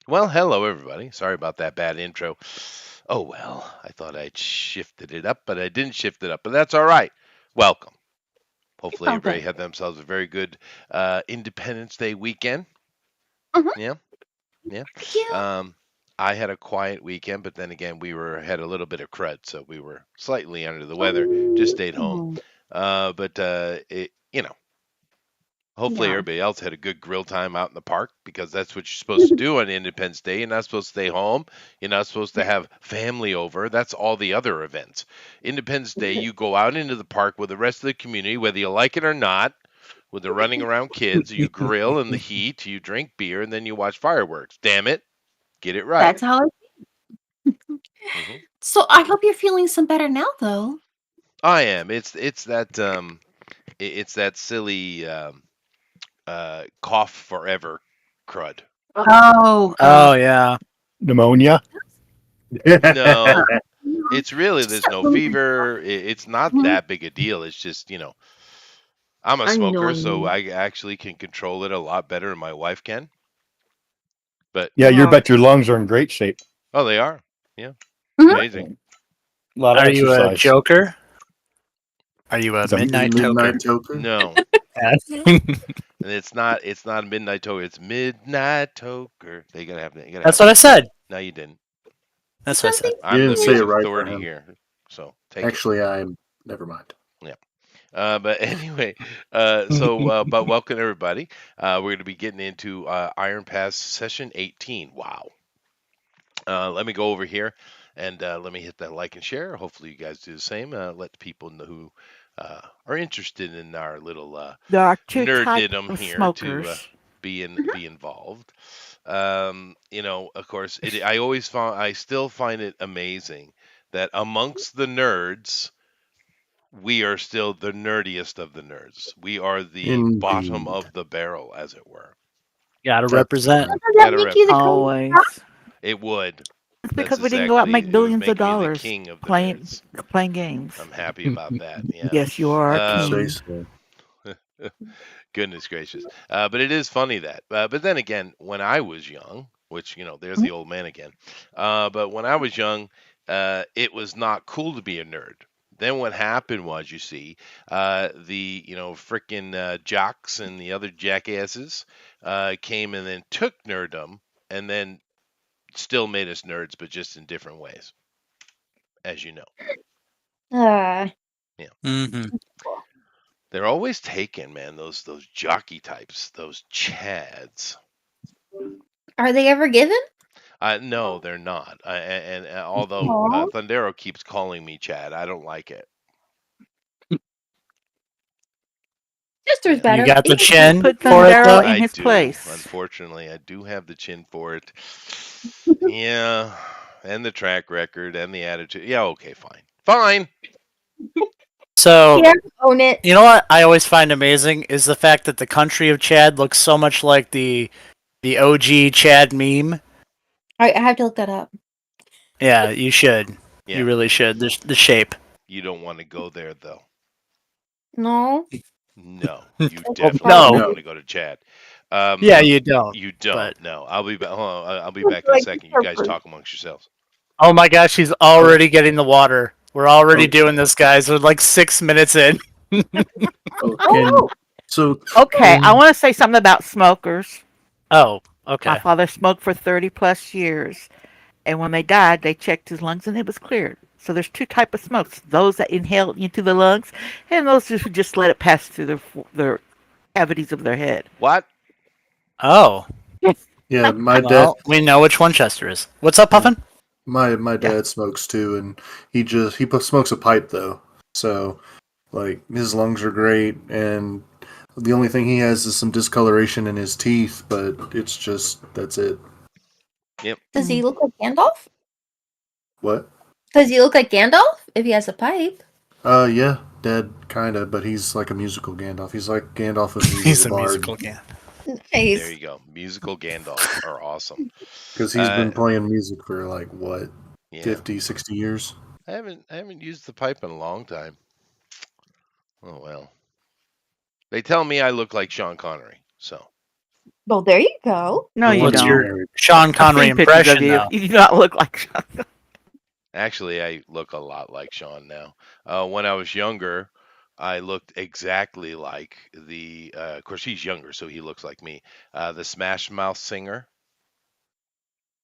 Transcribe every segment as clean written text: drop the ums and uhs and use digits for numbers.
Well, hello everybody. Sorry about that bad intro. Oh well, I thought I'd shifted it up, but I didn't shift it up. But that's all right. Welcome. It's Hopefully all everybody good. had themselves a very good Independence Day weekend. Mhm. Yeah, yeah. Yeah. Um, I had a quiet weekend, but then again, had a little bit of crud, so we were slightly under the weather. Just stayed home. Ooh. But hopefully, Yeah. everybody else had a good grill time out in the park because that's what you're supposed to do on Independence Day. You're not supposed to stay home. You're not supposed to have family over. That's all the other events. Independence Day, you go out into the park with the rest of the community, whether you like it or not, with the running around kids. You grill in the heat, you drink beer, and then you watch fireworks. Damn it. Get it right. That's how Hmm. So I hope you're feeling some better now though. I am. It's that silly cough forever crud. Oh, Oh yeah. Pneumonia. No, yeah. it's really Just there's no something. fever. It's not Mhm. that big a deal. It's just, I'm a smoker, so Annoying. I actually can control it a lot better than my wife can. But Yeah, you bet your lungs are in great shape. oh, they are. Yeah, it's Mhm. amazing. A lot of Are you a exercise. joker? Are you a Is that- midnight toker? Midnight Toker. No, Yeah. and it's not a midnight toker. It's midnight toker. They gotta have that. You gotta That's have what I that. said. No, you didn't. That's what I said. Something. You I'm the didn't say it music right for authority him. here, so take it. Actually, I'm. Never mind. Yeah. But anyway, but welcome everybody. We're going to be getting into Iron Pass session 18. Wow. Let me go over here and let me hit that like and share. Hopefully, you guys do the same. Let people know who are interested in our little There are two types nerddidum of here to smokers. be involved. Of course, I still find it amazing that amongst the nerds, we are still the nerdiest of the nerds. We are the bottom Indeed. of the barrel, as it were. Gotta That's represent. true. Does that Gotta make rep. you the Always. It would. It's That's because we didn't go out and exactly. make It would billions of make me the dollars king of the playing nerds. playing games. I'm happy about that. Yeah. Yes, you are a You say Um, king. so. Goodness gracious. But it is funny that. But then again, when I was young, which there's Mhm. the old man again. But when I was young, it was not cool to be a nerd. Then what happened was, you see, the frickin' jocks and the other jackasses came and then took nerddom and then still made us nerds, but just in different ways, as you know. Uh, Yeah, Hmm. they're always taken, man. Those jockey types, those chads. are they ever given? No, they're not. Although Aw. Thundero keeps calling me Chad, I don't like it. Sister's Yeah, You better. got the Just chin put for it Thundero though. in I his do. place. Unfortunately, I do have the chin for it. Yeah, and the track record and the attitude. Yeah, okay, fine, fine. So Yeah, own it. you know what I always find amazing is the fact that the country of Chad looks so much like the OG Chad meme. I have to look that up. Yeah, you should. Yeah, You really should. The shape. you don't want to go there though. No. No, you That's Well, definitely don't no. No. want to go to Chad. Um, Yeah, you don't. you But don't. No, I'll be back. Hold on, I'll be back in a like second. You guys purpose. talk amongst yourselves. oh my gosh, he's Oh, already getting the water. We're already oh, doing this, guys. We're like 6 minutes in. oh. Oh, So, Okay, I want to say something about smokers. Oh, My okay. father smoked for 30 plus years, and when they died, they checked his lungs and it was cleared. So there's two type of smokes: those that inhale into the lungs, and those who just let it pass through their cavities of their head. What? Oh, yeah, my dad. well, we know which one Chester is. What's up, Yeah, Puffin? my Yeah. dad smokes too, and smokes a pipe though. So, like, his lungs are great, and the only thing he has is some discoloration in his teeth, but that's it. Yep. does he look like Gandalf? What? Does he look like Gandalf if he has a pipe? Yeah, Dad, kinda, but he's like a musical Gandalf. He's like Gandalf if he was He's a a bard. musical guy. There Nice. you go. Musical Gandalf are awesome. Because he's Uh, been playing music for like, what, yeah. 50, 60 years? I haven't used the pipe in a long time. Oh well. They tell me I look like Sean Connery, so Well, there you go. No, you What's don't. your Sean I've Connery seen pictures of impression, you. though? You do not look like Sean. Actually, I look a lot like Sean now. When I was younger, I looked exactly like the. Of course, he's younger, so he looks like me. The Smash Mouth singer.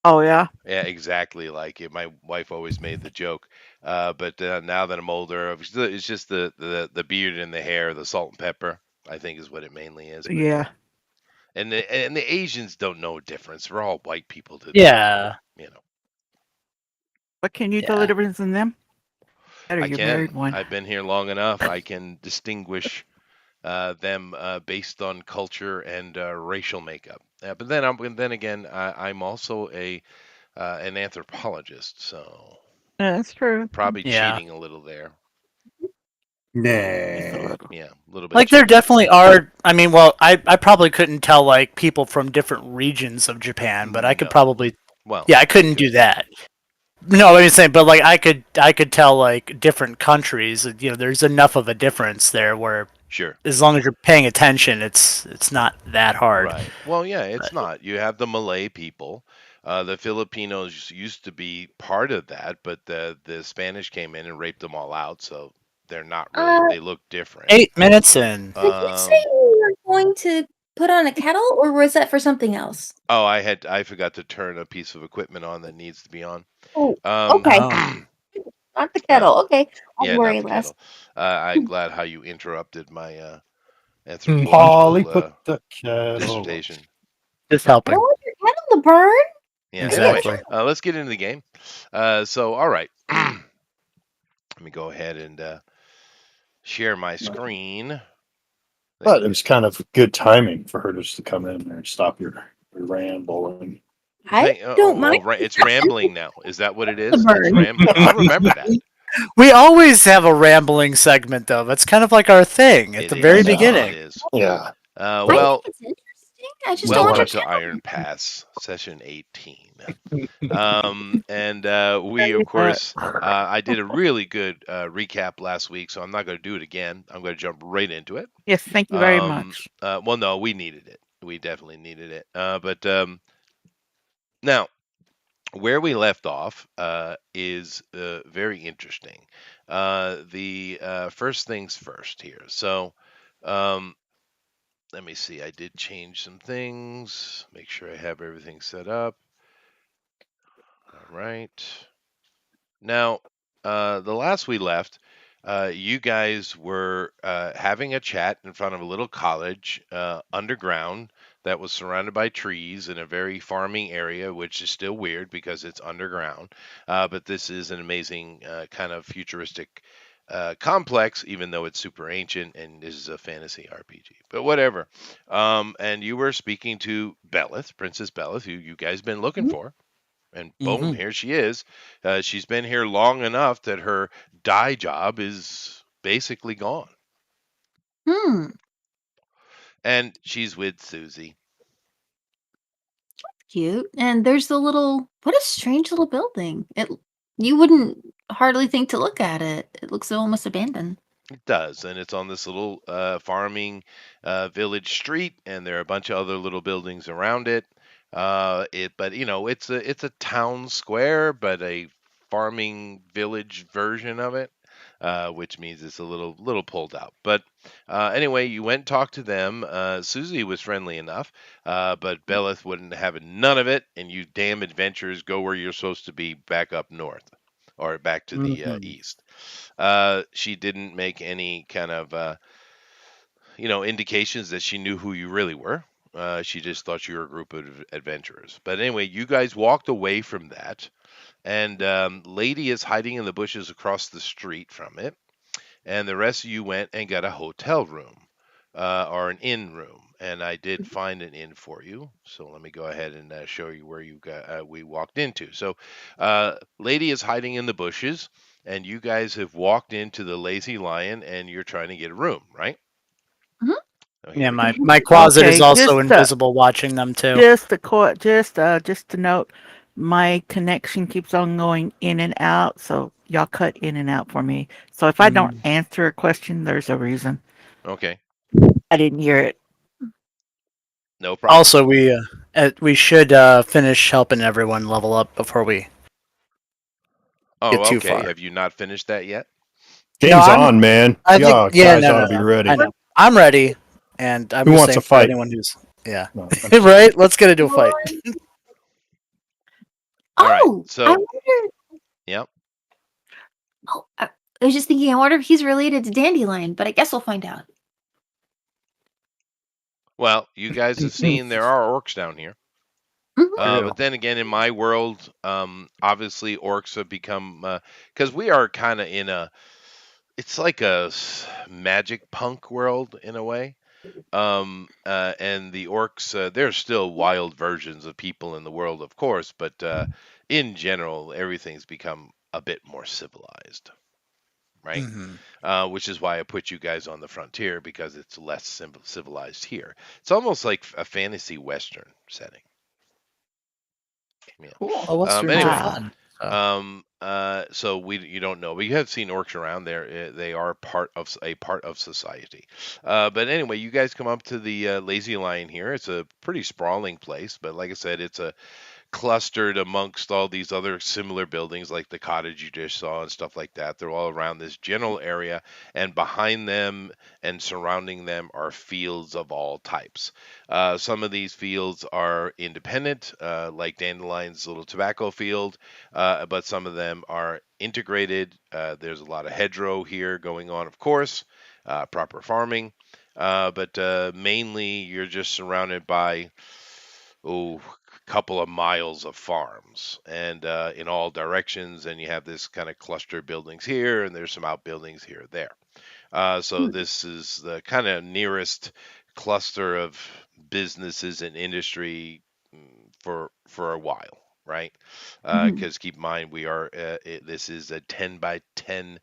Oh yeah. Yeah, exactly like it. My wife always made the joke. But now that I'm older, it's just the beard and the hair, the salt and pepper. I think is what it mainly is. But Yeah. and the Asians don't know difference. We're all white people to them. Yeah. You know. But can you tell the Yeah. difference in them? Better I you can. married one. I've been here long enough. I can distinguish them based on culture and racial makeup. But then again, I'm also an anthropologist, so Yeah, that's true. probably Yeah. cheating a little there. Just a Nah. little. Yeah, a little bit. Like there cheating. definitely are. I mean, well, I probably couldn't tell like people from different regions of Japan, but I could No. probably. Well, Yeah, I couldn't do that. No, I'm saying, but like I could tell like different countries. You know, there's enough of a difference there where sure. as long as you're paying attention, it's not that hard. Right. Well, yeah, it's But- not. You have the Malay people. The Filipinos used to be part of that, but the Spanish came in and raped them all out, so they're not really. They look different. 8 minutes in. Did you say you were going to put on a kettle, or was that for something else? Oh, I forgot to turn a piece of equipment on that needs to be on. Oh, Um, okay. Oh. Not the kettle. Okay. I'll yeah, worry not the less. kettle. I'm glad how you interrupted my Polly anthropological put the kettle. dissertation. Just I helping. don't want your kettle to burn. Yeah. Exactly. Anyway, let's get into the game. So, all right. Let me go ahead and share my screen. But it was kind of good timing for her just to come in there and stop your rambling. I don't mind. It's rambling now. Is that what it is? The It's burn. rambling. I'll remember that. We always have a rambling segment, though. That's kind of like our thing at It the very is. beginning. It is. Yeah. I Well, think it's interesting. I just don't want welcome your to kettle. Iron Pass, session 18. We, of course, I did a really good recap last week, so I'm not going to do it again. I'm going to jump right into it. Yes, thank you very much. Well, no, we needed it. We definitely needed it. But now, where we left off is very interesting. The first things first here. So, let me see. I did change some things. Make sure I have everything set up. All right. Now, the last we left, you guys were having a chat in front of a little college underground that was surrounded by trees in a very farming area, which is still weird because it's underground. But this is an amazing kind of futuristic complex, even though it's super ancient and this is a fantasy RPG. But whatever. And you were speaking to Belith, Princess Belith, who you guys been looking for. And boom, here she is. She's been here long enough that her dye job is basically gone. And she's with Susie. Cute. And there's the little. What a strange little building. You wouldn't hardly think to look at it. It looks almost abandoned. It does, and it's on this little farming village street, and there are a bunch of other little buildings around it. But it's a town square, but a farming village version of it, which means it's a little pulled out. But anyway, you went and talked to them. Susie was friendly enough, but Belith wouldn't have none of it. And you damn adventurers, go where you're supposed to be, back up north, or back to the east. She didn't make any kind of indications that she knew who you really were. She just thought you were a group of adventurers. But anyway, you guys walked away from that, and Lady is hiding in the bushes across the street from it, and the rest of you went and got a hotel room or an inn room. And I did find an inn for you. So let me go ahead and show you where we walked into. So Lady is hiding in the bushes, and you guys have walked into the Lazy Lion, and you're trying to get a room, right? Mhm. Oh, Yeah, here we go. my closet is Okay, also just, invisible watching them too. Just to note, my connection keeps on going in and out, so y'all cut in and out for me. So if I don't answer a question, there's a reason. Okay. I didn't hear it. No problem. Also, we should finish helping everyone level up before we Oh, get too okay. far. Have you not finished that yet? Game's I'm- on, man. I think Y'all yeah, guys no, ought no, to be no. ready. I know. I'm ready, and I'm Who just wants saying to for fight? anyone who's No, I'm just- right. Let's get into a fight. All right, Oh, I so wonder. yeah. Oh, I was just thinking. I wonder if he's related to Dandelion, but I guess we'll find out. Well, you guys have seen there are orcs down here. Mhm. True. But then again, in my world, obviously orcs have become because we are kind of in a. It's like a magic punk world in a way. And the orcs, there's still wild versions of people in the world, of course, but in general, everything's become a bit more civilized, right? Mhm. Which is why I put you guys on the frontier because it's less civilized here. It's almost like a fantasy western setting. Yeah. Cool. Well, westerns Anyway, are fun. so you don't know, but you have seen orcs around there. They are a part of society. But anyway, you guys come up to the Lazy Lion here. It's a pretty sprawling place, but like I said, it's a clustered amongst all these other similar buildings like the cottage you just saw and stuff like that. They're all around this general area, and behind them and surrounding them are fields of all types. Some of these fields are independent, like Dandelion's little tobacco field, but some of them are integrated. There's a lot of hedgerow here going on, of course, proper farming. But mainly you're just surrounded by couple of miles of farms and in all directions, and you have this kind of cluster of buildings here, and there's some outbuildings here or there. So this is the kind of nearest cluster of businesses and industry for a while, right? Because keep in mind we are this is a 10 by 10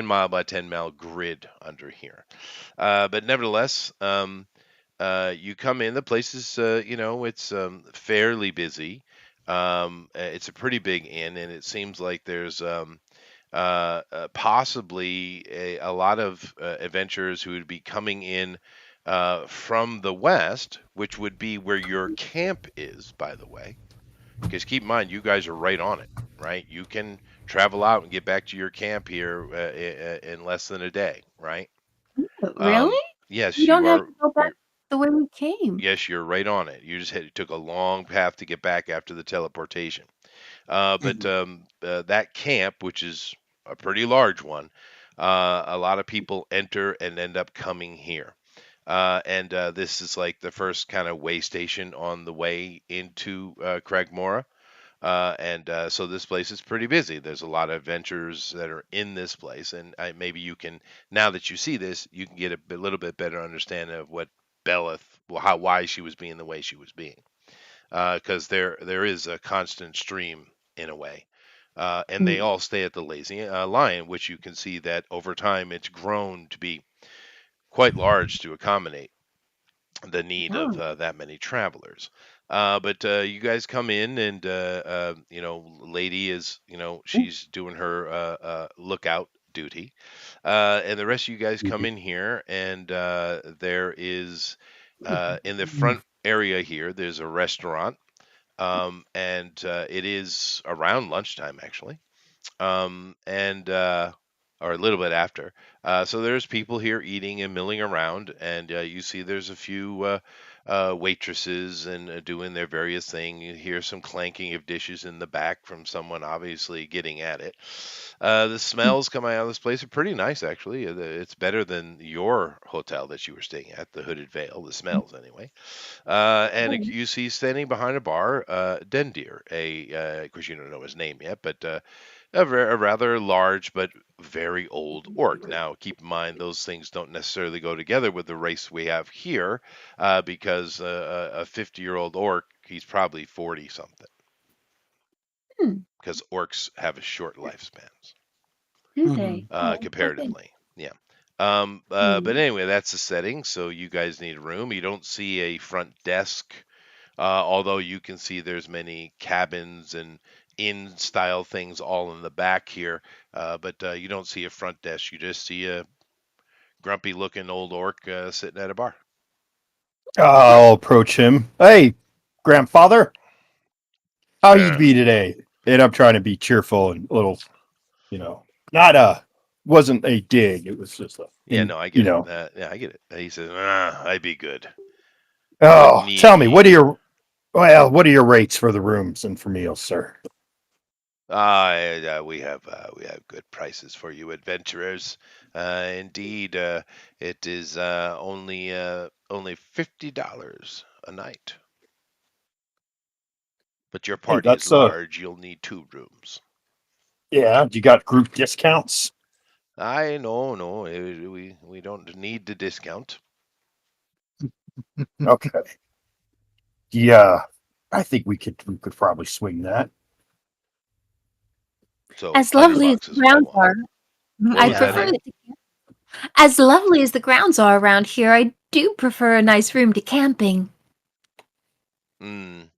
mile by 10 mile grid under here. But nevertheless, you come in, the place is, it's fairly busy. It's a pretty big inn, and it seems like there's possibly a lot of adventurers who would be coming in from the west, which would be where your camp is, by the way. Because keep in mind, you guys are right on it, right? You can travel out and get back to your camp here in less than a day, right? Really? Yes, We don't you have are. to go back the way we came. Yes, you're right on it. It took a long path to get back after the teleportation. But that camp, which is a pretty large one, a lot of people enter and end up coming here. And this is like the first kind of way station on the way into Cragmora. And so this place is pretty busy. There's a lot of adventurers that are in this place, and maybe you can, now that you see this, you can get a little bit better understanding of what Belith, why she was being the way she was being, because there is a constant stream in a way, and they all stay at the Lazy Lion, which you can see that over time it's grown to be quite large to accommodate the need of Oh. that many travelers. But you guys come in, and lady is, she's doing her lookout duty, and the rest of you guys come in here, and there is in the front area here, there's a restaurant, and it is around lunchtime actually, and or a little bit after. So there's people here eating and milling around, and you see there's a few waitresses and doing their various thing. You hear some clanking of dishes in the back from someone obviously getting at it. The smells coming out of this place are pretty nice, actually. It's better than your hotel that you were staying at, the Hooded Veil. The smells, anyway. And you see standing behind a bar, Dendir, of course you don't know his name yet, but a rather large but very old orc. Now, keep in mind, those things don't necessarily go together with the race we have here, because a 50-year-old orc, he's probably 40 something, because orcs have a short lifespans, Do they? Oh, okay. comparatively. Yeah. But anyway, that's the setting. So you guys need a room. You don't see a front desk, although you can see there's many cabins and inn style things all in the back here. But you don't see a front desk. You just see a grumpy looking old orc sitting at a bar. I'll approach him. Hey, grandfather, how you Uh, be today? And I'm trying to be cheerful and a little, not wasn't a dig. It was just yeah, no, I get it. know. Yeah, I get it. He says, I'd be good. What Oh, need tell me, what are ye? your rates for the rooms and for meals, sir? We have good prices for you adventurers. Indeed, it is only $50 a night. But your Hey, party is that's large. You'll need 2 rooms. yeah. You got group discounts? I know, no, we don't need the discount. Okay. Yeah, I think we could probably swing that. So As hundred lovely as bucks the is what you grounds want. are, What I was that, prefer Ann? it. As lovely as the grounds are around here, I do prefer a nice room to camping. Mm,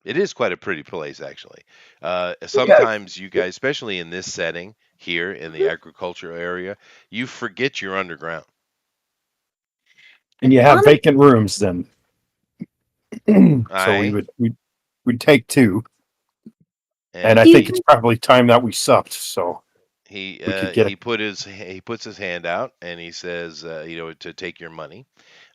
it is quite a pretty place, actually. Yeah. Sometimes you guys, especially in this setting here in the agricultural area, you forget you're underground. And you have Honest, vacant rooms then. So Aye, we'd take two. And I and do think you it's probably time that we supped, so he we could uh, get he put his he puts his hand out and he says, to take your money.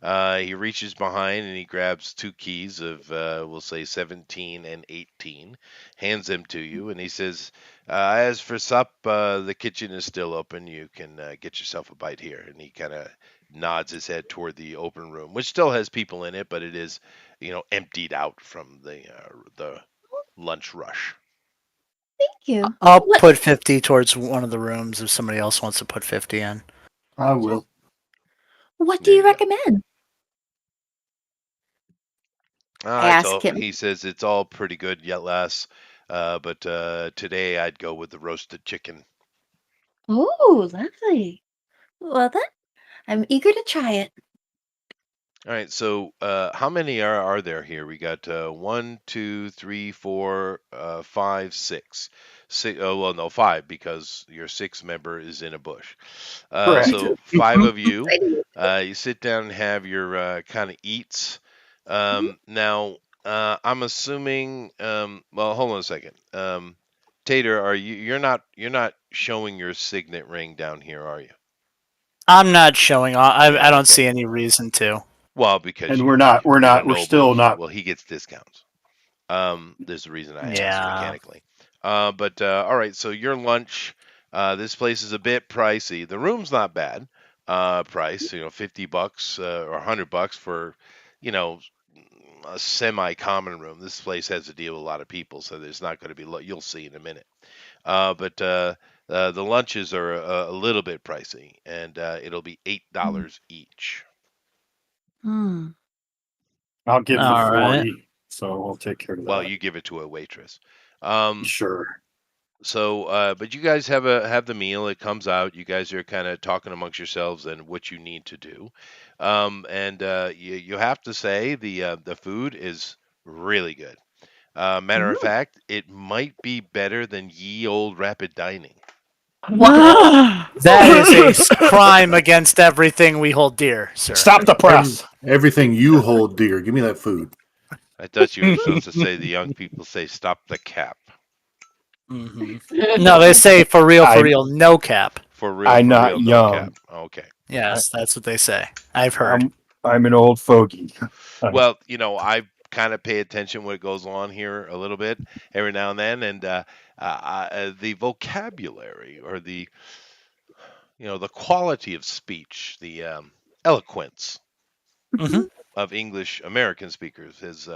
He reaches behind and he grabs 2 keys of, we'll say 17 and 18, hands them to you, and he says, "As for sup, the kitchen is still open. You can get yourself a bite here." And he kind of nods his head toward the open room, which still has people in it, but it is, emptied out from the lunch rush. thank you. I'll What put 50 towards one of the rooms if somebody else wants to put 50 in. I will. what do There you you go. recommend? I It's all, ask him. he says it's all pretty good yet less, but today I'd go with the roasted chicken. Oh, lovely. Well then, I'm eager to try it. All right, so how many are there here? We got 1, 2, 3, 4, 5, 6. Oh, well, no, 5 because your sixth member is in a bush. correct. So 5 of you, Exciting. you sit down and have your kind of eats. Mhm. Now, I'm assuming. Well, hold on a second. Tater, are you? You're not showing your signet ring down here, are you? I'm not showing off. I Yeah. don't Okay. see any reason to. Well, because And you're a we're noble. still not. Well, he gets discounts. There's a reason I asked Yeah. mechanically. But all right, so your lunch. This place is a bit pricey. The room's not bad. Price, $50 or $100 for, you know, a semi-common room. This place has to deal with a lot of people, so there's not going to be. You'll see in a minute. But the lunches are a little bit pricey, and it'll be $8 each. Hmm. I'll give the All right. 40, so we'll take care of Well, that. you give it to a waitress. Um, Sure. So, but you guys have the meal. It comes out. You guys are kind of talking amongst yourselves and what you need to do. And you have to say the food is really good. Matter of Ooh. fact, it might be better than ye old rapid dining. Wow. That is a crime against everything we hold dear, sir. Stop the press. Everything you hold dear. Give me that food. I thought you were supposed to say the young people say stop the cap. Hmm. No, they say for I'm real, no cap. I'm For not real, no cap. young. Okay. I, Yes, that's what they say. I've heard. I'm an old fogey. Well, I kind of pay attention what goes on here a little bit every now and then, and the vocabulary or the quality of speech, the eloquence Hmm. of English American speakers is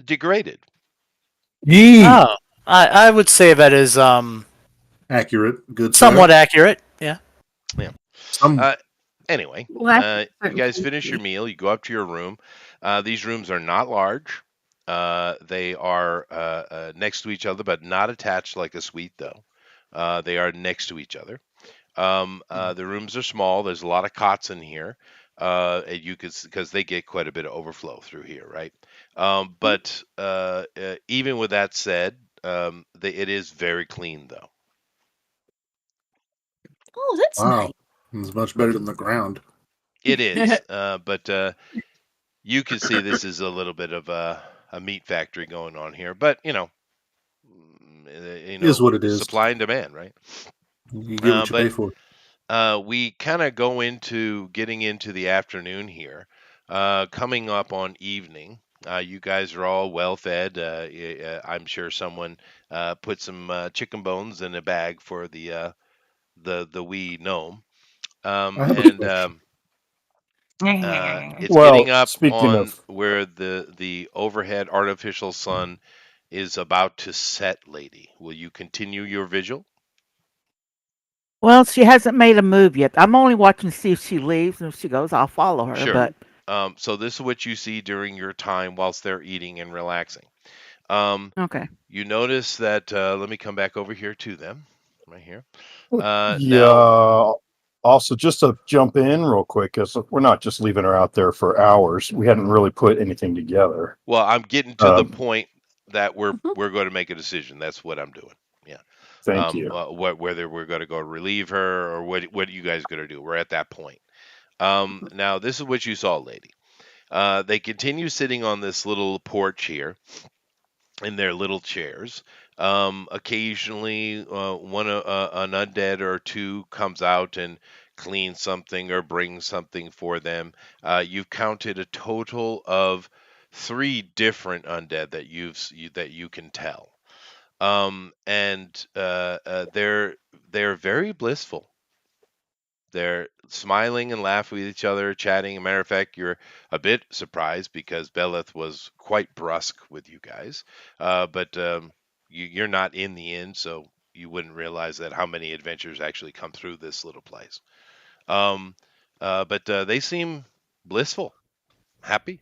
degraded. Yee. Oh, I would say that is Accurate. Good somewhat sir. accurate. Yeah. Yeah. Some Uh, anyway, Well, you guys finish your meal. You go up to your room. These rooms are not large. They are next to each other, but not attached like a suite, though. They are next to each other. The rooms are small. There's a lot of cots in here. And you could because they get quite a bit of overflow through here, right? But even with that said, it is very clean, though. oh, that's nice. wow. It's much better than the ground. It is, but you can see this is a little bit of a meat factory going on here. But Is what it is. supply and demand, right? You get what you But pay for. we kind of go into getting into the afternoon here, coming up on evening. You guys are all well fed. I'm sure someone put some chicken bones in a bag for the wee gnome. I have a And question. It's Well, getting up speaking on of, where the overhead artificial sun is about to set, lady. Will you continue your vigil? Well, she hasn't made a move yet. I'm only watching to see if she leaves, and if she goes, I'll follow her. Sure. But So this is what you see during your time whilst they're eating and relaxing. Um, okay. you notice that. Let me come back over here to them, right here. Now, yeah. Also, just to jump in real quick, because we're not just leaving her out there for hours. We hadn't really put anything together. well, I'm getting to the Um, point that we're Mhm. we're going to make a decision. That's what I'm doing. Yeah. Thank you. Whether we're going to go relieve her or what you guys going to do. We're at that point. Now this is what you saw, lady. They continue sitting on this little porch here in their little chairs. Occasionally, an undead or two comes out and cleans something or brings something for them. You've counted a total of three different undead that you can tell, and they're very blissful. They're smiling and laughing with each other, chatting. As a matter of fact, you're a bit surprised because Beleth was quite brusque with you guys. But you're not in the inn, so you wouldn't realize that how many adventures actually come through this little place. Um, but they seem blissful, happy.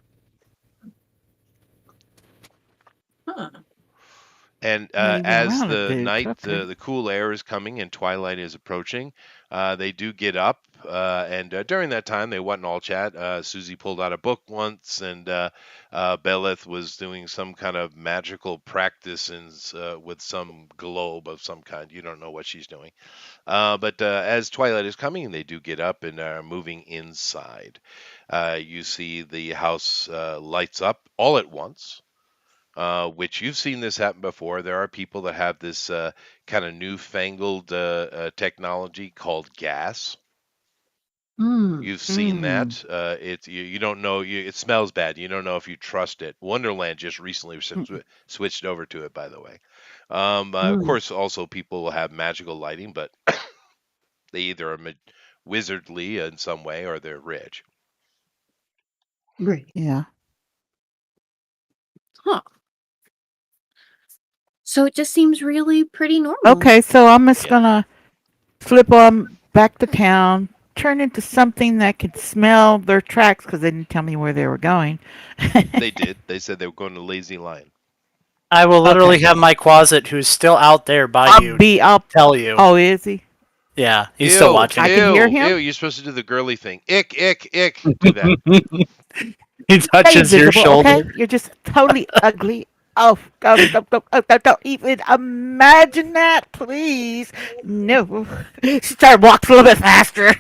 Huh. And Not even as around a the dude. night, Okay. the cool air is coming and twilight is approaching, they do get up. And during that time, they wasn't all chat. Susie pulled out a book once, and Beleth was doing some kind of magical practice with some globe of some kind. You don't know what she's doing. But as twilight is coming, they do get up and are moving inside. You see the house lights up all at once, which you've seen this happen before. There are people that have this kind of newfangled technology called gas. Mm. You've seen Mm. that. You don't know. It smells bad. You don't know if you trust it. Wonderland just recently switched over to it, by the way. Of Mm. course, also people will have magical lighting, but they either are wizardly in some way or they're rich. Great. Yeah. Huh. So it just seems really pretty normal. Okay, so I'm just Yeah, gonna flip on back to town, turn into something that could smell their tracks because they didn't tell me where they were going. they did. They said they were going to Lazy Lion. I will literally Okay. have my closet, who's still out there by you, I'll. tell you. Oh, is he? Yeah, he's still Ew, watching. I can hear ew, him? ew. You're supposed to do the girly thing. Ick, ick, ick. Do that. He Stay touches your invisible, okay? shoulder. You're just totally ugly. Oh, don't even imagine that, please. No. She started walking a little bit faster.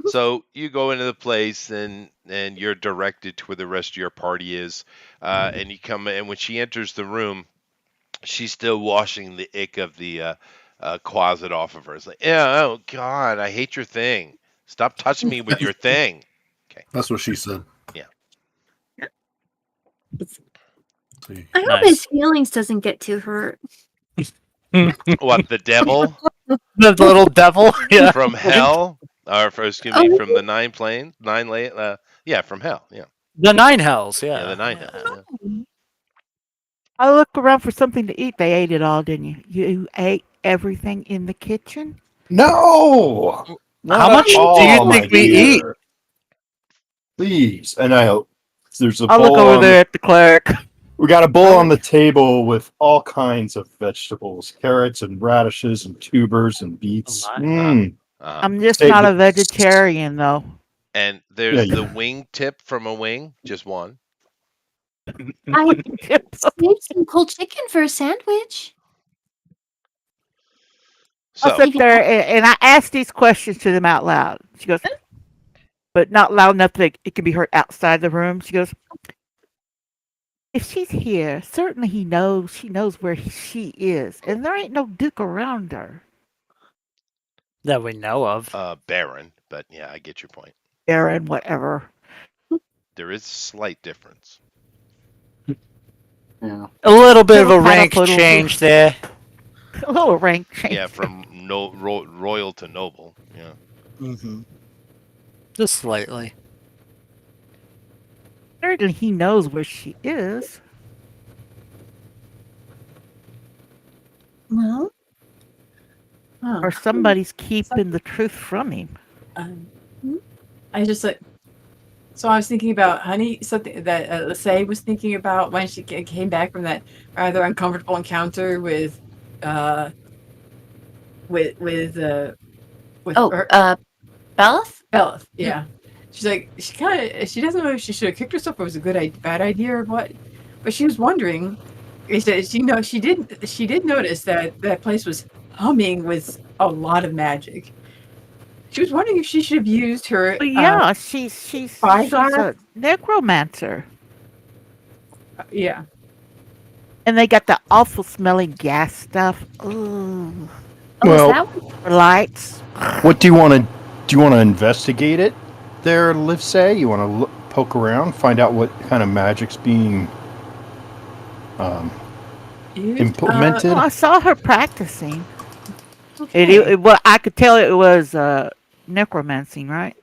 So you go into the place and you're directed to where the rest of your party is, and you come and when she enters the room, she's still washing the ick of the closet off of her. It's like, yeah, oh God, I hate your thing. Stop touching me with your thing. Okay, That's what she said. yeah. See. I hope his Nice. feelings doesn't get too hurt. What, the devil The little devil. Yeah. from hell, excuse me, Oh, from the yeah, from hell, yeah, The nine hells. yeah, the Yeah. nine hells, Yeah. yeah. I looked around for something to eat. They ate it all, didn't you? You ate everything in the kitchen? No, How not at much do you all, my think we eat? dear. Please, and there's a I'll look bowl over on there at the clerk. we got a bowl All on the right. table with all kinds of vegetables, carrots and radishes and tubers and Oh beets. my. I'm just Say not a the- vegetarian, though. And Yeah, there's the wing tip from a wing, just one. I saved some cold chicken for a sandwich. I So sit there and I ask these questions to them out loud. She goes, but not loud enough that it can be heard outside the room. She goes, "If she's here, certainly she knows where she is, and there ain't no Duke around her." That we know of. Baron, but yeah, I get your point. Aaron, whatever. There is a slight difference. Yeah. A little bit of a Little rank paddle-poodle. change there. A little rank change. Yeah, from royal to noble. Yeah. Mm-hmm. Just slightly. Certainly he knows where she is. Well, Or somebody's keeping the truth from him. I just like. So I was thinking about Honey, something that Lissay was thinking about when she came back from that rather uncomfortable encounter with her, Beth? Bella. Yeah, she's like she doesn't know if she should have kicked herself or it was a bad idea or what, but she was wondering. Is that she did notice that place was humming with a lot of magic. She was wondering if she should have used her. But yeah, she's a necromancer. Yeah. And they got the awful smelling gas stuff. Ooh. Oh, Well- is that what? Lights. What do you want to do? You want to investigate it there, Livesay? You want to poke around, find out what kind of magic's being implemented? Well, I saw her practicing. Well, I could tell it was necromancing, right?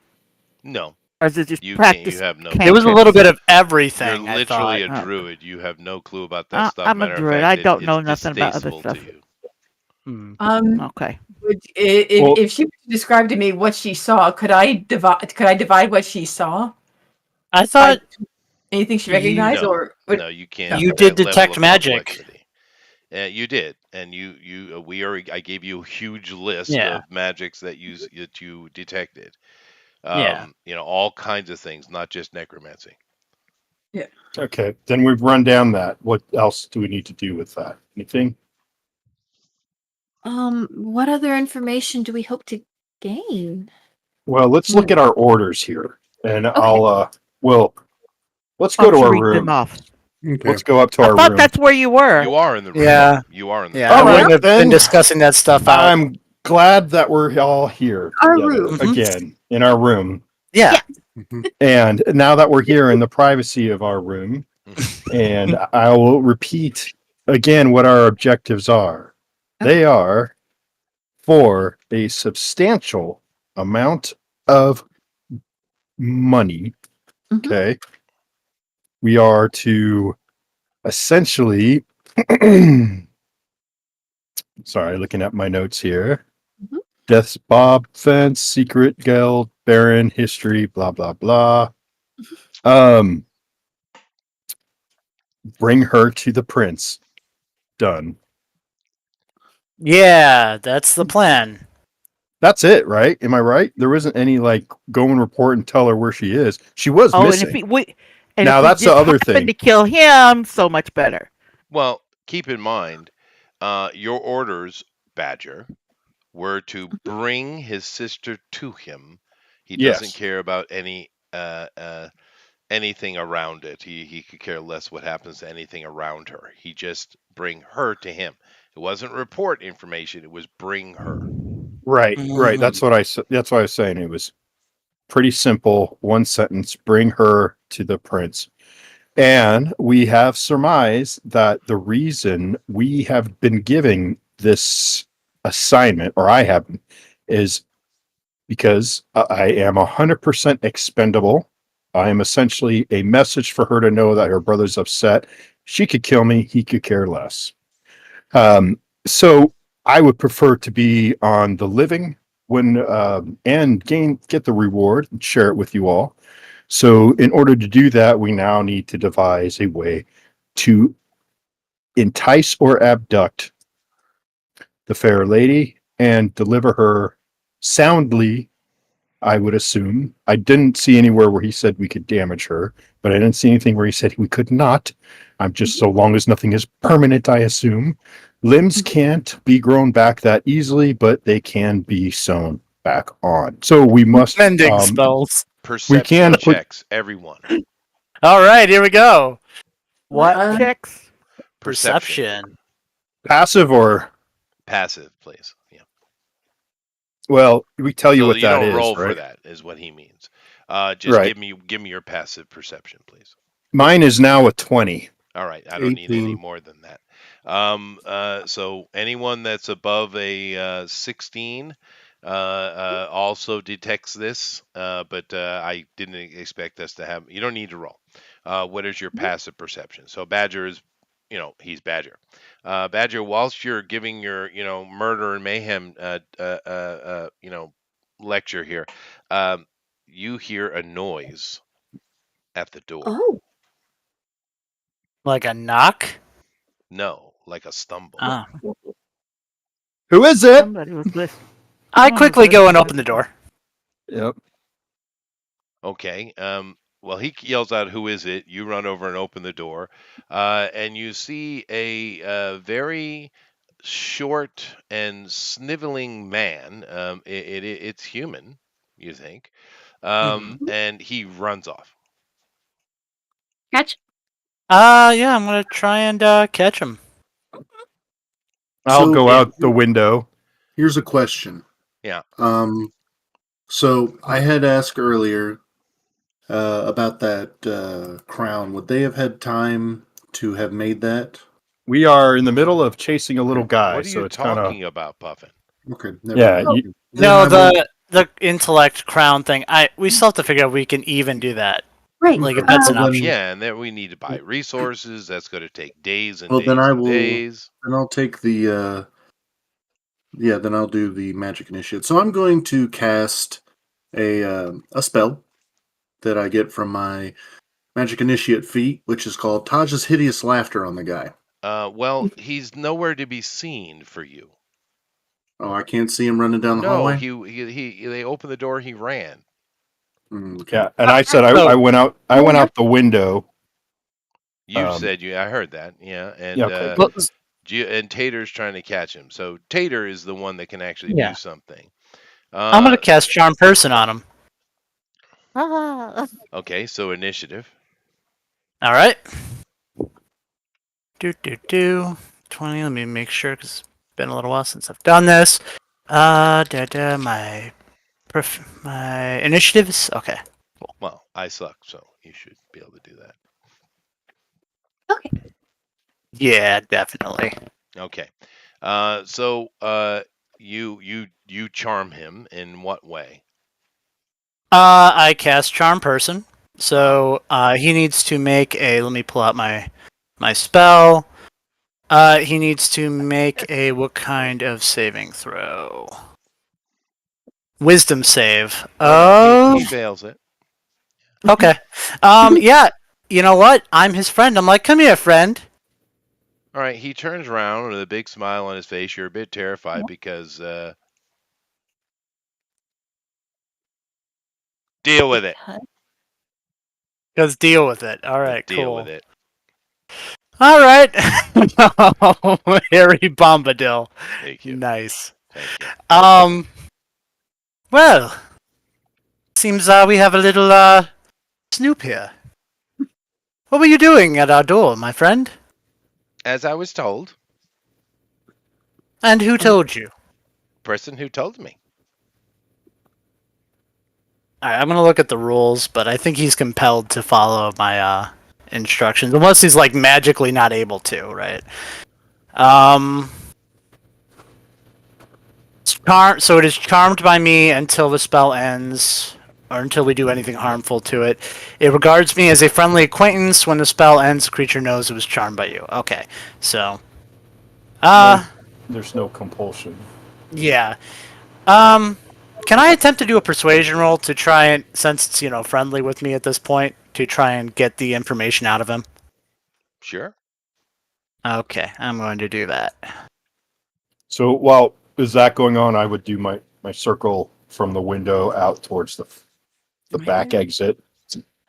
No, Or is it just you practice? you have no. It was a little bit of everything. You're I literally thought. a druid. You have no clue about that stuff. I'm a Matter of druid. fact, I don't know it's nothing about other distasteful to stuff. you. Okay. If she described to me what she saw, could I divide what she saw? I thought Anything she recognized, No. or No, you can't. You with did that level detect of magic. complexity. You did, and I gave you a huge list Yeah. of magics that you detected. Yeah. All kinds of things, not just necromancy. Okay, then we've run down that. What else do we need to do with that? Anything? What other information do we hope to gain? Well, let's look at our orders here, and Okay. let's go to our read them room. off. Okay. Let's go up to I our thought room. that's where you were. You are in the room. Yeah. You are in the Yeah, room. I All wouldn't right, have been then. discussing that stuff out. I'm glad that we're all here Our together room. again in our room. Yeah. And now that we're here in the privacy of our room, and I will repeat again what our objectives are. They are for a substantial amount of money. Mhm. Okay. We are to essentially, sorry, looking at my notes here. Mhm. Death's Bob, Fence, Secret, Guild, Baron, History, blah, blah, blah. Bring her to the prince. Done. Yeah, that's the plan. That's it, right? Am I right? There wasn't any go and report and tell her where she is. She was missing. Now, that's the other thing. To kill him, so much better. Well, keep in mind, your orders, Badger, were to bring his sister to him. He Yes. doesn't care about anything around it. He could care less what happens to anything around her. He just bring her to him. It wasn't report information. It was bring her. Right. Mhm. That's what I was saying. It was pretty simple. One sentence. Bring her to the prince. And we have surmised that the reason we have been giving this assignment, or I haven't, is because I am 100% expendable. I am essentially a message for her to know that her brother's upset. She could kill me. He could care less. So I would prefer to be on the living and get the reward and share it with you all. So in order to do that, we now need to devise a way to entice or abduct the fair lady and deliver her soundly, I would assume. I didn't see anywhere where he said we could damage her, but I didn't see anything where he said we could not. I'm just, so long as nothing is permanent, I assume. Limbs can't be grown back that easily, but they can be sewn back on. So we must Mending spells. Perception put- checks, everyone. All right, here we go. What Uh, checks? Perception. passive or Passive, please. Yeah. well, we tell you So what you that don't is, roll for right? that, is what he means. Just Right. give me your passive perception, please. Mine is now a 20. All right, I don't need any 18. more than that. So anyone that's above a 16 also detects this, but I didn't expect us to have. You don't need to roll. What is your passive perception? So Badger is, he's Badger. Badger, whilst you're giving your, murder and mayhem, lecture here, you hear a noise at the door. oh, Like a knock? No, like a stumble. Ah. Who is it? Somebody was listening. I Someone was quickly go and listening. open the door. Yep. Okay. Well, he yells out, "Who is it?" You run over and open the door, and you see a very short and sniveling man. It's human, you think, and he runs off. Catch. Yeah, I'm gonna try and catch him. I'll So- go out the window. Here's a question. Yeah. So I had asked earlier about that crown. Would they have had time to have made that? We are in the middle of chasing a little guy, What are so you it's kind of talking about, Puffin? Okay. Never yeah. mind. You, Then No, I will- the intellect crown thing. We still have to figure out if we can even do that. Right. Like if that's an Well, then- option. Yeah, and then we need to buy resources. That's going to take days and Well, days then I and will- days. Then I'll take the then I'll do the magic initiate. So I'm going to cast a spell that I get from my magic initiate feat, which is called Taj's Hideous Laughter on the guy. Well, he's nowhere to be seen for you. Oh, I can't see him running down the No, hallway. they opened the door. He ran. Okay. yeah, and I said So- I went out. I went out the window. You said you. I heard that. Yeah, and Yeah, okay. Well, and Tater's trying to catch him. So Tater is the one that can actually Yeah. do something. I'm gonna cast Charm Person on him. Okay, so initiative. All right. 20. Let me make sure because it's been a little while since I've done this. My initiatives. Okay. Well, I suck, so you should be able to do that. Okay. Yeah, definitely. Okay. So you charm him in what way? I cast Charm Person. So he needs to make a. Let me pull out my spell. He needs to make a what kind of saving throw? Wisdom save. Oh, he fails it. Okay. Yeah. You know what? I'm his friend. I'm like, come here, friend. All right. He turns around with a big smile on his face. You're a bit terrified because deal with it. Let's deal with it. All right, Deal cool. with it. All right. Harry Bombadil. Thank you. Nice. Thank you. Well, seems we have a little snoop here. What were you doing at our door, my friend? As I was told, And who told you? person who told me. All right, I'm gonna look at the rules, but I think he's compelled to follow my instructions, unless he's like magically not able to, right? So it is charmed by me until the spell ends, or until we do anything harmful to it. It regards me as a friendly acquaintance. When the spell ends, the creature knows it was charmed by you. Okay, so, There's no compulsion. yeah. Can I attempt to do a persuasion roll to try and, since it's, friendly with me at this point, to try and get the information out of him? Sure. Okay, I'm going to do that. So while is that going on, I would do my circle from the window out towards the back exit.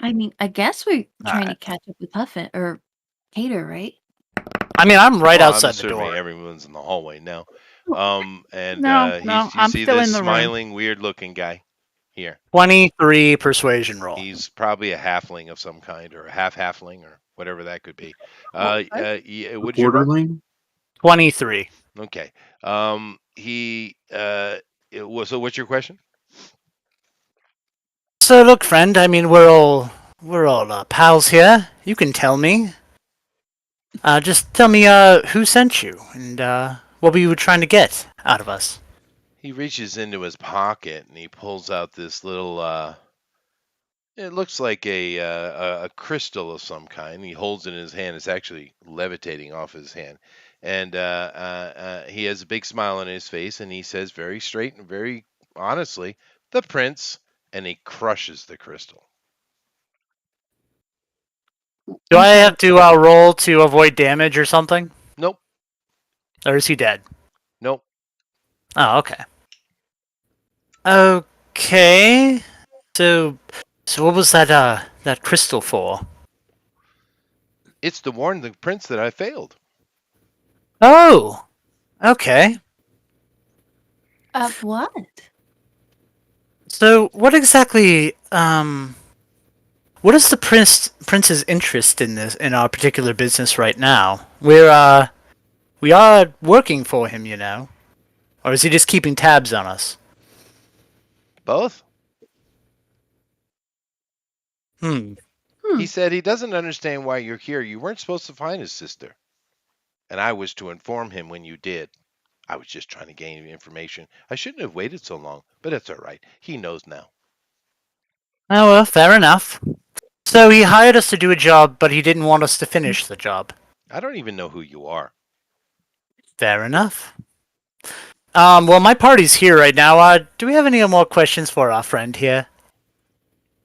I mean, I guess we're trying to Alright. catch up with Puffin or Tater, right? I mean, I'm right Well, I'm outside the assuming door. everyone's in the hallway now. And No, you I'm see still this in the room. smiling, weird-looking guy. Here, 23 persuasion roll. he's probably a halfling of some kind, or a half halfling, or whatever that could be. What did you roll? Quarterling? 23. Okay. So what's your question? So look, friend. I mean, we're all pals here. You can tell me. Just tell me who sent you and what were you trying to get out of us. He reaches into his pocket and he pulls out this little. It looks like a crystal of some kind. He holds it in his hand. It's actually levitating off his hand, and he has a big smile on his face, and he says very straight and very honestly, "The prince," and he crushes the crystal. Do I have to roll to avoid damage or something? Nope. Or is he dead? Nope. Oh, okay. Okay. So what was that crystal for? It's to warn the prince that I failed. Oh, okay. What? So what exactly what is the prince's interest in in our particular business right now? We are working for him, you know. Or is he just keeping tabs on us? Both. He said he doesn't understand why you're here. You weren't supposed to find his sister. And I was to inform him when you did. I was just trying to gain information. I shouldn't have waited so long, but it's all right. He knows now. Oh, well, fair enough. So he hired us to do a job, but he didn't want us to finish the job. I don't even know who you are. Fair enough. Well, my party's here right now. Do we have any more questions for our friend here?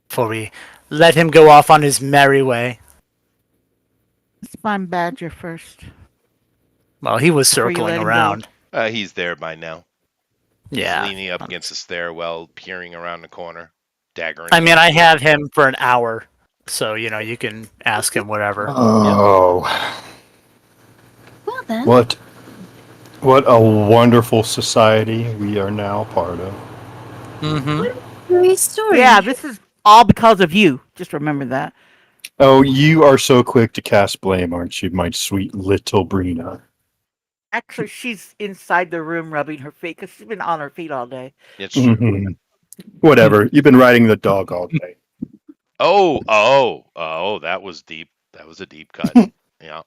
Before we let him go off on his merry way. Let's find Badger first. Well, he was Before you let circling him go. around. He's there by now. Yeah. He's leaning up against the stairwell, peering around the corner, daggering. I mean, I have him for an hour, so you know you can ask him whatever. Oh, Well then. what a wonderful society we are now part of. Mm-hmm. Great story. Yeah, this is all because of you. Just remember that. Oh, you are so quick to cast blame, aren't you, my sweet little Brina? Actually, she's inside the room rubbing her feet because she's been on her feet all day. It's true. Mhm. Whatever. You've been riding the dog all day. Oh, that was deep. That was a deep cut. Yeah.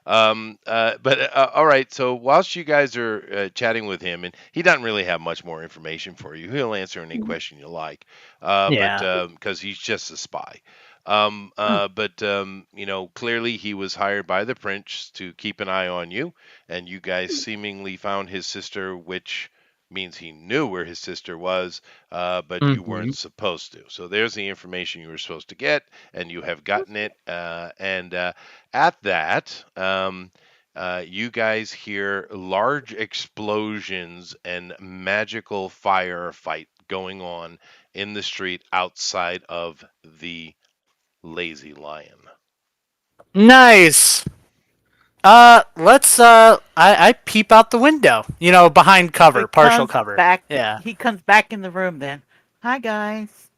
All right. So whilst you guys are chatting with him, and he doesn't really have much more information for you, he'll answer any question you like. Yeah. But because he's just a spy. You know, clearly he was hired by the prince to keep an eye on you, and you guys seemingly found his sister, which means he knew where his sister was, but you weren't supposed to. So there's the information you were supposed to get, and you have gotten it. At that, you guys hear large explosions and magical firefight going on in the street outside of the Lazy Lion. Nice. Let's I peep out the window. You know, behind cover, He partial comes cover. Back, Yeah. He comes back in the room then. Hi, guys.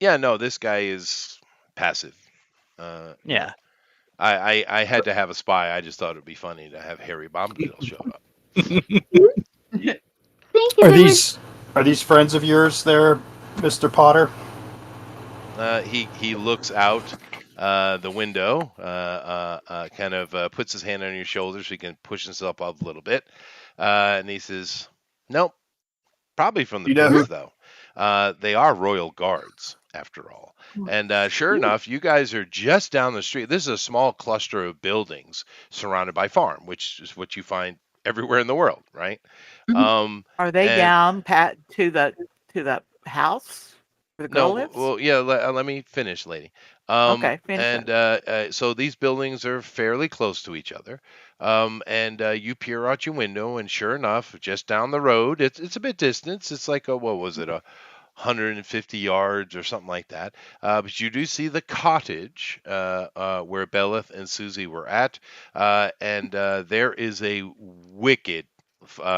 Yeah, no, this guy is passive. Yeah. I had to have a spy. I just thought it'd be funny to have Harry Bombadil show up. Thank you. Are these friends of yours there, Mr. Potter? He looks out the window, kind of puts his hand on your shoulder so he can push himself up a little bit, and he says, "Nope, probably from the prince though. They are royal guards after all." And sure enough, you guys are just down the street. This is a small cluster of buildings surrounded by farm, which is what you find everywhere in the world, right? Are they down to the house where the girl lives? Well, yeah. Let me finish, lady. Okay, finish And so these buildings are fairly close to each other. And you peer out your window, and sure enough, just down the road, it's a bit distance. It's like what was it, 150 yards or something like that. But you do see the cottage where Belith and Susie were at, and there is a wicked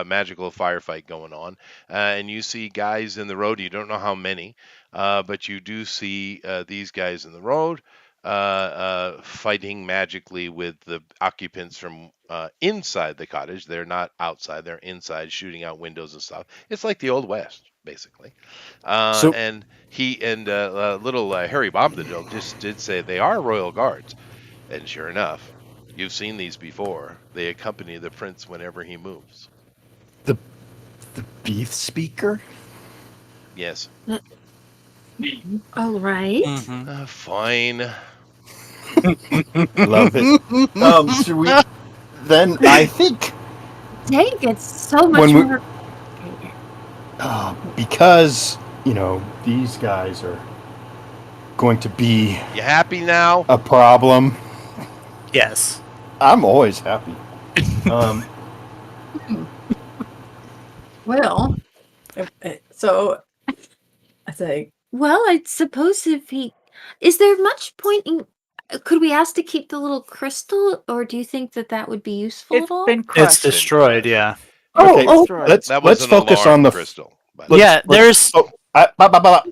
magical firefight going on, and you see guys in the road. You don't know how many, but you do see these guys in the road fighting magically with the occupants from inside the cottage. They're not outside; they're inside, shooting out windows and stuff. It's like the Old West, basically. So And he and little Harry Bombadil just did say they are royal guards, and sure enough, you've seen these before. They accompany the prince whenever he moves. the beef speaker. Yes. All right. Mhm. Fine. Love it. Should we? Then I think Jay gets so much When we- more. because these guys are going to be You happy now? a problem. Yes. I'm always happy. Well, so I say, Well, I suppose if he. Is there much point in. Could we ask to keep the little crystal, or do you think that would be useful It's at all? been It's crushed. destroyed. Yeah. Okay, Oh, Destroyed. let's That was an focus alarm on the crystal. But Yeah, there's-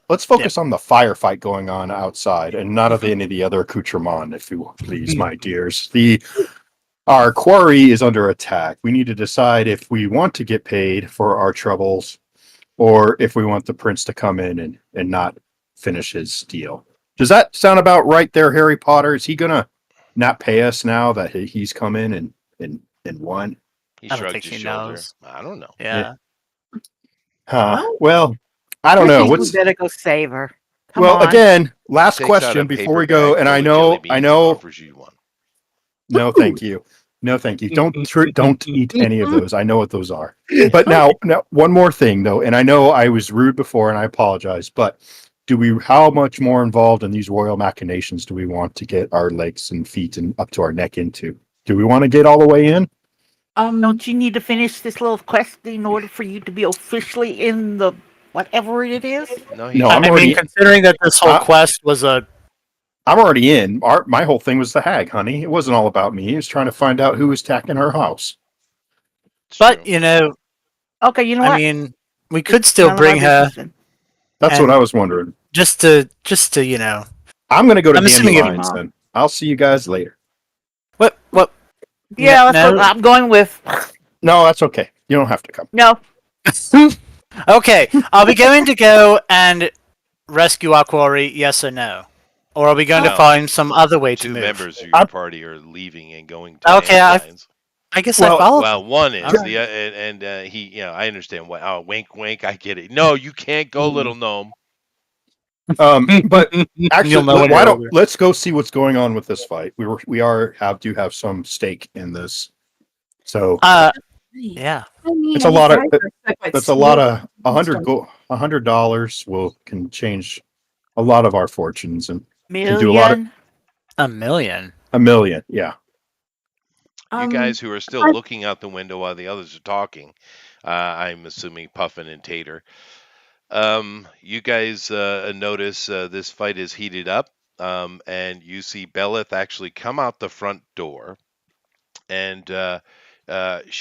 let's focus on the firefight going on outside and not of any of the other accoutrement, if you please, my dears. Our quarry is under attack. We need to decide if we want to get paid for our troubles or if we want the prince to come in and not finish his deal. Does that sound about right there, Harry Potter? Is he gonna not pay us now that he's come in and won? he I don't shrugged think his he shoulder. knows. I don't know. Yeah. Well, I don't know. We What's better go save her. Come well on. again? Last He takes out a question before paper we go, bag and full I of jelly know, beans I and know. offers you one. No, thank you. No, thank you. Don't eat any of those. I know what those are. But now one more thing though, and I know I was rude before, and I apologize. But how much more involved in these royal machinations do we want to get our legs and feet and up to our neck into? Do we want to get all the way in? Don't you need to finish this little quest in order for you to be officially in the whatever it is? No, No, I I'm mean, already- considering that this whole Uh, quest was a I'm already in. My whole thing was the hag, honey. It wasn't all about me. It was trying to find out who was attacking her house. It's But true. Okay, you know what? I mean, we could still None of bring my her business then. That's And- what I was wondering. just to I'm going to go to I'm Danny assuming if- Lines then. I'll see you guys later. what Yeah, let's No. go. I'm going with No, that's okay. You don't have to come. no. Okay, are we going to go and rescue our quarry? Yes or no? Or are we going to No. find some other way to Two move? members of your I'm- party are leaving and going to Okay, Danny Lines. I guess Well- I followed. Well, one is Okay. he. I understand what. Oh, wink, wink. I get it. No, you can't go, little gnome. But actually, You'll know when why you're don't older. let's go see what's going on with this fight. Do have some stake in this. So Yeah. I mean, it's a lot of quite that's a lot slow. of $100 can change a lot of our fortunes and do a lot of- Million. $1 million. $1 million. Yeah. You guys who are still looking out the window while the others are talking, I'm assuming Puffin and Tater. You guys notice this fight is heated up, and you see Belith actually come out the front door, and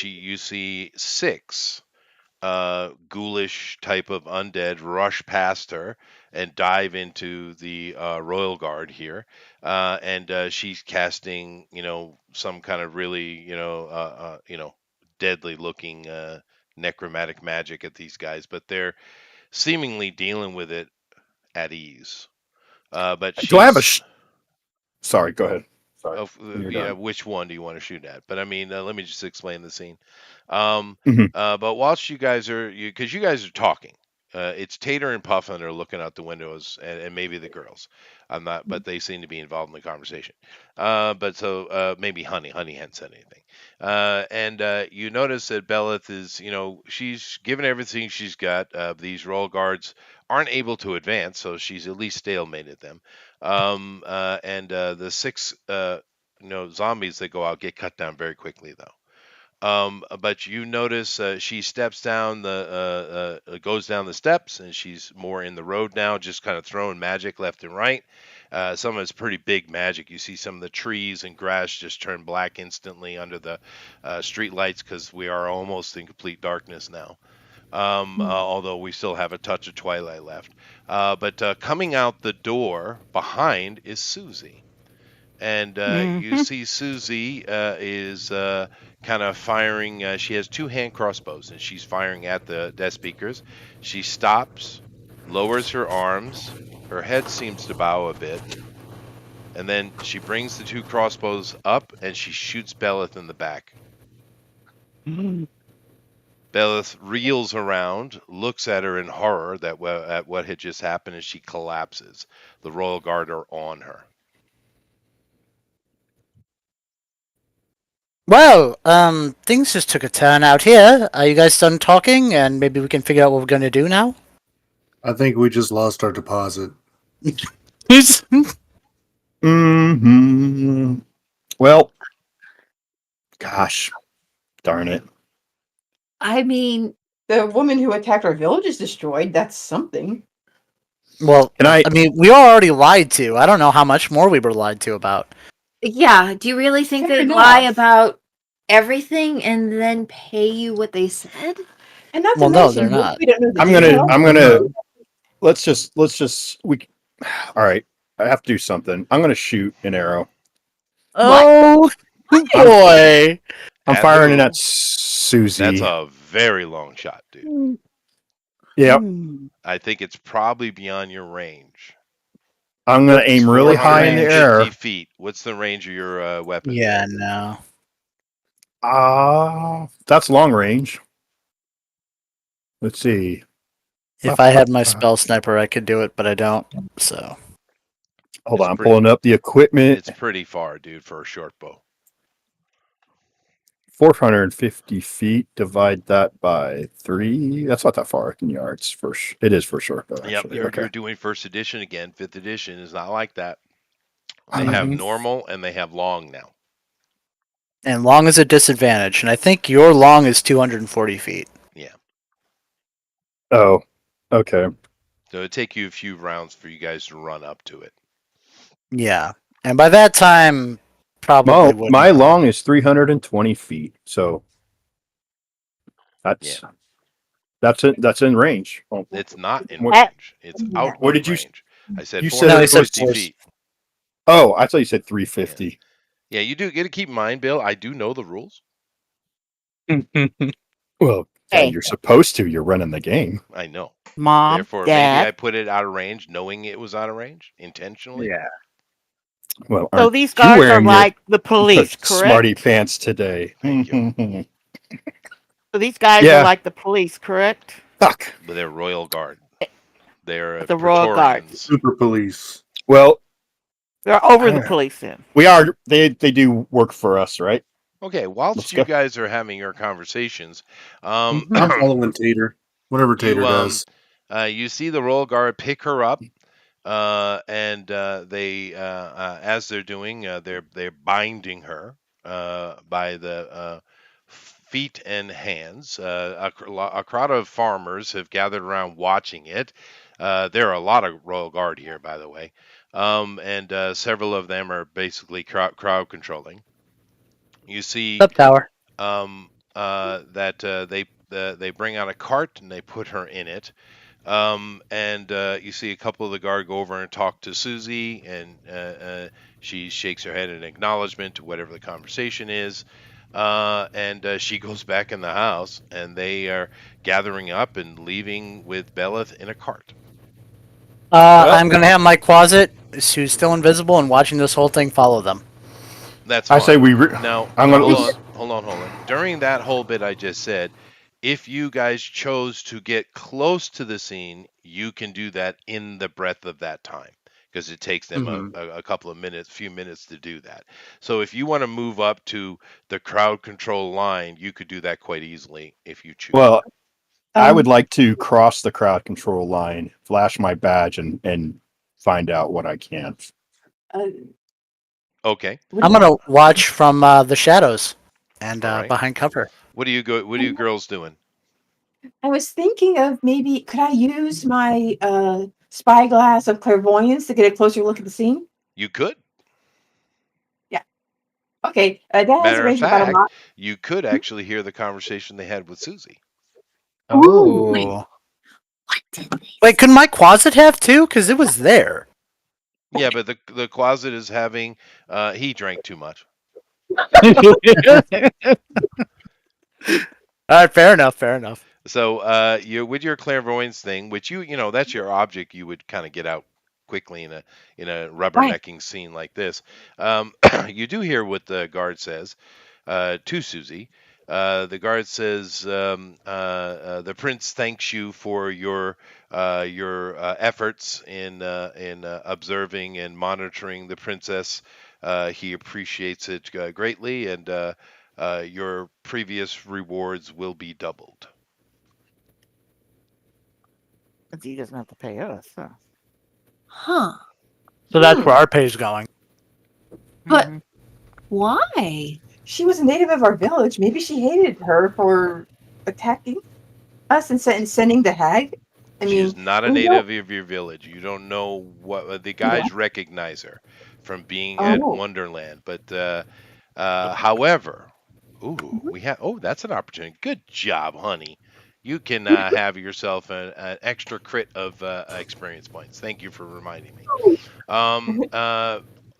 you see 6 ghoulish type of undead rush past her and dive into the royal guard here, and she's casting some kind of really deadly looking necromantic magic at these guys, but they're seemingly dealing with it at ease. But Do I have a she's- Sorry, go ahead. Sorry. You're yeah, done. which one do you want to shoot at? But I mean, let me just explain the scene. Mhm. But whilst you guys are, because you guys are talking, it's Tater and Puffin are looking out the windows, and maybe the girls. I'm not, but they seem to be involved in the conversation. But so maybe Honey hadn't said anything. And you notice that Belith is, she's given everything she's got. These royal guards aren't able to advance, so she's at least stalemated them. And the 6 zombies that go out get cut down very quickly though. But you notice she steps down goes down the steps, and she's more in the road now, just kind of throwing magic left and right. Some of it's pretty big magic. You see some of the trees and grass just turn black instantly under the street lights because we are almost in complete darkness now. Although we still have a touch of twilight left. But coming out the door behind is Susie. And you see Susie is kind of firing. She has two hand crossbows, and she's firing at the desk speakers. She stops, lowers her arms. Her head seems to bow a bit. And then she brings the two crossbows up, and she shoots Belith in the back. Belith reels around, looks at her in horror at what had just happened, and she collapses. The Royal Guard are on her. Well, things just took a turn out here. Are you guys done talking? And maybe we can figure out what we're going to do now? I think we just lost our deposit. Well, gosh, darn it. I mean, the woman who attacked our village is destroyed. That's something. Well, Can I- mean, we were already lied to. I don't know how much more we were lied to about. Yeah, do you really think Fair they'd enough. lie about everything and then pay you what they said? And not to Well, no, mention, they're not. we don't know the I'm gonna let's just all right. I have to do something. I'm gonna shoot an arrow. Oh, boy. I'm At firing it who? at Susie. That's a very long shot, dude. Yep. I think it's probably beyond your range. I'm gonna aim really high in the 450 air. feet. What's the range of your weapon? Yeah, no. That's long range. Let's see. If I had my spell sniper, I could do it, but I don't. So Hold It's on, I'm pretty- pulling up the equipment. It's pretty far, dude, for a short bow. 450 feet. Divide that by 3. That's not that far in yards. It is for sure. Though, Yep, actually. you're Okay. doing first edition again. Fifth edition is not like that. They have normal and they have long now. and long is a disadvantage, and I think your long is 240 feet. Yeah. Oh, okay. So it'd take you a few rounds for you guys to run up to it. Yeah, and by that time, probably wouldn't. My long is 320 feet. So that's that's in range. Oh, It's not in What- range. It's out What of did you- range. I said you said- No, he said 450 feet. Oh, I thought you said 350. Yeah, you do get to keep in mind, Bill. I do know the rules. Well, yeah, Hey. you're supposed to. You're running the game. I know. Mom, Therefore, maybe I Dad. put it out of range, knowing it was out of range intentionally. Yeah. Well, So aren't these you guys are wearing your like the police, correct? smarty pants today. Thank So these guys Yeah. are like the police, correct? Fuck. But they're Royal Guard. They're The Royal Guard. Praetorians. Super police. Well, They're over the police then. we are. They do work for us, right? Okay, whilst Let's you go. guys are having your conversations, I'm following Tater. Whatever Tater does. You see the Royal Guard pick her up, and they, as they're doing, they're binding her by the feet and hands. A crowd of farmers have gathered around watching it. There are a lot of Royal Guard here, by the way, and several of them are basically crowd controlling. You see Up tower. that they bring out a cart and they put her in it. And you see a couple of the guard go over and talk to Susie, and she shakes her head in acknowledgement to whatever the conversation is. And she goes back in the house, and they are gathering up and leaving with Belith in a cart. I'm gonna have my closet, who's still invisible and watching this whole thing, follow them. That's I fine. say we. Now, I'm gonna. hold on. During that whole bit I just said, if you guys chose to get close to the scene, you can do that in the breadth of that time, because it takes them a couple of minutes, few minutes to do that. So if you want to move up to the crowd control line, you could do that quite easily if you choose. Well, I would like to cross the crowd control line, flash my badge, and find out what I can. Okay. I'm gonna watch from the shadows. and All right. behind cover. What are you girls doing? I was thinking of maybe could I use my spyglass of clairvoyance to get a closer look at the scene? You could. Yeah. Okay. That has a Matter of range of about a fact, mile. you could actually hear the conversation they had with Susie. Oh. What did they Wait, could my closet have too? Because it was there. Yeah, but the closet is having he drank too much. All right, fair enough. Fair enough. So you with your clairvoyance thing, which you know that's your object, you would kind of get out quickly in a rubbernecking scene like this. You do hear what the guard says to Susie. The guard says the prince thanks you for your efforts in observing and monitoring the princess. He appreciates it greatly, and your previous rewards will be doubled. He doesn't have to pay us. Huh? Huh. So that's where our pay's going. But Mhm. why? She was a native of our village. Maybe she hated her for attacking us and sending the hag. I She is mean, not a we don't. native of your village. You don't know what the guys recognize her from being at Oh. Wonderland. But however, we have. Oh, that's an opportunity. Good job, honey. You can have yourself an extra crit of experience points. Thank you for reminding me.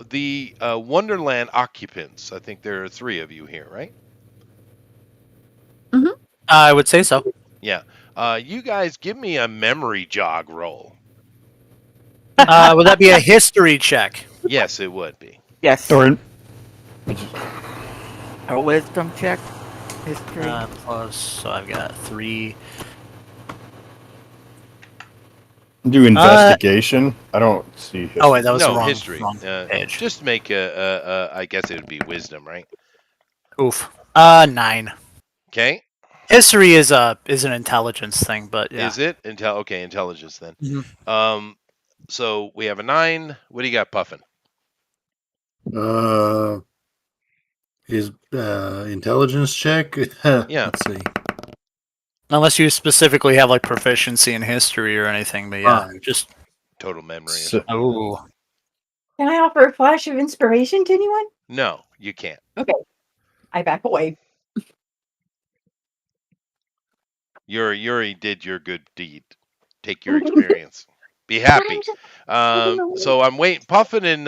The Wonderland occupants. I think there are 3 of you here, right? I would say so. Yeah. You guys give me a memory jog roll. Would that be a history check? Yes, it would be. Yes. Or A wisdom check. History. Plus, so I've got 3. do investigation. I don't see. Oh wait, that was the No wrong, history. wrong page. Just make a. I guess it would be wisdom, right? Oof. 9. Okay. History is an intelligence thing, but yeah. Is it okay? Intelligence then. Mhm. So we have a 9. What do you got, Puffin? His intelligence check. Yeah. Let's see. Unless you specifically have like proficiency in history or anything, but yeah, 5. just Total memory. Or So- something. oh. Can I offer a flash of inspiration to anyone? No, you can't. Okay. I back away. Yuri did your good deed. Take your experience. Be happy. So I'm waiting. Puffin and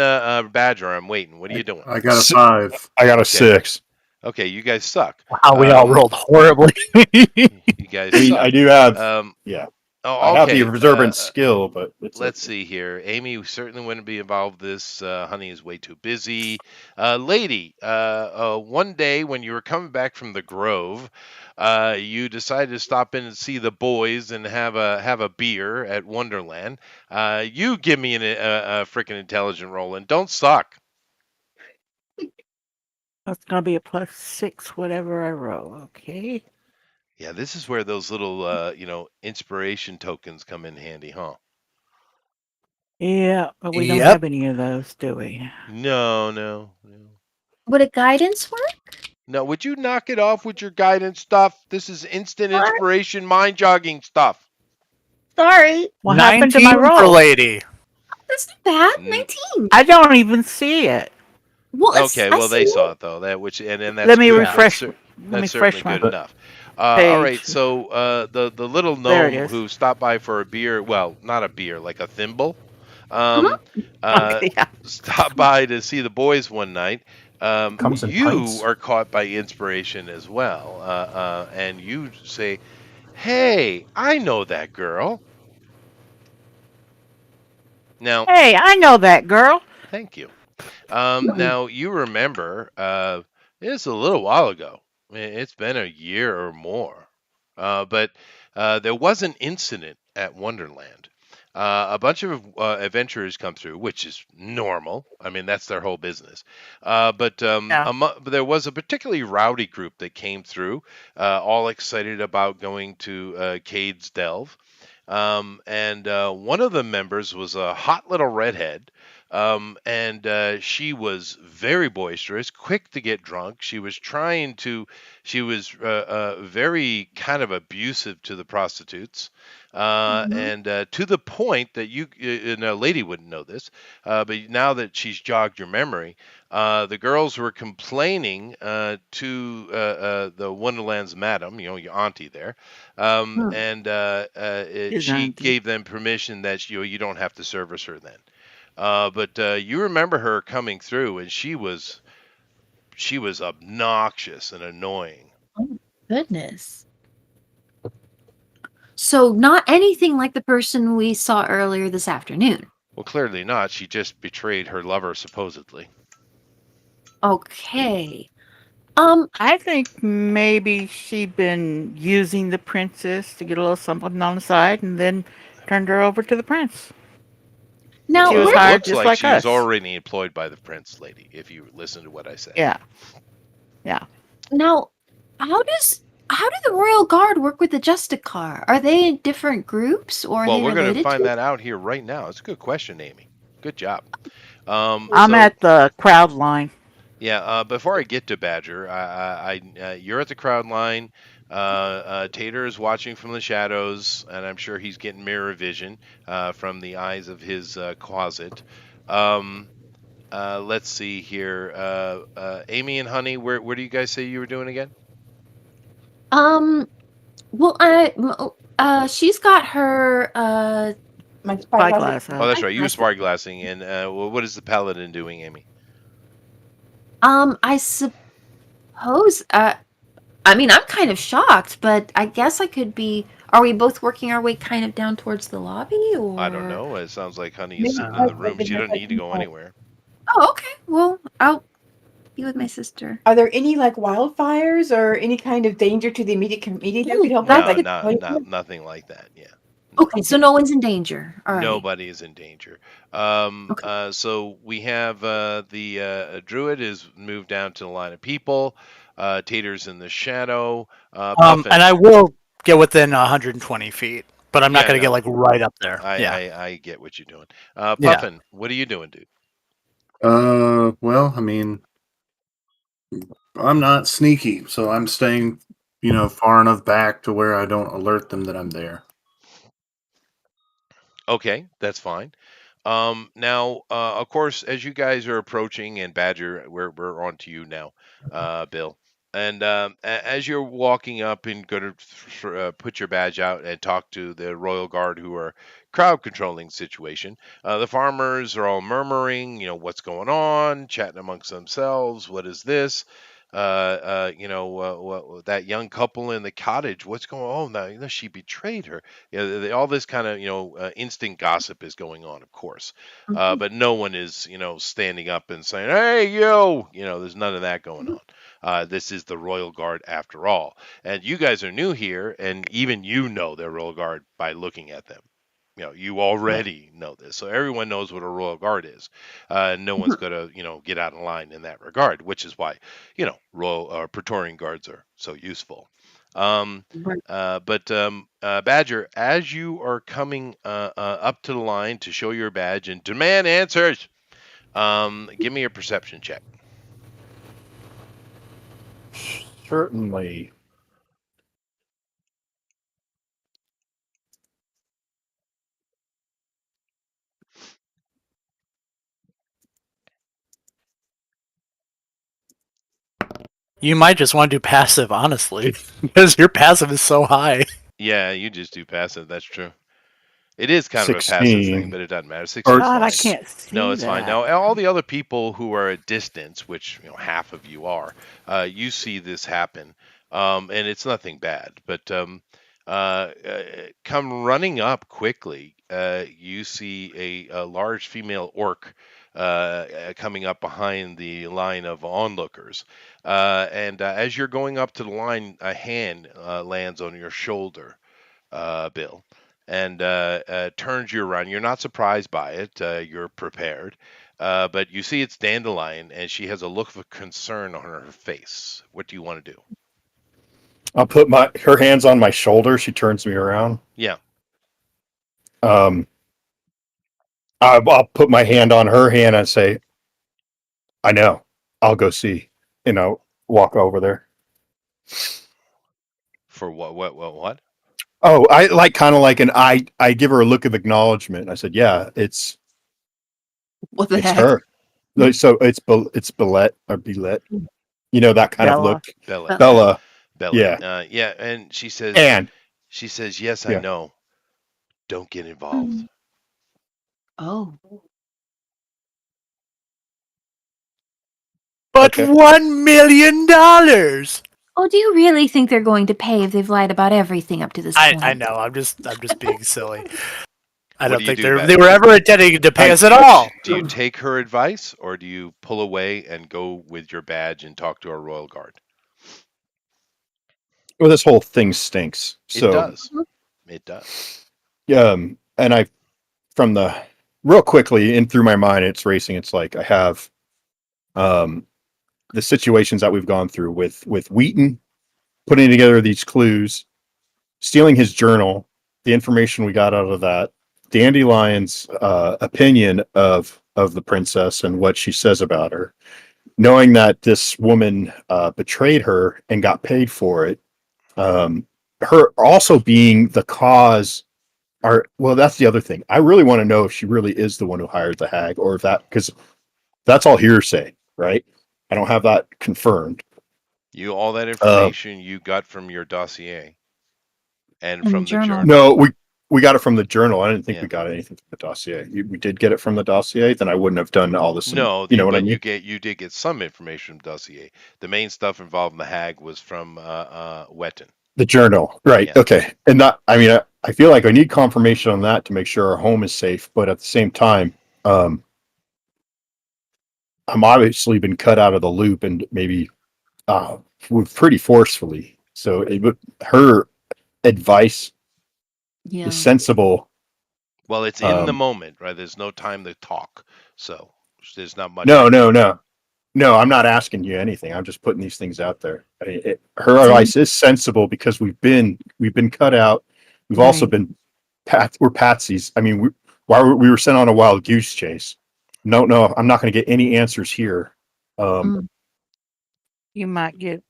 Badger, I'm waiting. What are you doing? I got a 5. I got a Okay. 6. Okay, you guys suck. Wow, we all rolled horribly. You guys I mean, suck. I do have. Yeah. I Oh, have the okay. observant skill, but Let's see here. Amy certainly wouldn't be involved with this. Honey is way too busy. Lady, one day when you were coming back from the Grove, you decided to stop in and see the boys and have a beer at Wonderland. You give me a freaking intelligent roll and don't suck. That's gonna be a +6, whatever I roll. Okay. Yeah, this is where those little inspiration tokens come in handy, huh? Yeah, but we don't Yep. have any of those, do we? No. Would a guidance work? No, would you knock it off with your guidance stuff? This is instant inspiration, mind jogging stuff. Sorry. What happened to my 19 for roll? lady. That's not bad. Mm. 19. I don't even see it. Well, Okay, well they saw it though. That which and that's Let me good. refresh. That's Let me certainly refresh my good enough. All right, page. so the little There it gnome is. who stopped by for a beer, well, not a beer, like a thimble, Okay, yeah. stopped by to see the boys one night. Comes in You pints. are caught by inspiration as well, and you say, "Hey, I know that girl." Now, Hey, I know that girl. thank you. Now you remember it's a little while ago. It's been a year or more, but there was an incident at Wonderland. A bunch of adventurers come through, which is normal. I mean, that's their whole business. But there was a particularly rowdy group that came through, all excited about going to Cade's Delve. And one of the members was a hot little redhead And she was very boisterous, quick to get drunk. She was very kind of abusive to the prostitutes, and to the point that and a lady wouldn't know this, but now that she's jogged your memory, the girls were complaining to the Wonderland's madam, your auntie there, Hmm. and His she auntie. gave them permission that you don't have to service her then. But you remember her coming through, and she was obnoxious and annoying. Oh, goodness. So not anything like the person we saw earlier this afternoon. Well, clearly not. She just betrayed her lover, supposedly. Okay. I think maybe she'd been using the princess to get a little something on the side and then turned her over to the prince. Now She was Well, it where hired looks just like like she was us. already employed by the prince, lady. If you listen to what I said. Yeah. Yeah. now how do the Royal Guard work with the Justicar? Are they in different groups or are Well, they we're going to related find to? that out here right now. It's a good question, Amy. Good job. I'm So at the crowd line. yeah, before I get to Badger, you're at the crowd line. Tater is watching from the shadows, and I'm sure he's getting mirror vision from the eyes of his closet. Um, let's see here. Amy and Honey, where do you guys say you were doing again? Well, she's got her My Spyglass Oh, that's out. right. You were eyeglasses. spyglassing, and what is the paladin doing, Amy? I suppose I mean, I'm kind of shocked, but I guess I could be. Are we both working our way kind of down towards the lobby, I don't or? know. It sounds like Honey is maybe sitting in the like room. She doesn't need to go anywhere. Oh, okay. Well, I'll be with my sister. Are there any like wildfires or any kind of danger to the immediate community that could help That's us? No, Like, nothing like that. Yeah. No. Okay, so no one's in danger. All right. Nobody is in danger. Okay. So we have the druid is moved down to the line of people. Tater's in the shadow. Puffin. And I will get within 120 feet, but I'm not Yeah, going to get no. like right up there. I, Yeah. I get what you're doing. Yeah. Puffin, what are you doing, dude? Well, I mean, I'm not sneaky, so I'm staying, far enough back to where I don't alert them that I'm there. Okay, that's fine. Now, of course, as you guys are approaching, and Badger, we're on to you now, Bill. And as you're walking up and going to put your badge out and talk to the Royal Guard who are crowd controlling the situation, the farmers are all murmuring, what's going on, chatting amongst themselves. What is this? That young couple in the cottage. What's going on? Oh, no, she betrayed her. All this kind of instant gossip is going on, of course, Mhm. but no one is standing up and saying, "Hey, you!" There's none of that going on. This is the Royal Guard after all, and you guys are new here, and even you know they're Royal Guard by looking at them. You already know this, so everyone knows what a Royal Guard is. No one's going to get out of line in that regard, which is why Royal or Praetorian Guards are so useful. Right. Badger, as you are coming up to the line to show your badge and demand answers, give me a perception check. Certainly. You might just want to do passive, honestly, because your passive is so high. Yeah, you just do passive. That's true. It is kind of a passive thing, 16. but it doesn't matter. Or- 16 God, I fine. can't see No, it's fine. Now, that. all the other people who are at distance, which half of you are, you see this happen, and it's nothing bad. But come running up quickly, you see a large female orc coming up behind the line of onlookers, and as you're going up to the line, a hand lands on your shoulder, Bill, and turns you around. You're not surprised by it. You're prepared. But you see it's Dandelion, and she has a look of concern on her face. What do you want to do? I'll put her hands on my shoulder. She turns me around. Yeah. Um, I'll put my hand on her hand and say, I know. I'll go see. Walk over there. For what? Oh, I like kind of like I give her a look of acknowledgement. I said, yeah, it's What the heck? her. So it's Billette or Billette. That kind of Bella. look. Bella. Bella. Bella. Yeah. Yeah, and she says, And yes, I yeah. know. Don't get involved. Oh. But Okay. $1 million. Oh, do you really think they're going to pay if they've lied about everything up to this point? I know. I'm just being silly. I What don't do you think do, they Beth? were ever intending to pay us at all. Do you take her advice, or do you pull away and go with your badge and talk to our royal guard? Well, this whole thing stinks. It So does. It does. and I from the real quickly in through my mind, it's racing. It's like I have the situations that we've gone through with Wheaton putting together these clues, stealing his journal, the information we got out of that, Dandelion's opinion of the princess and what she says about her, knowing that this woman betrayed her and got paid for it, her also being the cause. Well, that's the other thing. I really want to know if she really is the one who hired the hag, or if because that's all hearsay, right? I don't have that confirmed. All that information you got from your dossier and And from the journal. journal. No, we got it from the journal. I didn't think Yeah. we got anything from the dossier. We did get it from the dossier, then I wouldn't have done all this. No, You know what I but mean? you did get some information from dossier. The main stuff involving the hag was from Wetton. The journal, right? Yeah. Okay, and that I feel like I need confirmation on that to make sure our home is safe. But at the same time, I'm obviously been cut out of the loop and maybe pretty forcefully. So her advice Yeah. is sensible. Well, it's in the moment, right? There's no time to talk, so there's not much. No. I'm not asking you anything. I'm just putting these things out there. Her advice is sensible because we've been cut out. We've also Right. been we're patsies. I mean, we were sent on a wild goose chase. No, I'm not going to get any answers here. You might get.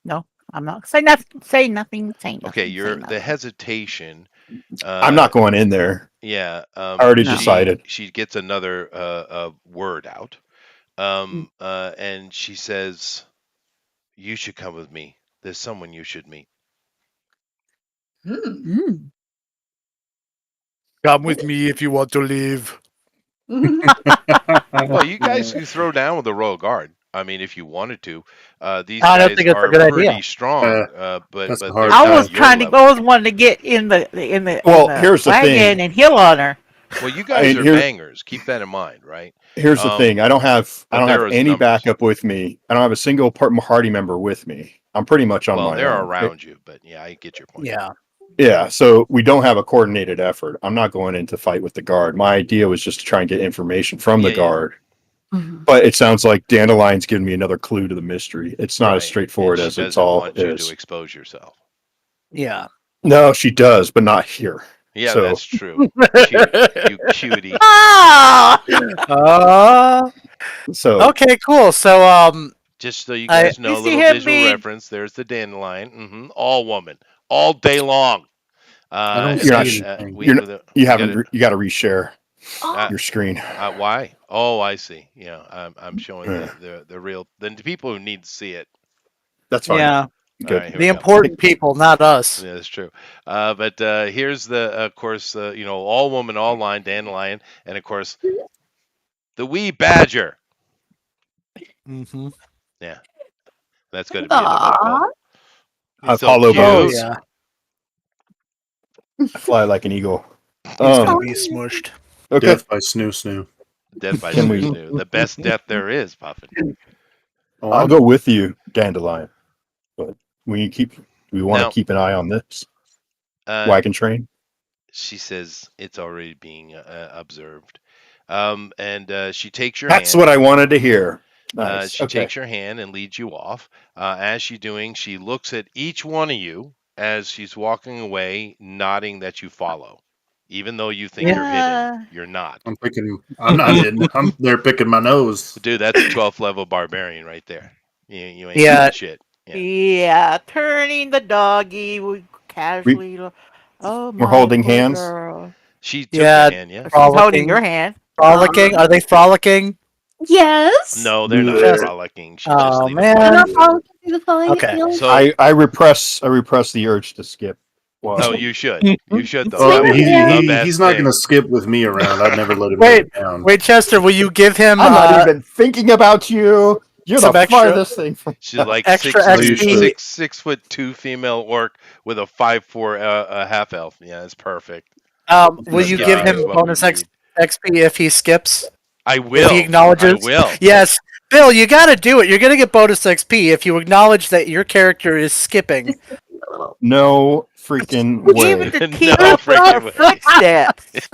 No, I'm not. Say nothing. Say nothing. Say nothing. Okay, say the nothing. hesitation. I'm not going in there. Yeah, I already decided. She gets another word out, and she says, "You should come with me. There's someone you should meet." Come with me if you want to leave. Well, you guys can throw down with the royal guard. I mean, if you wanted to, these I don't guys think it's a are good pretty idea. strong. But that's they're hard. not I was your trying to. level. I was wanting to get in the Well, in the here's the wagon thing. and heal on her. Well, you guys are bangers. Keep that in mind, right? Here's the thing. I don't have there is any numbers. backup with me. I don't have a single party member with me. I'm pretty much on my own. They're around you, but yeah, I get your point. Yeah, so we don't have a coordinated effort. I'm not going in to fight with the guard. My idea was just to try and get information from the guard. But it sounds like Dandelion's giving me another clue to the mystery. It's not as straightforward as it's all want you is. to expose yourself. Yeah. No, she does, but not here. Yeah, So- that's true. You cutie. So Okay, cool. So Just so you guys know, a You see little him visual being- reference. There's the dandelion. All woman, all day long. I don't and see then, anything. you got to reshare Oh, your screen. why? Oh, I see. Yeah, I'm showing the real the people who need to see it. That's fine. yeah, Good. All right, here the we go. important people, not us. Yeah, that's true. But here's of course, all woman, all line, dandelion, and of course, the wee badger. Mm-hmm. Yeah, that's going to be another I've so hollow cute. Oh bones. yeah, I fly like an eagle. he's gonna be smushed. Okay. Death by snoo. Death by Can we- snoo. The best death there is, Puffin. Oh, I'll go with you, Dandelion. But we want Now- to keep an eye on this Uh, wagon train. She says it's already being observed, and she takes your That's hand. what I wanted to hear. Nice. She Okay. takes your hand and leads you off. As she's doing, she looks at each one of you as she's walking away, nodding that you follow. Even though you think you're hidden, you're not. I'm not hidden. I'm there picking my nose. Dude, that's a 12th level barbarian right there. You ain't Yeah. hiding shit. Yeah. Yeah, turning the doggy casually. Oh, We're my holding poor hands. girl. She took Yeah. your hand, yeah. She's holding Frolicking. your hand. Frolicking? Are they frolicking? Yes. No, they're not Ugh. frolicking. She just Oh leave them They're man. not alone. following through the flying Okay. field. So I repress the urge to skip. no, Well, you should. You should though. Well, That would be the he's best not thing. going to skip with me around. I'd never let him Wait, get down. wait, Chester, will you give him I'm not even thinking about you. You're some the extra- farthest thing from. She's like extra XP. 6'2" female orc with a 5'4" half elf. Yeah, it's perfect. will you Skipping give him is what we bonus need. XP if he skips? I If will. he acknowledges? I will. Yes. Bill, you gotta do it. You're gonna get bonus XP if you acknowledge that your character is skipping. No freaking Even way. to No keep up with her freaking way. footsteps.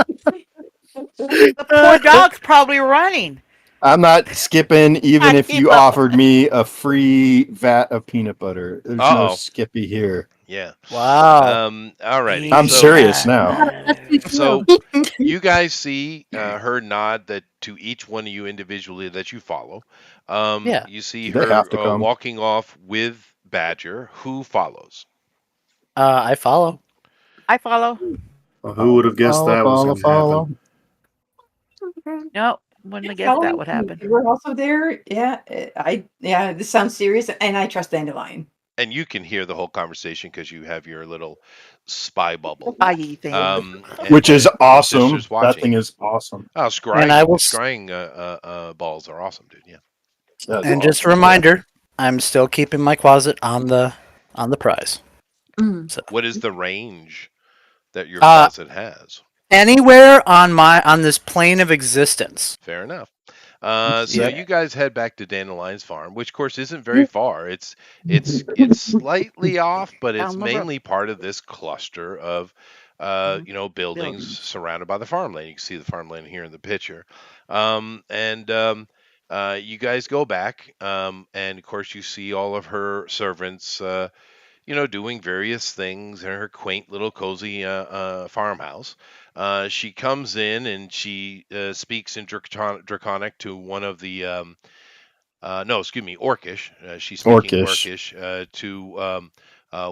The poor dog's probably running. I'm not skipping even I if keep you up. offered me a free vat of peanut butter. There's no Uh-oh. Skippy here. Yeah. Wow. Alrighty. I'm So, serious now. That's too So slow. you guys see her nod that to each one of you individually that you follow. Yeah. You see They her have to come. walking off with Badger. Who follows? I follow. I follow. Well, who would have guessed that was going to Follow. happen? No, wouldn't have guessed that would happen. We're also there. Yeah, this sounds serious, and I trust Dandelion. And you can hear the whole conversation because you have your little spy bubble. Spy thing. Which is and your awesome. sister's That watching. thing is awesome. Oh, scrying, And I will balls are awesome, dude. Yeah. That's And just a awesome. reminder, I'm still keeping my closet on the prize. Mm. So What is the range that your Uh, closet has? anywhere on this plane of existence. Fair enough. So Yeah. you guys head back to Dandelion's farm, which of course isn't very far. It's slightly off, but it's Down the road. mainly part of this cluster of buildings Buildings. surrounded by the farmland. You can see the farmland here in the picture. You guys go back, and of course you see all of her servants, doing various things in her quaint little cozy farmhouse. She comes in and she speaks in Draconic to one of the no, excuse me, Orcish. She's speaking Orcish. Orcish to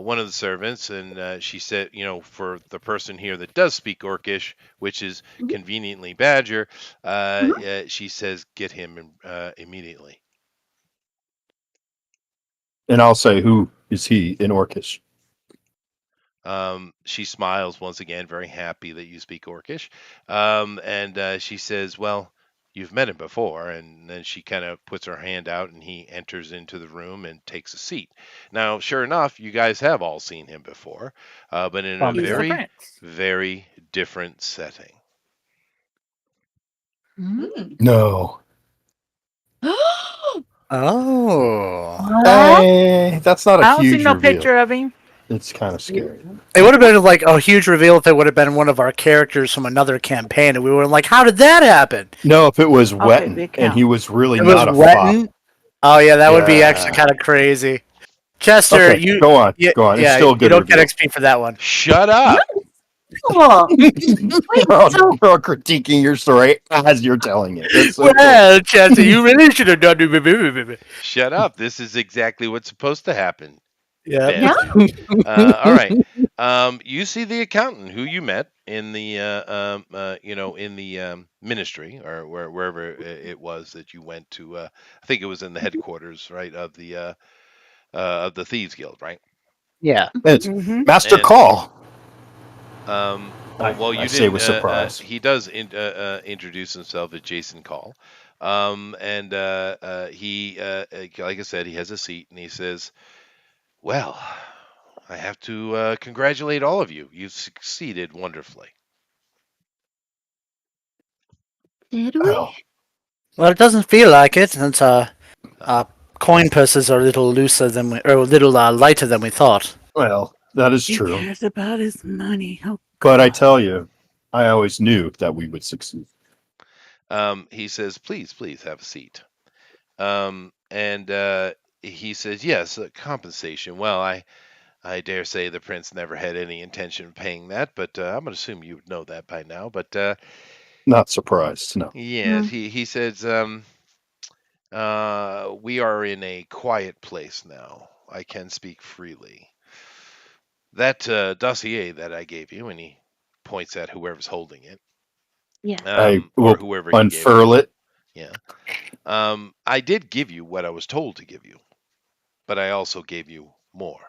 one of the servants, and she said, for the person here that does speak Orcish, which is conveniently Badger, she says, get him immediately. And I'll say, who is he in Orcish? She smiles once again, very happy that you speak Orcish, and she says, well, you've met him before, and then she kind of puts her hand out and he enters into the room and takes a seat. Now, sure enough, you guys have all seen him before, but in a He's the very, prince. very different setting. No. Oh. Hey, that's not I a don't see huge no reveal. picture of him. It's kind of scary. It would have been like a huge reveal if it would have been one of our characters from another campaign, and we were like, "How did that happen?" No, if it was Okay, Wetton big and count. he was really It was not a Wetton. fop. Oh yeah, that would be Yeah. actually kind of crazy. Chester, Okay, you go on. yeah, Go on. It's yeah, still a good you don't reveal. get XP for that one. Shut up! Cool. Wait, You're all critiquing your story as you're telling it. That's so cool. Well, Chester, you really should have done it. Shut up! This is exactly what's supposed to happen. Yeah. Ben. All right. You see the accountant who you met in the ministry or wherever it was that you went to. I think it was in the headquarters, right, of the Thieves Guild, right? Yeah. It's Mm-hmm. Master And- Call. Well, you I didn't. say with surprise. He does introduce himself as Jason Call, and he, like I said, he has a seat, and he says, "Well, I have to congratulate all of you. You succeeded wonderfully." did we? Well, Well, it doesn't feel like it, since coin purses are a little looser than or a little lighter than we thought. that is He true. cares about his money. Oh, But I tell you, I always knew that we would succeed. He says, "Please, please have a seat." And he says, "Yes, compensation. Well, I dare say the prince never had any intention of paying that, but I'm going to assume you would know that by now. But Not surprised. No. yeah, he says, we are in a quiet place now. I can speak freely. That dossier that I gave you, and he points at whoever's holding it, Yeah. I or will whoever he gave it unfurl to. it. Yeah. I did give you what I was told to give you, but I also gave you more.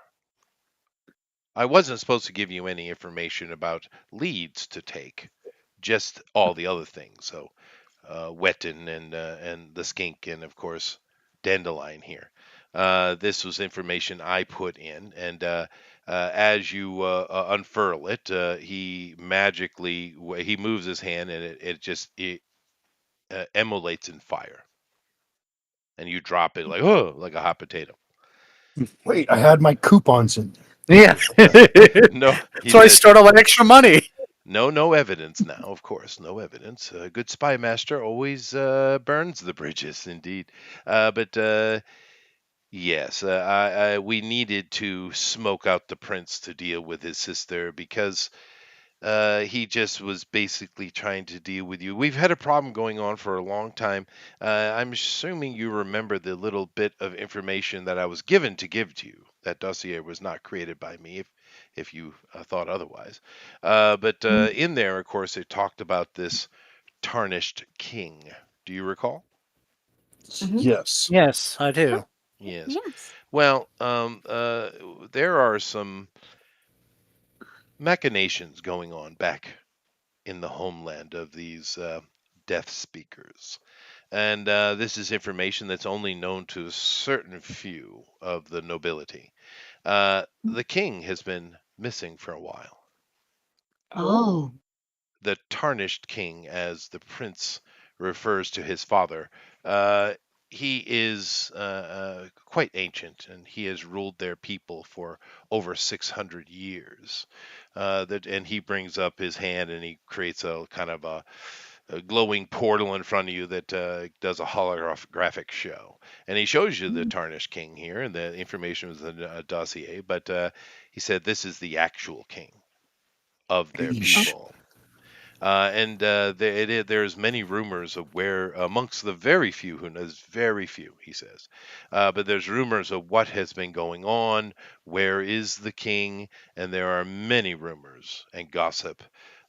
I wasn't supposed to give you any information about leads to take, just all the other things. So, Wetton and the skink, and of course, Dandelion here. This was information I put in, and as you unfurl it, he magically he moves his hand, and it emulates in fire, and you drop it like a hot potato. Wait, I had my coupons in there. Yeah. No, he So I said, start all that extra money. no evidence now, of course, no evidence. A good spy master always burns the bridges, indeed. But yes, we needed to smoke out the prince to deal with his sister because he just was basically trying to deal with you. We've had a problem going on for a long time. I'm assuming you remember the little bit of information that I was given to give to you. That dossier was not created by me, if you thought otherwise. But in there, of course, it talked about this tarnished king. Do you recall? Mhm. Yes. Yes, I do. Yes. Yes. Well, there are some machinations going on back in the homeland of these death speakers. And this is information that's only known to a certain few of the nobility. The king has been missing for a while. Oh. The tarnished king, as the prince refers to his father, uh, he is quite ancient, and he has ruled their people for over 600 years. And he brings up his hand, and he creates a kind of a glowing portal in front of you that does a holographic show. And he shows you the tarnished king here, and the information was in a dossier. But he said this is the actual king of their Yeesh. people. And there's many rumors of where, amongst the very few who knows, very few, he says, but there's rumors of what has been going on, where is the king, and there are many rumors and gossip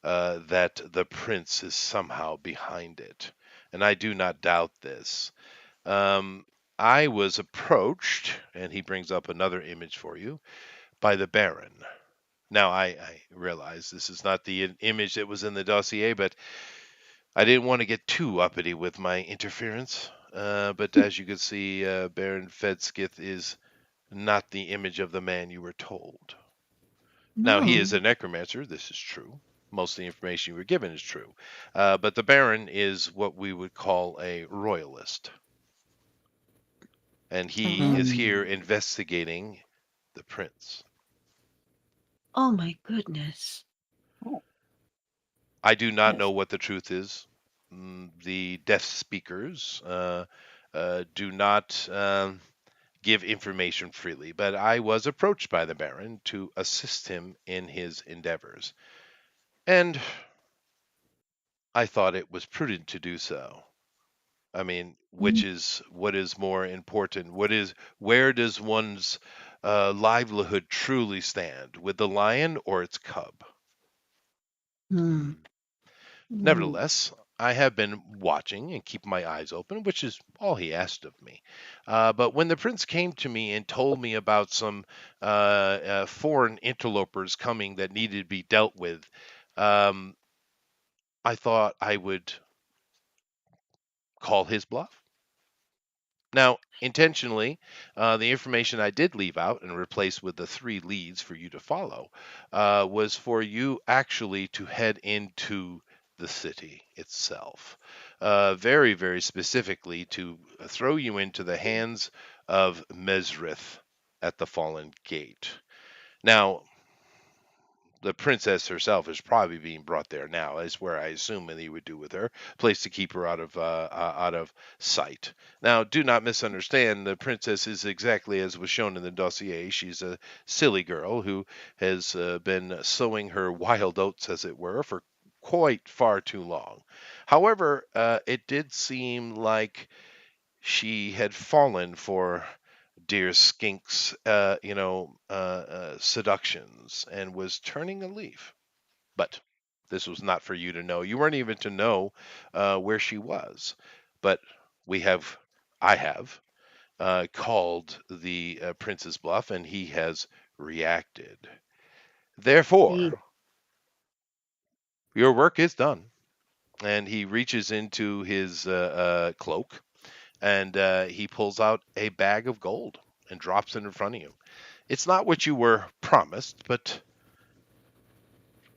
that the prince is somehow behind it. And I do not doubt this. Um, I was approached, and he brings up another image for you, by the Baron. Now, I realize this is not the image that was in the dossier, but I didn't want to get too uppity with my interference. But as you can see, Baron Fedskith is not the image of the man you were told. Now, he is No. a necromancer. This is true. Most of the information you were given is true. But the Baron is what we would call a royalist. And he is here investigating the prince. Oh my goodness. I do not Yes. know what the truth is. The deaf speakers do not give information freely, but I was approached by the Baron to assist him in his endeavors, and I thought it was prudent to do so. I mean, which is what is more important? Where does one's livelihood truly stand, with the lion or its cub? Hmm. Nevertheless, I have been watching and keep my eyes open, which is all he asked of me. But when the prince came to me and told me about some foreign interlopers coming that needed to be dealt with, um, I thought I would call his bluff. Now, intentionally, the information I did leave out and replace with the 3 leads for you to follow was for you actually to head into the city itself. Very, very specifically to throw you into the hands of Mesrith at the Fallen Gate. Now, the princess herself is probably being brought there now. Is where I assume that he would do with her, place to keep her out of sight. Now, do not misunderstand. The princess is exactly as was shown in the dossier. She's a silly girl who has been sowing her wild oats, as it were, for quite far too long. However, it did seem like she had fallen for dear Skink's, seductions and was turning a leaf. But this was not for you to know. You weren't even to know where she was. But we have, I have, called the Prince's bluff, and he has reacted. Therefore, your work is done. And he reaches into his cloak and he pulls out a bag of gold and drops it in front of you. It's not what you were promised, but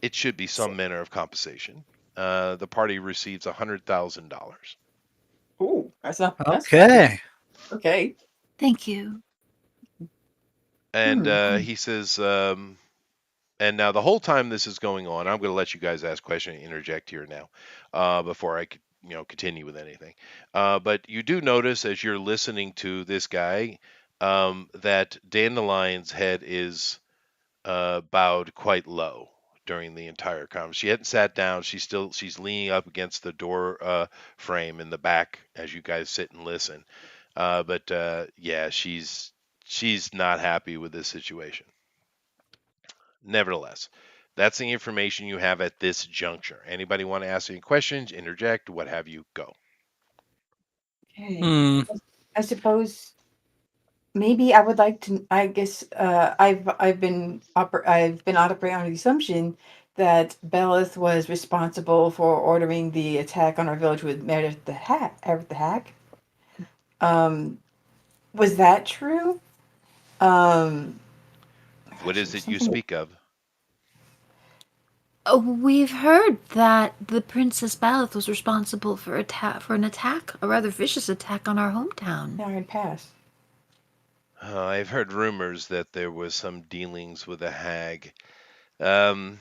it should be some manner of compensation. The party receives $100,000. Ooh, that's not. That's Okay. okay. Thank you. And he says, and now the whole time this is going on, I'm going to let you guys ask questions and interject here now before I continue with anything. But you do notice as you're listening to this guy that Dandelion's head is bowed quite low during the entire conversation. She hadn't sat down. She's leaning up against the door frame in the back as you guys sit and listen. But yeah, she's not happy with this situation. Nevertheless, that's the information you have at this juncture. Anybody want to ask any questions, interject, what have you? Go. Okay. Hmm. I suppose maybe I would like to. I guess I've been operating on the assumption that Bellis was responsible for ordering the attack on our village with Meredith the Hack. Meredith the Hack. Was that true? Um, What gosh, is there was it you something. speak of? We've heard that the Princess Balith was responsible for an attack, a rather vicious attack on our hometown. Now I'd pass. I've heard rumors that there was some dealings with a hag. Um,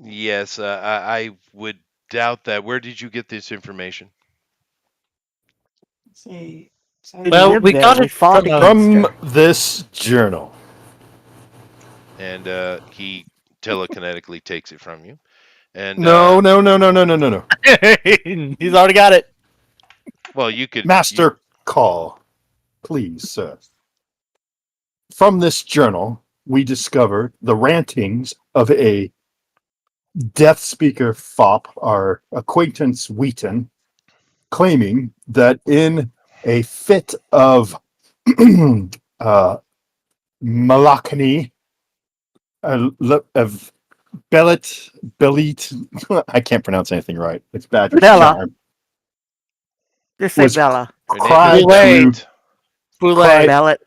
yes, I would doubt that. Where did you get this information? Let's see. So We Well, lived we there. got We it fought from a. against From her. this journal. And he telekinetically takes it from you. And No. He's already got it. well, you could Master call, please, sir. From this journal, we discovered the rantings of a death speaker fop, our acquaintance Wheaton, claiming that in a fit of malachny, of Belit, I can't pronounce anything right. It's bad for Bella. charm. Just say Was Bella. Her name cried is Boulay. to. Bellet. Boulay. Bellet.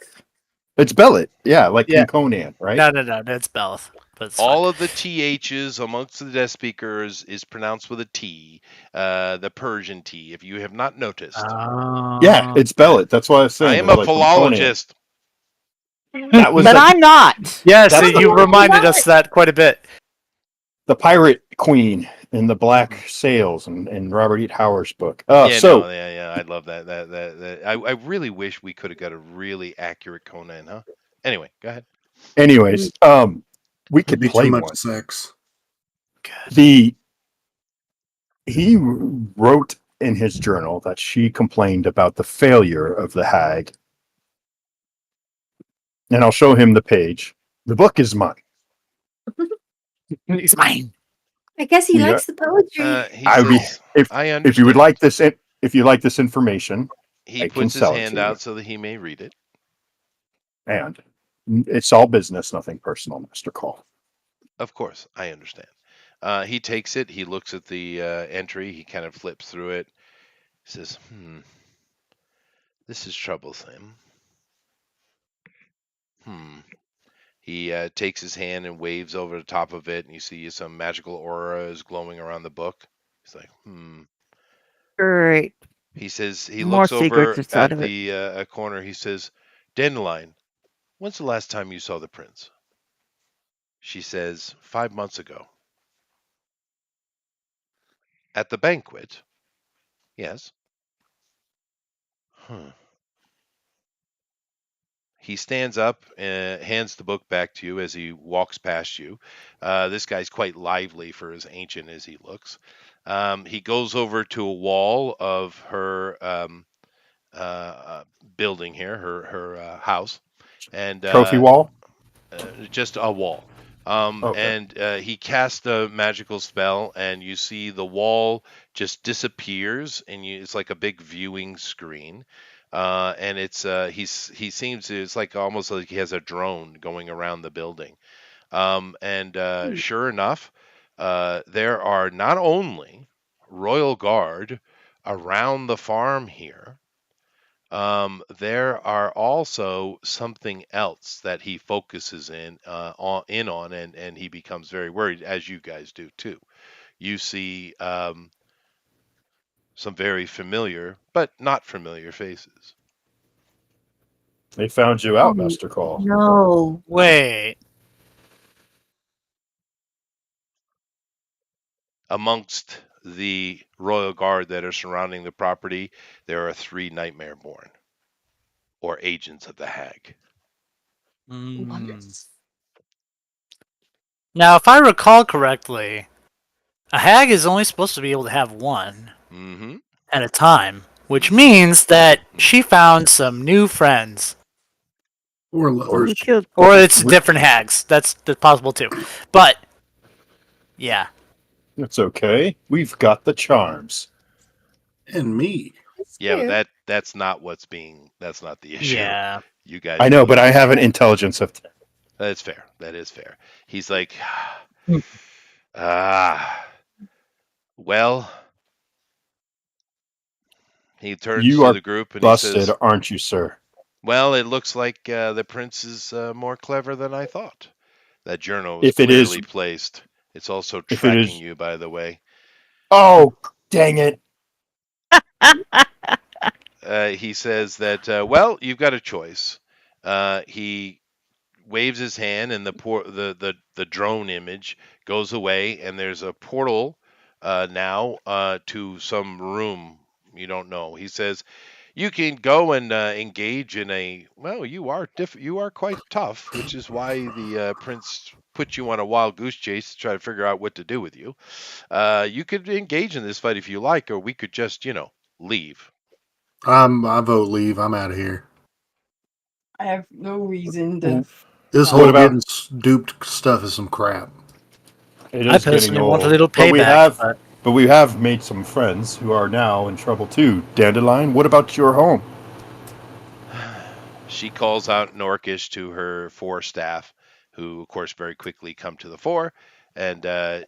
It's Bellet, yeah, like Yeah. in Conan, right? No, it's Belith. But it's All fine. of the THs amongst the death speakers is pronounced with a T, the Persian T, if you have not noticed. Yeah, it's Bellet. That's what I was saying. I am It's a like from Conan. philologist. That was But the, I'm not. Yes, That's you reminded us that quite a bit. the pirate queen in the Black Sails and Robert E. Howard's book. Yeah, I love that. I really wish we could have got a really accurate Conan, huh? Anyway, go ahead. Anyways, we It'd could be too play much one. sex. He wrote in his journal that she complained about the failure of the hag, and I'll show him the page. The book is mine. He's mine. I guess he Yeah. likes the poetry. He I would be says, if I if you would understand. like this if you like this information, He I can puts his sell it hand to you. out so that he may read it. and it's all business, nothing personal, Master Call. Of course, I understand. He takes it. He looks at the entry. He kind of flips through it. He says, this is troublesome. He takes his hand and waves over the top of it, and you see some magical aura is glowing around the book. He's like, Great. He says, he More looks over secrets inside at of it. the corner. He says, Dandelion, when's the last time you saw the prince? She says, 5 months ago. At the banquet? Yes. Huh. He stands up and hands the book back to you as he walks past you. This guy's quite lively for as ancient as he looks. He goes over to a wall of her building here, her house, and Trophy wall. just a wall. Okay. And he casts a magical spell, and you see the wall just disappears, and it's like a big viewing screen. And he seems it's like almost like he has a drone going around the building. And sure enough, there are not only royal guard around the farm here, there are also something else that he focuses in on, and he becomes very worried, as you guys do too. You see some very familiar but not familiar faces. They found you out, Master Call. No. Wait. Amongst the royal guard that are surrounding the property, there are 3 nightmare born, or agents of the hag. Mm. Now, if I recall correctly, a hag is only supposed to be able to have one Mm-hmm. at a time, which means that she found some new friends. Or Or lovers. we killed. Or it's different hags. That's possible too. But, yeah. It's okay. We've got the charms. And me. Yeah, but that's not that's not the issue. Yeah. You guys. I know, but I have an intelligence of 10. That's fair. That is fair. He's like, Hmm. well, he turns You to are the group and busted, he says, aren't you, sir? well, it looks like the prince is more clever than I thought. That journal was If it is- clearly placed. It's also if it tracking is- you, by the way. Oh, dang it. He says that, well, you've got a choice. He waves his hand, and the drone image goes away, and there's a portal now to some room you don't know. He says you can go and engage in a well. You are quite tough, which is why the prince put you on a wild goose chase to try to figure out what to do with you. You could engage in this fight if you like, or we could just leave. I vote leave. I'm out of here. I have no reason to. This What whole about- getting duped stuff is some crap. It I is getting personally want a old. little But we payback. have, but we have made some friends who are now in trouble too. Dandelion, what about your home? She calls out in Orcish to her 4 staff, who, of course, very quickly come to the fore, and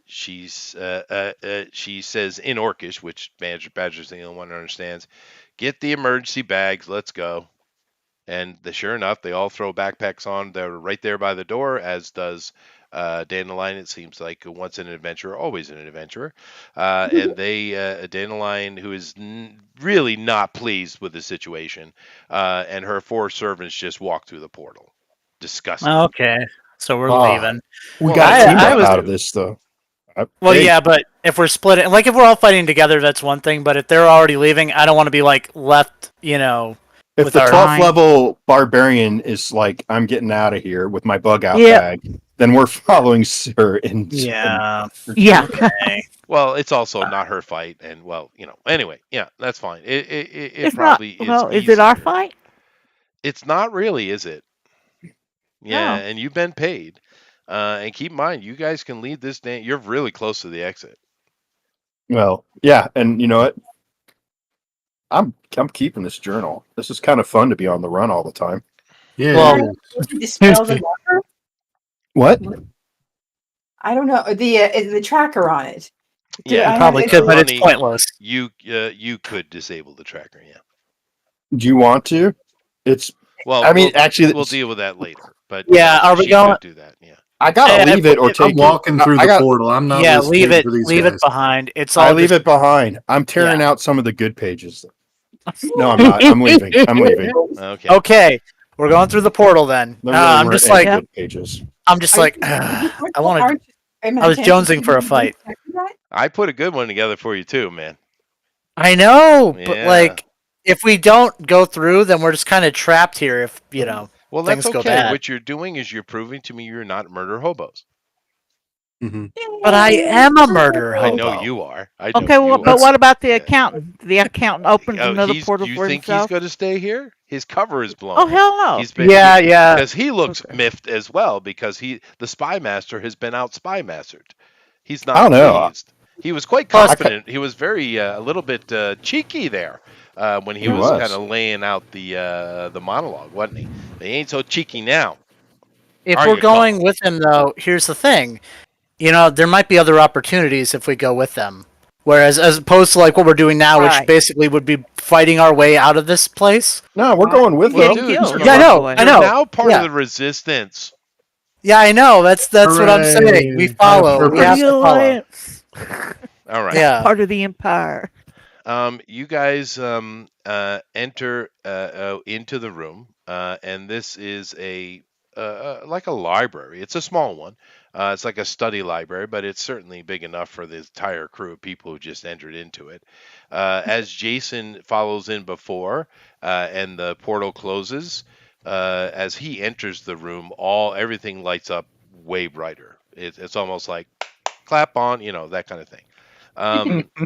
she says in Orcish, which Badger's the only one who understands, "Get the emergency bags, let's go." And sure enough, they all throw backpacks on. They're right there by the door, as does Dandelion. It seems like once an adventurer, always an adventurer. And Dandelion, who is really not pleased with the situation, and her 4 servants just walk through the portal. Disgusting. Okay. So we're Ah. leaving. We Well, got I- team I up was- out of this, though. Well, Hey, yeah, but if we're splitting, like if we're all fighting together, that's one thing. But if they're already leaving, I don't want to be like left, if with the our 12th line. level barbarian is like, I'm getting out of here with my bug out Yeah. bag, then we're following Sir in. Yeah. Yeah. Okay. Well, it's also not her fight, and anyway, yeah, that's fine. It It's probably not. Well, is is it our easier. fight? It's not really, is it? Yeah, No. and you've been paid. And keep in mind, you guys can lead this day. You're really close to the exit. Well, yeah, and you know what? I'm keeping this journal. This is kind of fun to be on the run all the time. Yeah. Well- Dispel the marker? What? I don't know. The tracker on it. Yeah, I Probably have- could, but it's Ronnie, pointless. You could disable the tracker. Yeah. Do you want to? It's. Well, I mean, actually, we'll deal with that later. But Yeah, are we she going- could do that? Yeah. I gotta Hey, leave it or take I'm walking it. through I the got. portal. I'm not Yeah, listening leave it. for these Leave guys. it behind. It's all. I leave it behind. I'm tearing out some of the good pages. No, I'm not. I'm leaving. I'm leaving. Okay. Okay, we're going through the portal then. There really I'm weren't just any like good pages. I'm just Are you- like, aren't- I wanted. aren't- am I was chances jonesing for a you gonna fight. accept that? I put a good one together for you too, man. I know, but Yeah. like, if we don't go through, then we're just kind of trapped here. If Well, that's things go okay. bad. What you're doing is you're proving to me you're not murder hobos. Hmm. But I am a murder I hobo. know you are. I know Okay, you well, but are. what about the Yeah. accountant? The accountant opens another portal Do you for think he's himself. going to stay here? His cover is blown. Oh hell no! He's been Yeah. because he looks Okay. miffed as well because the spy master has been out spy mastered. He's I not don't know. pleased. He was quite Plus- confident. He was very a little bit cheeky there when he He was was. kind of laying out the monologue, wasn't he? He ain't so cheeky now. If Are we're you, going Colin? with him, though, here's the thing. There might be other opportunities if we go with them. Whereas, as opposed to like what we're doing now, which Right. basically would be fighting our way out of this place. No, we're going with Well, them. dude, killed. you're, Yeah, I know. I I you're know. now part Yeah. of the resistance. Yeah, I know. That's what I'm saying. We Hooray. follow. We Part have the to follow. alliance. All right. Yeah. Part of the empire. You guys enter into the room, and this is like a library. It's a small one. It's like a study library, but it's certainly big enough for the entire crew of people who just entered into it. As Jason follows in before, and the portal closes, as he enters the room, everything lights up way brighter. It's almost like clap on, that kind of thing.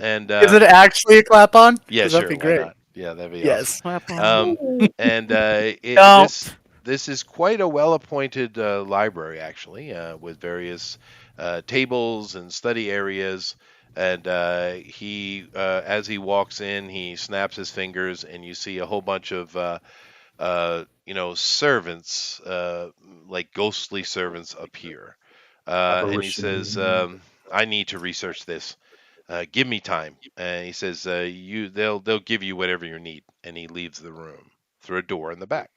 And Is it actually a clap on? yeah, 'Cause sure. that'd be Why great. not? Yeah, that'd be Yes. Clap on. awesome. And Don't. this is quite a well-appointed library, actually, with various tables and study areas. And as he walks in, he snaps his fingers, and you see a whole bunch of servants, like ghostly servants, appear. And he says, "I need to research this. Give me time." And he says, they'll give you whatever you need." And he leaves the room through a door in the back.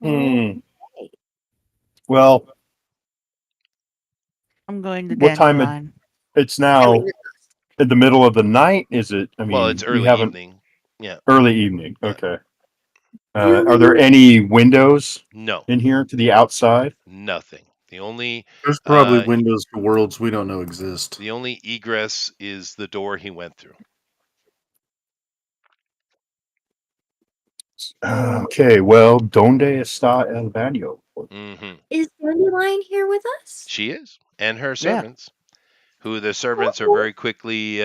Hmm. Well, I'm going to what time Dandelion. it's now in the middle of the night. Is it? I mean, Well, it's we early haven't evening. Yeah. early evening. Yeah. Okay. Are there any windows No, in here to the outside? nothing. The only There's probably Uh, windows to worlds we don't know exist. the only egress is the door he went through. Okay. Well, donde está el baño? Hmm Is Dandelion here with us? She is, and her Yeah. servants. Who the servants are very quickly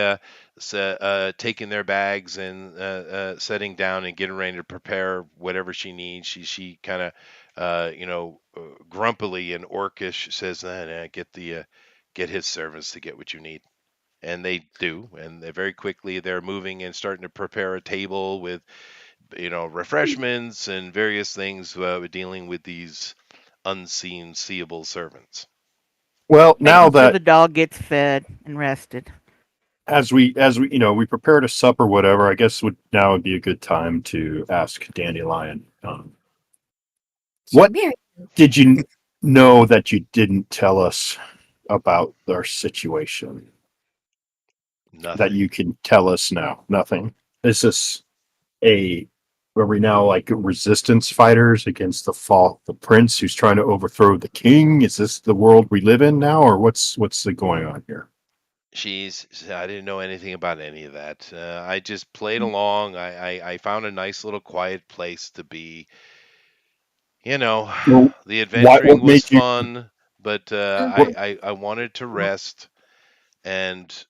taking their bags and setting down and getting ready to prepare whatever she needs. She kind of, grumpily and orcish says, nah, get his servants to get what you need. And they do, and they very quickly they're moving and starting to prepare a table with, refreshments and various things, dealing with these unseen, seeable servants. Well, now Making sure that the dog gets fed and rested. as we we prepared a supper, whatever. I guess now would be a good time to ask Dandelion. What Mary. did you know that you didn't tell us about our situation? Nothing. That you can tell us now? Nothing. Is this are we now like resistance fighters against the prince who's trying to overthrow the king? Is this the world we live in now, or what's going on here? I didn't know anything about any of that. I just played along. I found a nice little quiet place to be. Well, The adventuring what was made you? fun, but What, I wanted to rest, and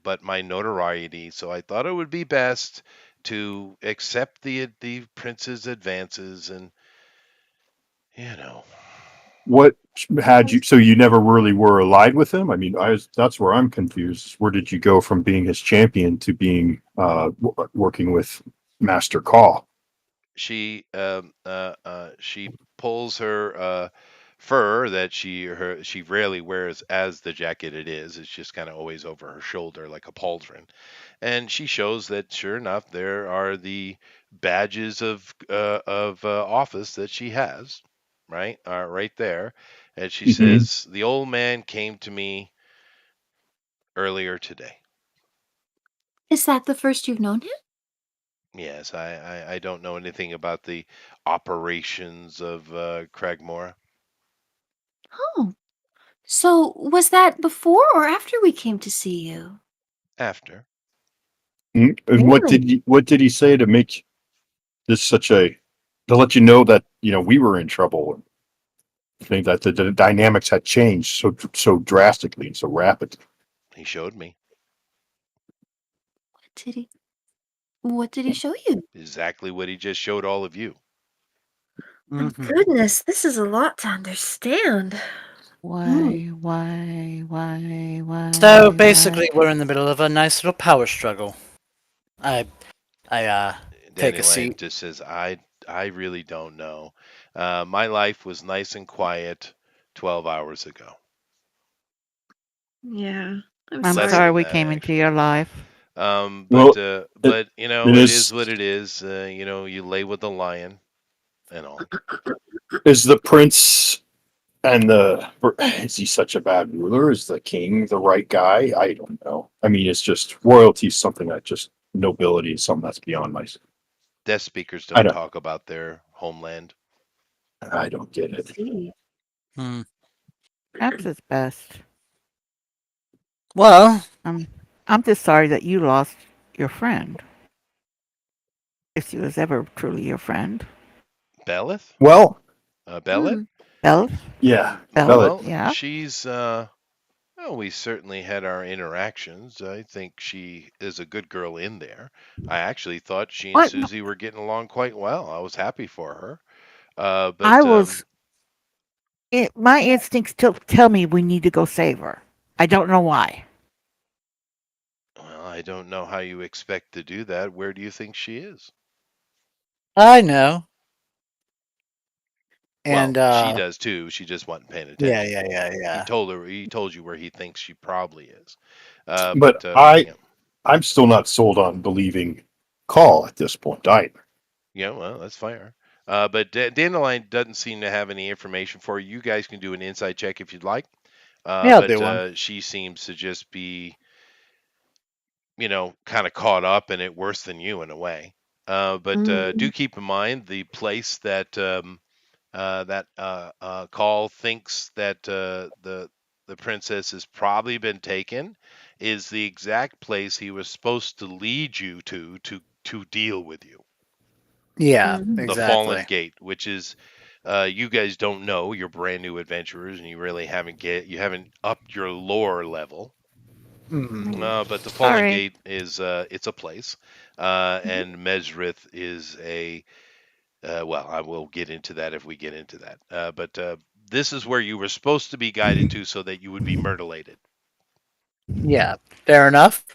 but my notoriety. So I thought it would be best to accept the prince's advances, and you know. what had you? So you never really were allied with him? I mean, that's where I'm confused. Where did you go from being his champion to being working with Master Call? She she pulls her fur that she rarely wears as the jacket it is. It's just kind of always over her shoulder like a pauldron, and she shows that sure enough there are the badges of office that she has, right, right there, and she says the old man came to me earlier today. Is that the first you've known him? Yes, I don't know anything about the operations of Cragmore. Oh, so was that before or after we came to see you? After. And Really? what did he say to make this such a to let you know that we were in trouble? I think that the dynamics had changed so drastically and so rapidly. He showed me What did he? What did he show you? exactly what he just showed all of you. My Mhm. goodness, this is a lot to understand. Why? So Why? basically, we're in the middle of a nice little power struggle. I take a Dandelion seat. just says, I really don't know. My life was nice and quiet 12 hours ago. Yeah, I'm I'm Less sorry. sorry than we that, came into actually. your life. Well, it, But it it is is what it is. You lay with the lion and all. is the prince and the is he such a bad ruler? Is the king the right guy? I don't know. I mean, it's just royalty is something that just nobility is something that's beyond my. Deaf speakers I don't don't. talk about their homeland. I don't get it. See. Hmm. Perhaps it's best. Well, I'm I'm just sorry that you lost your friend. If she was ever truly your friend. Belith? Well, Belith? Belle? yeah, Belle? Bella. Well, Yeah. she's well, we certainly had our interactions. I think she is a good girl in there. I actually thought she and What? Susie were getting along quite well. I was happy for her. I But was. My instincts tell me we need to go save her. I don't know why. well, I don't know how you expect to do that. Where do you think she is? I know. Well, And she does too. She just wasn't paying yeah, attention yeah, to yeah, you. yeah. He told you where he thinks she probably is. But Yeah, I'm still not sold on believing Call at this point either. yeah. Well, that's fair. But Dandelion doesn't seem to have any information for you. You guys can do an inside check if you'd like. Yeah, I'll do one. She seems to just be, kind of caught up in it worse than you in a way. Do Mm. keep in mind the place that Call thinks that the princess has probably been taken is the exact place he was supposed to lead you to deal with you. Yeah, Mhm. The Fallen exactly. Gate, which is you guys don't know. You're brand new adventurers, and you really haven't upped your lore level. Hmm. But the Fallen Sorry. Gate is it's a place, and Mesrith is a well. I will get into that if we get into that. But this is where you were supposed to be guided to, so that you would be myrtleated. Yeah, fair enough.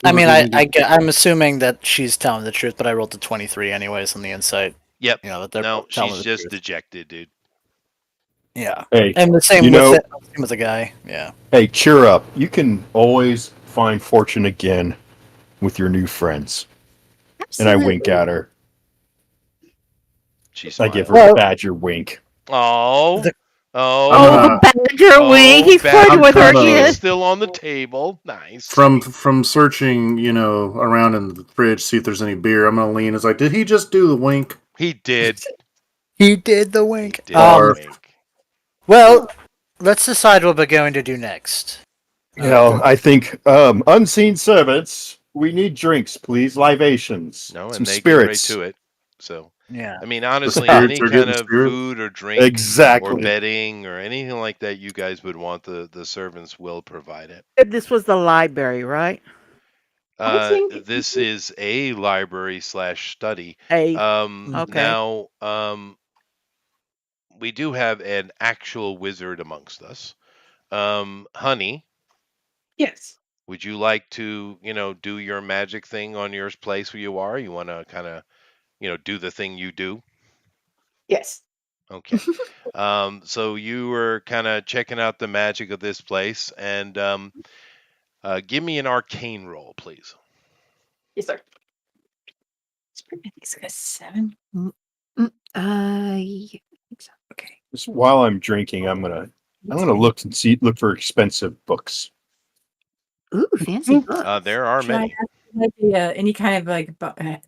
I Well, mean, do we need to? I'm assuming that she's telling the truth, but I rolled a 23 anyways on the insight. Yep. You know that they're No, both telling she's the just truth. dejected, dude. Yeah, Hey, and the you same with know, it. Same with the guy. Yeah. hey, cheer up. You can always find fortune again with your new friends. And I wink Absolutely. at her. She I give her smiles. the Well, badger wink. Oh, the, I'm Oh, the oh, badger wing. oh! He's flirting Badger I'm with her trying cookie is again. to still on the table. Nice. from searching, around in the fridge, see if there's any beer. I'm gonna lean. It's like, did he just do the wink? He did. he did the He wink. did the Barf. wink. Well, let's decide what we're going to do next. The, I think unseen servants. We need drinks, please. Libations, No, some and they get right spirits. to it. So, yeah. I mean, The honestly, spirits any are kind getting of spirits. food or drink or Exactly. bedding or anything like that you guys would want, the servants will provide it. This was the library, right? I think This is a library slash study. A. Mm. Okay. Now, we do have an actual wizard amongst us. Honey, yes, would you like to, do your magic thing on your place where you are? You want to kind of, do the thing you do? yes. Okay. So you were kind of checking out the magic of this place, and give me an arcane roll, please. Yes, sir. I think it's like a 7. Yeah, I think so. Okay. Just while I'm drinking, I'm gonna look for expensive books. Ooh, fancy There are Should I many. ask like any kind of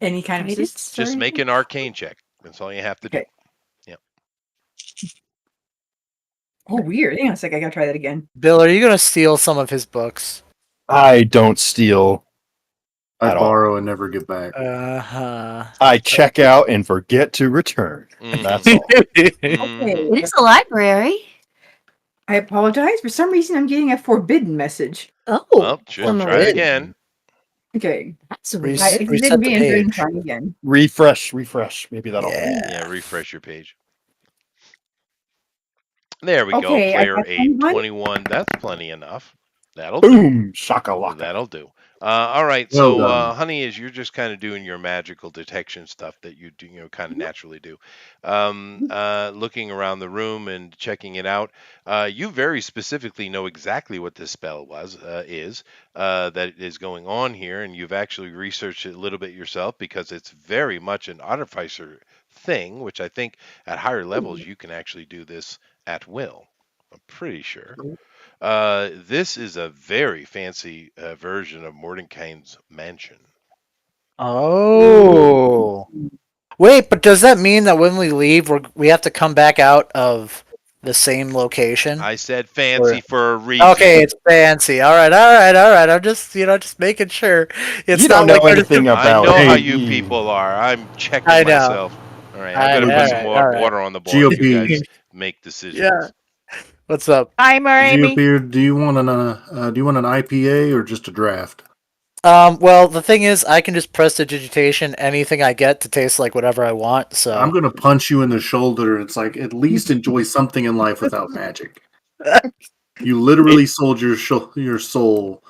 any kind of Guidance? assists? Just make an arcane check. That's all you have to do. Okay. Oh, weird. Hang on a sec. I gotta try that again. Bill, are you gonna steal some of his books? I don't steal. I At all. borrow and never get back. Uh-huh. I check out and forget to return. Mhm. That's all. Mhm. It is a library. I apologize. For some reason, I'm getting a forbidden message. Oh, Well, should from try a- again. Okay. That's Re- weird. I exited reset and the re-entered and page. tried again. Refresh. Maybe that'll. Yeah, refresh your page. There we go. Okay, I Player got 821. That's plenty enough. That'll do. Boom! Shakalaka. That'll do. All right. Well So, done. honey, as you're just kind of doing your magical detection stuff that you do, kind of naturally do, looking around the room and checking it out, you very specifically know exactly what this spell is that is going on here, and you've actually researched it a little bit yourself because it's very much an artificer thing, which I think at higher levels you can actually do this at will. I'm pretty sure. This is a very fancy version of Mordenkainen's mansion. Oh. Wait, but does that mean that when we leave, we have to come back out of the same location? I said fancy for a reason. Okay, it's fancy. All right. I'm just making sure. It's You not don't know like we're just- anything I about know how it. you people are. I'm checking I know. myself. All right, I'm gonna All put some right, more all right. water on the board. You GOP. guys make decisions. Yeah. What's up? Timer, Amy. Geopeer, do you want an IPA or just a draft? Well, the thing is, I can just press digitation anything I get to taste like whatever I want. So I'm gonna punch you in the shoulder. It's like at least enjoy something in life without magic. You literally sold your soul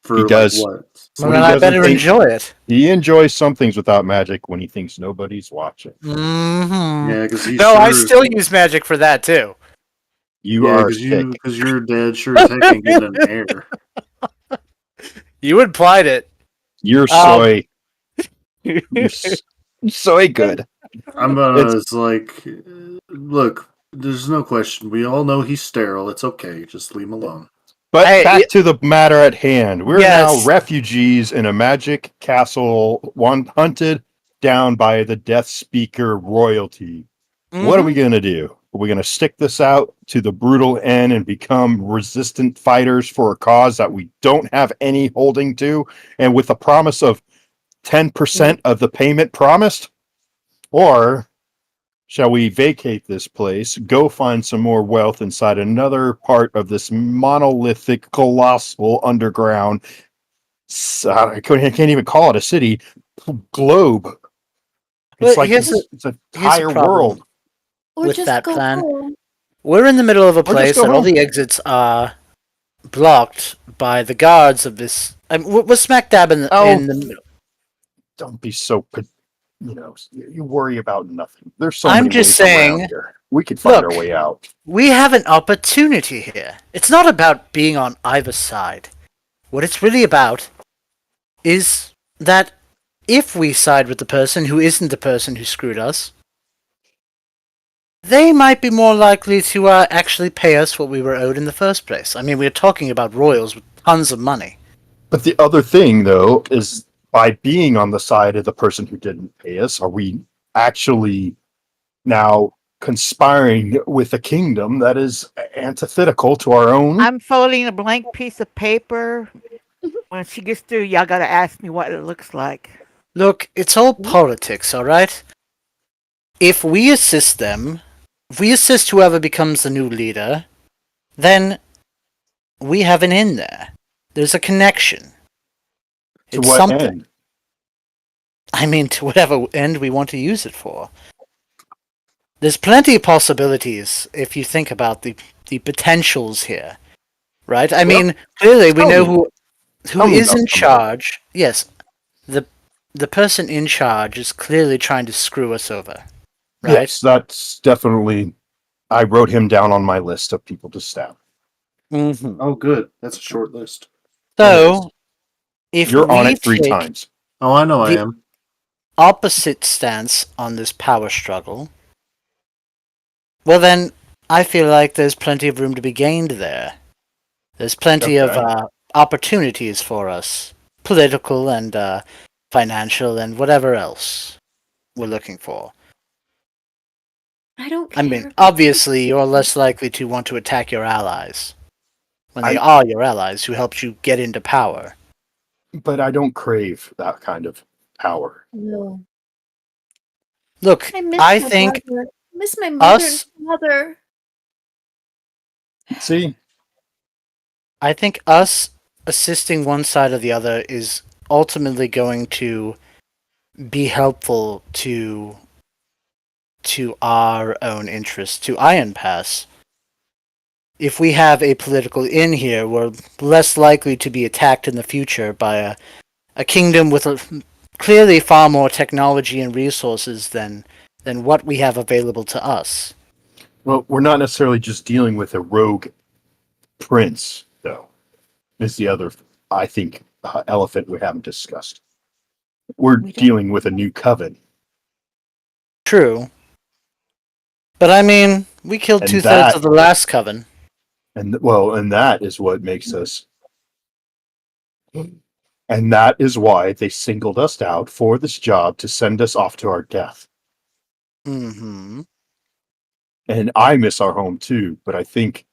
for He does. like what? well, What then he I doesn't better think- enjoy it. He enjoys some things without magic when he thinks nobody's watching. Mm-hmm. Yeah, because he's No, I sure- still use magic for that too. You yeah, are because you're dead. Sure as heck ain't getting an air. You implied it. You're soy. You're soy good. I'm gonna. It's- It's like, look. There's no question. We all know he's sterile. It's okay. Just leave him alone. But Hey, back to the matter at hand. We're Yes. now refugees in a magic castle, hunted down by the Death Speaker royalty. What are we going to do? Are we going to stick this out to the brutal end and become resistant fighters for a cause that we don't have any holding to, and with a promise of 10% of the payment promised? Or shall we vacate this place, go find some more wealth inside another part of this monolithic, colossal underground, I can't even call it a city, globe. It's But like here's it's an here's the entire problem. world. Or with just that go plan. home. We're in the middle of a just place go and all home. the exits are blocked by the guards of this. I mean, we're smack dab in Oh. in the middle. Don't be so, you worry about nothing. There's so I'm many just ways around saying, here. We could find look. our way out. We have an opportunity here. It's not about being on either side. What it's really about is that if we side with the person who isn't the person who screwed us, they might be more likely to actually pay us what we were owed in the first place. I mean, we're talking about royals with tons of money. But the other thing, though, is by being on the side of the person who didn't pay us, are we actually now conspiring with a kingdom that is antithetical to our own? I'm folding a blank piece of paper. When she gets through, y'all gotta ask me what it looks like. Look, it's all politics, alright? If we assist them, if we assist whoever becomes the new leader, then we have an in there. There's a connection. To It's what something. end? I mean, to whatever end we want to use it for. There's plenty of possibilities if you think about the potentials here, right? I mean, clearly we tell know me. who Tell me is about in some of charge. Yes, the person in charge is clearly trying to screw us over, right? Yes, that's definitely. I wrote him down on my list of people to stab. Mm-hmm. Oh, good. That's a short list. So, if You're on we it 3 take times. Oh, I know I The- am. opposite stance on this power struggle, well then, I feel like there's plenty of room to be gained there. There's plenty of Okay. opportunities for us political and financial and whatever else we're looking for. I don't I care. mean, obviously, you're less likely to want to attack your allies when they are your allies who helped you get into power. But I don't crave that kind of power. No. Look, I miss I my think brother. I miss my mother us- and father. See, I think us assisting one side or the other is ultimately going to be helpful to our own interests, to Iron Pass. If we have a political in here, we're less likely to be attacked in the future by a kingdom with clearly far more technology and resources than what we have available to us. well, we're not necessarily just dealing with a rogue prince, though. Is the other, I think, elephant we haven't discussed. We're We don't- dealing with a new coven. True. But I mean, we killed And 2/3 that- of the last coven. And that is what makes us. And that is why they singled us out for this job to send us off to our death. Mm-hmm. And I miss our home too, but I think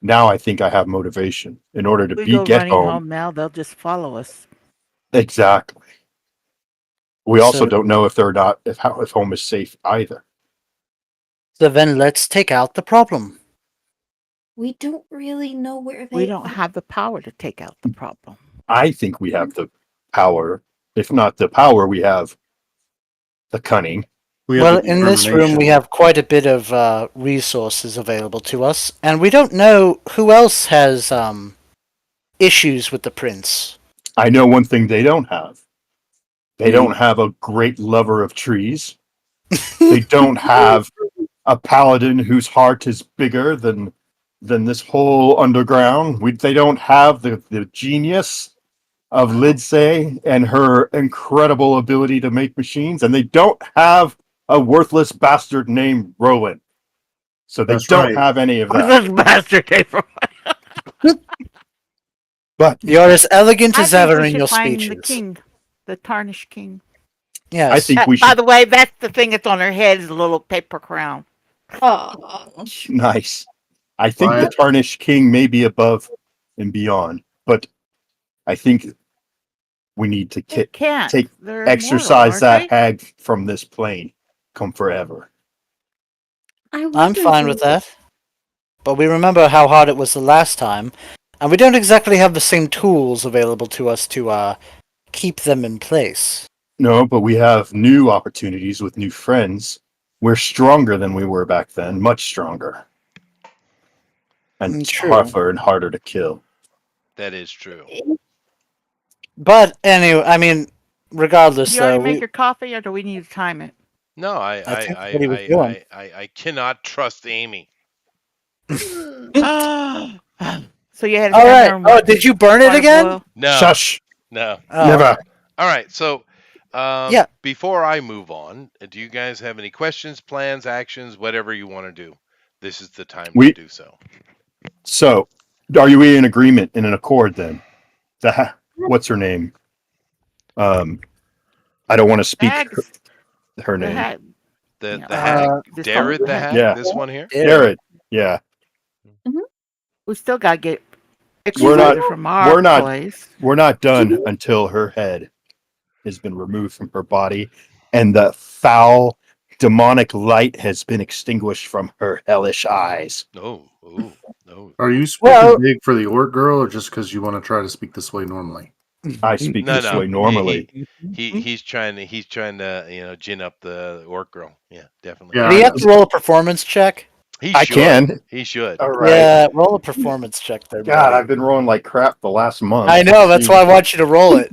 I have motivation in order to We go get running home now, they'll just follow us. Exactly. We also So- don't know if if home is safe either. So then let's take out the problem. We don't really know where they We don't are. have the power to take out the problem. I think we have the power. If not the power, we have the cunning. We have Well, the in this room, we determination. have quite a bit of resources available to us, and we don't know who else has issues with the prince. I know one thing they don't have. They don't have a great lover of trees. They don't have a paladin whose heart is bigger than this whole underground. They don't have the genius of Lidsay and her incredible ability to make machines, and they don't have a worthless bastard named Roland. So they That's don't right. have any of What's that. this bastard name from? But You're as elegant I as think ever we in should your find speeches. the king, the tarnished king. Yes. I think we By should. the way, that's the thing that's on her head is a little paper crown. Oh. Nice. I think the Right. Tarnished King may be above and beyond, but I think we need to They can't. take They're exercise immortal, that aren't they? hag from this plane. Come forever. I'm wonder fine who- with that. But we remember how hard it was the last time, and we don't exactly have the same tools available to us to keep them in place. No, but we have new opportunities with new friends. We're stronger than we were back then, much stronger. And True. tougher and harder to kill. That is true. But anyway, I mean, regardless, Did you already though, make your coffee, or do we need to time it? No, I think that's what he was doing. I cannot trust Amy. So you had to All stand right. there and Oh, watch did you burn it water again? boil? No, Shush. no. Oh, Never. okay. All right, so Yeah. before I move on, do you guys have any questions, plans, actions, whatever you want to do? This is the time to do so. So, are you in agreement, in an accord then? What's her name? I don't want to speak Hags. her The name. hag. The Yeah, the uh, hag, this Darrett one. the hag, Yeah. this one here. Jared. Yeah. We still got to get We're not- exerciser from our we're not- place. We're not done until her head has been removed from her body and the foul demonic light has been extinguished from her hellish eyes. No, oh, no. Are you speaking Well- big for the orc girl, or just because you want to try to speak this way normally? I speak No, this no. way normally. He's trying to gin up the orc girl. Yeah, definitely. Yeah. Do you have to roll a performance check? He I should. can. He should. All right. Yeah, roll a performance check there. God, buddy. I've been rolling like crap the last month. I know, that's why I want you to roll it.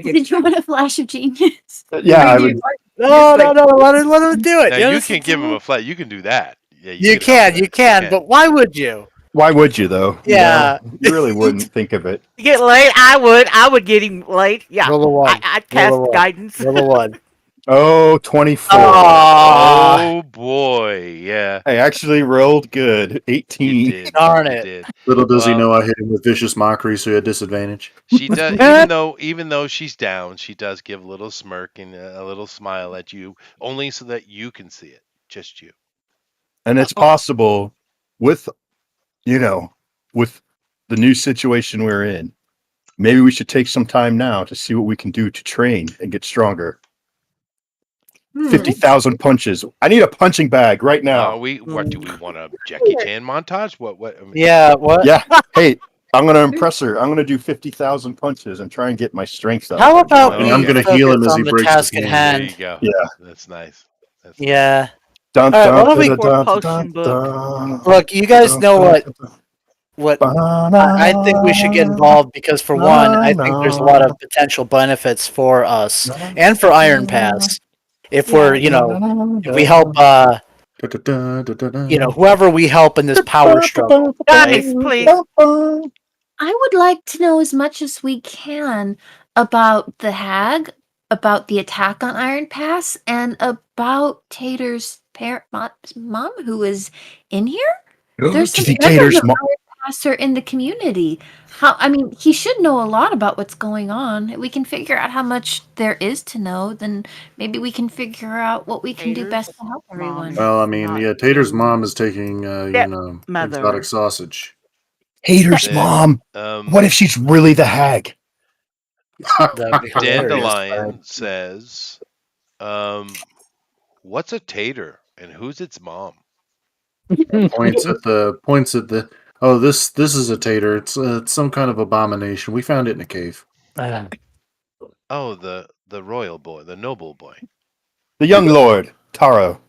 Did you want a flash of genius? Yeah, I would. No, let him do it. Now you can give him a flat. You can do that. Yeah, You can. can, but why would you? Why would you though? Yeah. You know, you really wouldn't think of it. Get late? I would get him late. Yeah. Roll a one. I'd cast Roll a one. guidance. Roll a one. Oh, 24. Aw, Oh boy, yeah, I actually rolled good. 18. you did. darn You it. did. Little does he Well, know I hit him with vicious mockery, so he had disadvantage. she does. Even though she's down, she does give a little smirk and a little smile at you, only so that you can see it, just you. And it's possible with, with the new situation we're in, maybe we should take some time now to see what we can do to train and get stronger. 50,000 punches. I need a punching bag right now. What do we want, a Jackie Chan montage? What? I mean, Yeah, what? Yeah. Hey, I'm going to impress her. I'm going to do 50,000 punches and try and get my strength up. How about Oh, we And I'm yeah. going to heal him focus as on he the breaks the task at cane. There hand? you go. Yeah. That's nice. That's nice. Yeah. Dun, All right, dun, what do we- dun, For dun, potion dun, book. dun, Look, you guys dun, know dun, what dun, I think we should get involved because, for one, I think there's a lot of potential benefits for us and for Iron Pass if we're, if we help, whoever we help in this power struggle. Right? Guys, please. I would like to know as much as we can about the hag, about the attack on Iron Pass, and about Tater's mom who is in here. There's Do you some think members Tater's of mom? Iron Pass are in the community. He should know a lot about what's going on. We can figure out how much there is to know. Then maybe we can figure out what we can do best to help Mom everyone. is Well, I mean, not yeah, Tater's in- mom is taking, Mother. exotic sausage. Tater's Then, mom. What if she's really the hag? That'd be hilarious. Dandelion says, "What's a tater and who's its mom?" points at the. Oh, this is a tater. It's some kind of abomination. We found it in a cave. Oh, the royal boy, the noble boy. The young lord, Taro.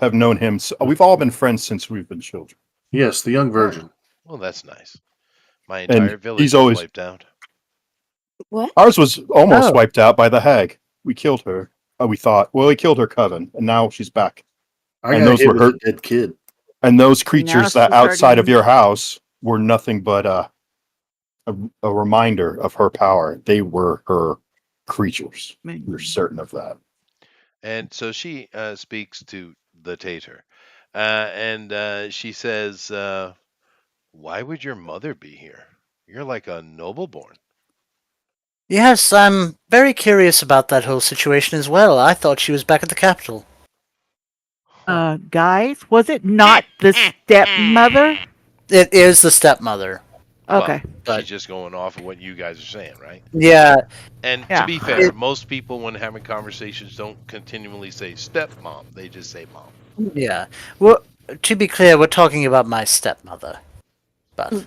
Have known him. We've all been friends since we've been children. Yes, the young virgin. Well, that's nice. My And entire village he's was always- wiped out. What? Ours was almost Oh. wiped out by the hag. We killed her. We thought. Well, we killed her coven, and now she's back. I And got those hit were with her- a dead kid. And those creatures Now that she's outside of hurting. your house were nothing but a reminder of her power. They were her creatures. We're certain of that. And so she speaks to the tater, and she says, "Why would your mother be here? You're like a nobleborn." Yes, I'm very curious about that whole situation as well. I thought she was back at the capital. Guys, was it not the stepmother? It is the stepmother. Okay. Well, she's just going off of what you guys are saying, right? Yeah. And Yeah. to be fair, most people, when having conversations, don't continually say stepmom. They just say mom. Yeah. Well, to be clear, we're talking about my stepmother. But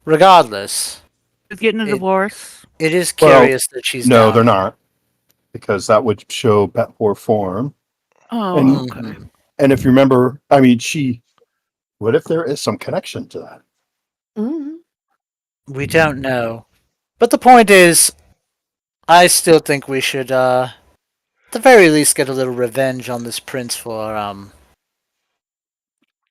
regardless, She's getting a divorce. it is Well, curious that she's No, down they're here. not, because that would show poor form. Oh, And- okay. And if you remember, what if there is some connection to that? Mm. We don't know. But the point is, I still think we should, at the very least, get a little revenge on this prince for,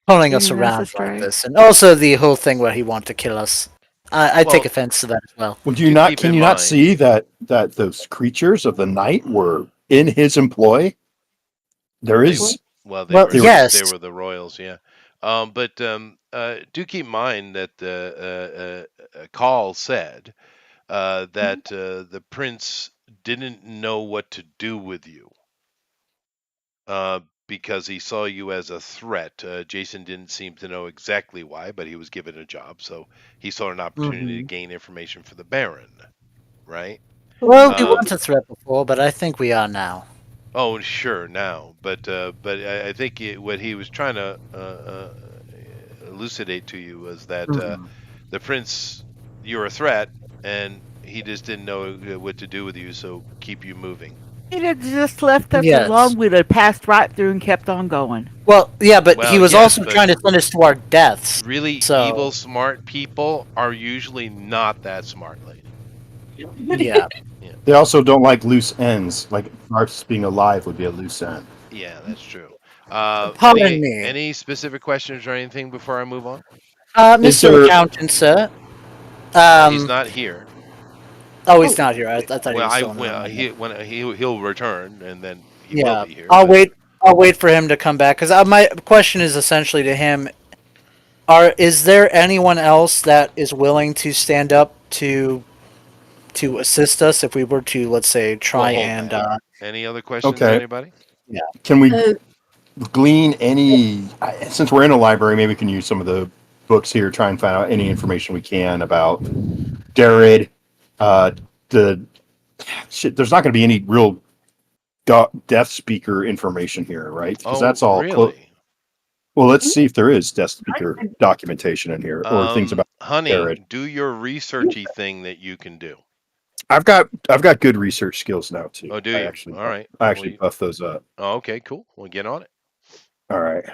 pulling us Leading us around astray. like this. And also the whole thing where he wanted to kill us. I take Well- offense to that as well. Well, Do keep can in you not mind- see that those creatures of the night were in his employ? There is. Well, they Well, were yes. they were the royals, yeah. But do keep in mind that Call said that the prince didn't know what to do with you because he saw you as a threat. Jason didn't seem to know exactly why, but he was given a job, so he saw an opportunity to gain information for the Baron, right? Well, we weren't a threat before, but I think we are now. Oh, sure, now, but I think what he was trying to elucidate to you was that the prince, you're a threat, and he just didn't know what to do with you, so keep you moving. He'd have just left us Yes. alone. We'd have passed right through and kept on going. Well, yeah, but he Well, was yes, also but- trying to send us to our deaths. Really So- evil, smart people are usually not that smart, lady. Yeah. They also don't like loose ends. Like us being alive would be a loose end. Yeah, that's true. Pardon me. Any specific questions or anything before I move on? Is Mr. there- Accountant, sir. He's not here. Oh, he's not here. I thought he Well, was still in the room. he'll return, and then he will Yeah, be here. I'll but- wait. I'll wait for him to come back because my question is essentially to him: is there anyone else that is willing to stand up to assist us if we were to, let's say, try Well, hold and that. Any other questions, Okay. anybody? Can we Uh, glean any? Since we're in a library, maybe we can use some of the books here. Try and find out any information we can about Jared. The shit. There's not going to be any real Death Speaker information here, right? Because that's all. Really? Well, let's see if there is Death Speaker documentation in here or things about Honey, Jared. do your researchy thing that you can do. I've got good research skills now too. Oh, do you? All right. I actually Well, buff those up. Oh, okay, cool. We'll get on it. All right.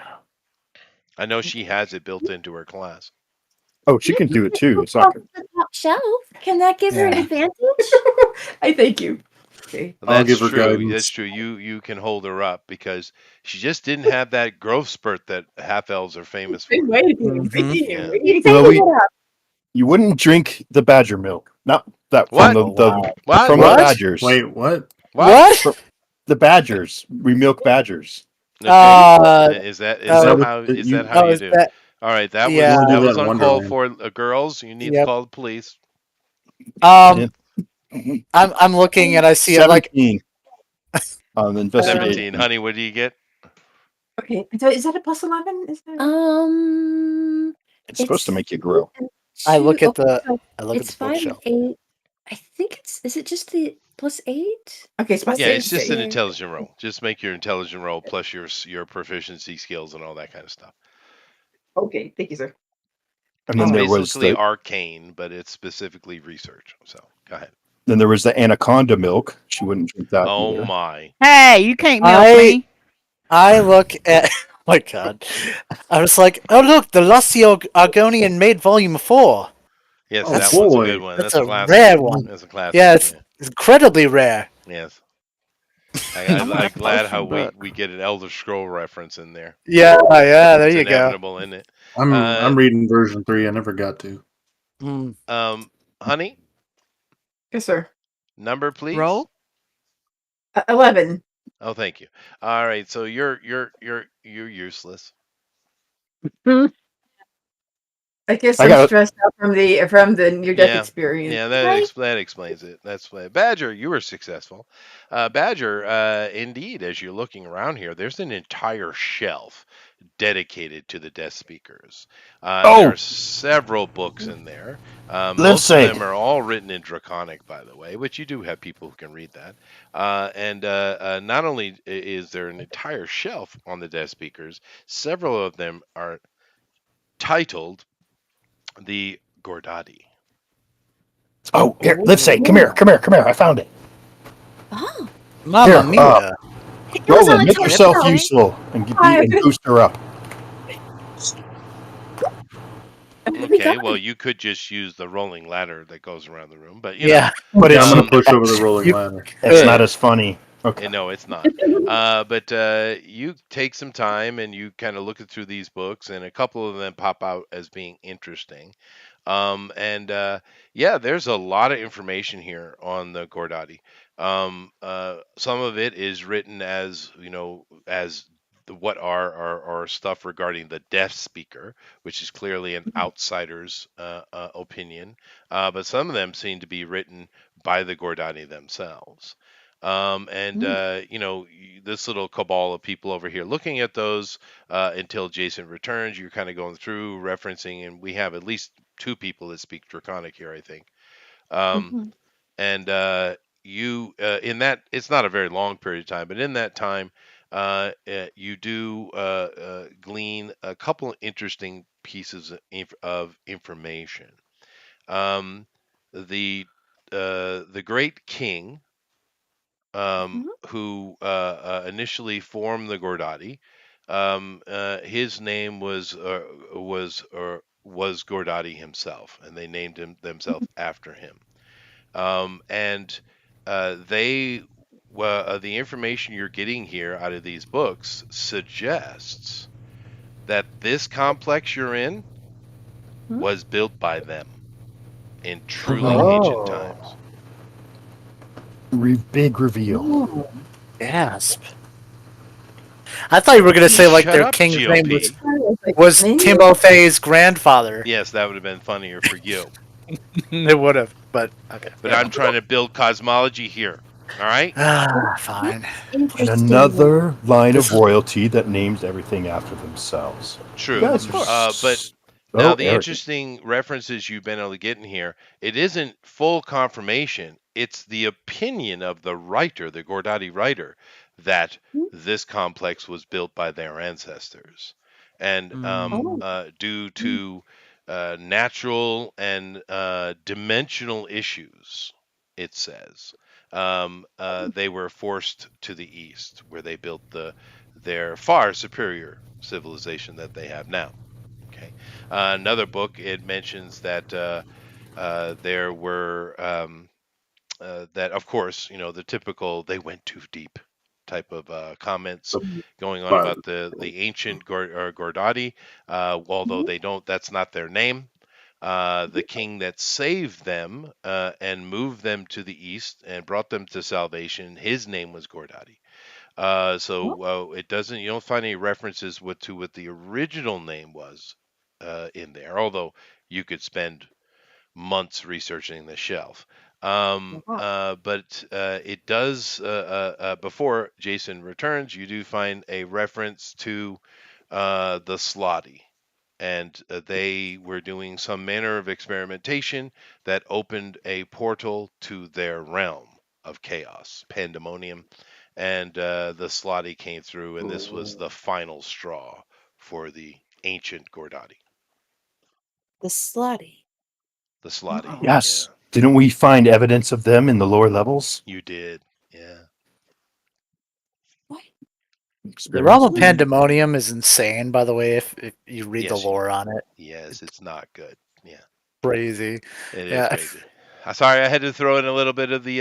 I know she has it built into her class. Oh, she can do it too. It's not good. The top shelf. Can that give her an Yeah. advantage? I thank you. Okay. I'll That's give her true. guidance. That's true. You can hold her up because she just didn't have that growth spurt that half elves are famous for. Been waiting. Mhm. Yeah. You're Well, taking it up. You wouldn't drink the badger milk. Not that What? from the What? from What? the badgers. Wait, what? What? The badgers. We milk badgers. Okay. Is that oh, how that is you- that how Oh, you is do? that? All right, that Yeah. was You that only do was that in uncalled Wonderland. for. Girls, you need to Yep. call the police. I'm looking and I see it like 17 on investigation. 17, honey. What do you get? Okay. So is that a plus 11? Is that? It's supposed to make you grow. I look at the so I look at it's the 5 bookshelf. and 8. I think is it just the plus 8? Okay, it's plus Yeah, it's 8. just an Yeah. intelligent roll. Just make your intelligent roll plus your proficiency skills and all that kind of stuff. Okay, thank you, sir. And then It's there was basically the arcane, but it's specifically research. So go ahead. anaconda milk. She wouldn't drink that Oh either. my. Hey, you can't milk I- me. I look at oh my god. I was like, oh look, the Lusty Argonian made volume 4. Yes, Oh, that one's a boy. good one. That's That's a classic. rare one. That's a classic. Yeah, it's incredibly rare. Yes. I'm gonna I'm glad post how some book. we get an Elder Scroll reference in there. Yeah, there It's you go. inevitable, isn't it? I'm reading version 3. I never got to. Honey, Yes, sir. number please. Roll. 11. Oh, thank you. All right, so you're useless. I guess I I'm got it. stressed out from the near death experience. Yeah, Right. that explains it. That's why. Badger, you were successful. Badger, indeed, as you're looking around here, there's an entire shelf dedicated to the Death Speakers. There are several books in there. Most of them are all written in Draconic, by the way, but you do have people who can read that. And not only is there an entire shelf on the Death Speakers, several of them are titled the Gordati. Oh, here, let's say, come here. I found it. Oh. Mamma Here, mia. It was on Roland, the make top yourself shelf. useful and boost her up. Okay, well, you could just use the rolling ladder that goes around the room, but you Yeah. But Yeah, it's, I'm gonna push over the rolling ladder. it's not as funny. Okay. no, it's not. But you take some time and you kind of look through these books, and a couple of them pop out as being interesting. Yeah, there's a lot of information here on the Gordati. Some of it is written as as what are stuff regarding the Death Speaker, which is clearly an outsider's opinion. But some of them seem to be written by the Gordati themselves. This little cabal of people over here looking at those until Jason returns. You're kind of going through referencing, and we have at least 2 people that speak Draconic here, I think. And you in that, it's not a very long period of time, but in that time, you do glean a couple of interesting pieces of information. The great king, who initially formed the Gordati, his name was Gordati himself, and they named themselves after him. The information you're getting here out of these books suggests that this complex you're in was built by them in truly ancient times. Big reveal. Ooh. Gasp. I thought you were gonna say like Shut their up, king's name GOP. was Timofey's grandfather. Yes, that would have been funnier for you. It would have, but okay. But I'm trying to build cosmology here. All right? Fine. And Interesting. another line This of is- royalty that names everything after themselves. You True. guys are But so now the arrogant. interesting references you've been able to get in here, it isn't full confirmation. It's the opinion of the writer, the Gordati writer, that this complex was built by their ancestors. And Oh. due to natural and dimensional issues, it says, they were forced to the east, where they built their far superior civilization that they have now. Okay. Another book, it mentions that there were that, of course, the typical "they went too deep" type of comments going on But about the ancient Gordati, although they don't. That's not their name. The king that saved them and moved them to the east and brought them to salvation, his name was Gordati. So it doesn't. You don't find any references to what the original name was in there. Although you could spend months researching the shelf. But it does. Before Jason returns, you do find a reference to the Slotty, and they were doing some manner of experimentation that opened a portal to their realm of chaos, pandemonium, and the Slotty came through, and this was the final straw for the ancient Gordati. The slutty. The Slotty, Uh-oh. Yes. Didn't we find evidence of them in the lower levels? you did, yeah. What? The realm of Experience. pandemonium is insane, by the way, if you read the Yes, lore on it. yes, it's not good. Yeah, Crazy. it is Yeah. crazy. Sorry, I had to throw in a little bit of the,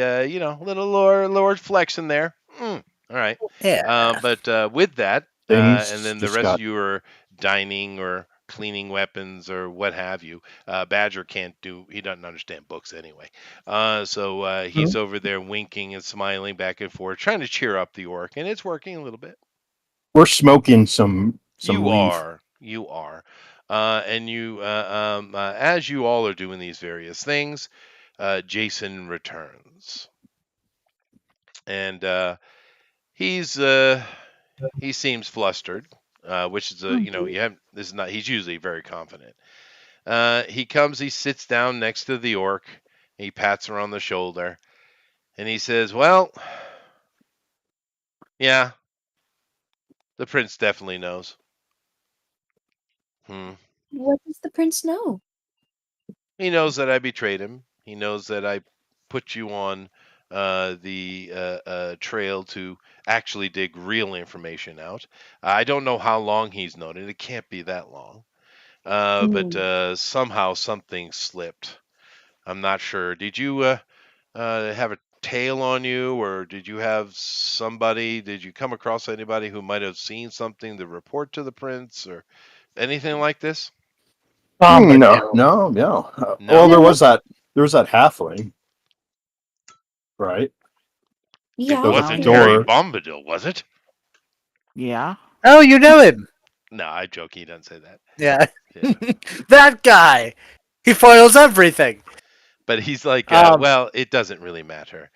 little lore flex in there. All right. Yeah. But with that, Things and then the just rest got of you are dining or cleaning weapons or what have you. Badger can't do. He doesn't understand books anyway. So he's over there winking and smiling back and forth, trying to cheer up the orc, and it's working a little bit. we're smoking some You leaf. are. You are. And you, as you all are doing these various things, Jason returns, and he seems flustered, which is you have this is not. He's usually very confident. He comes, he sits down next to the orc, he pats her on the shoulder, and he says, "Well, yeah, the prince definitely knows." What does the prince know? He knows that I betrayed him. He knows that I put you on the trail to actually dig real information out. I don't know how long he's known it. It can't be that long. But somehow something slipped. I'm not sure. Did you have a tail on you, or did you have somebody? Did you come across anybody who might have seen something to report to the prince, or anything like this? No. Well, No. there was that halfling, right? It Yeah. wasn't door. Harry Bombadil, was it? Yeah. Oh, you know him. No, I joke. He doesn't say that. Yeah. Yeah. That guy. He foils everything. But he's like, Um, well, it doesn't really matter.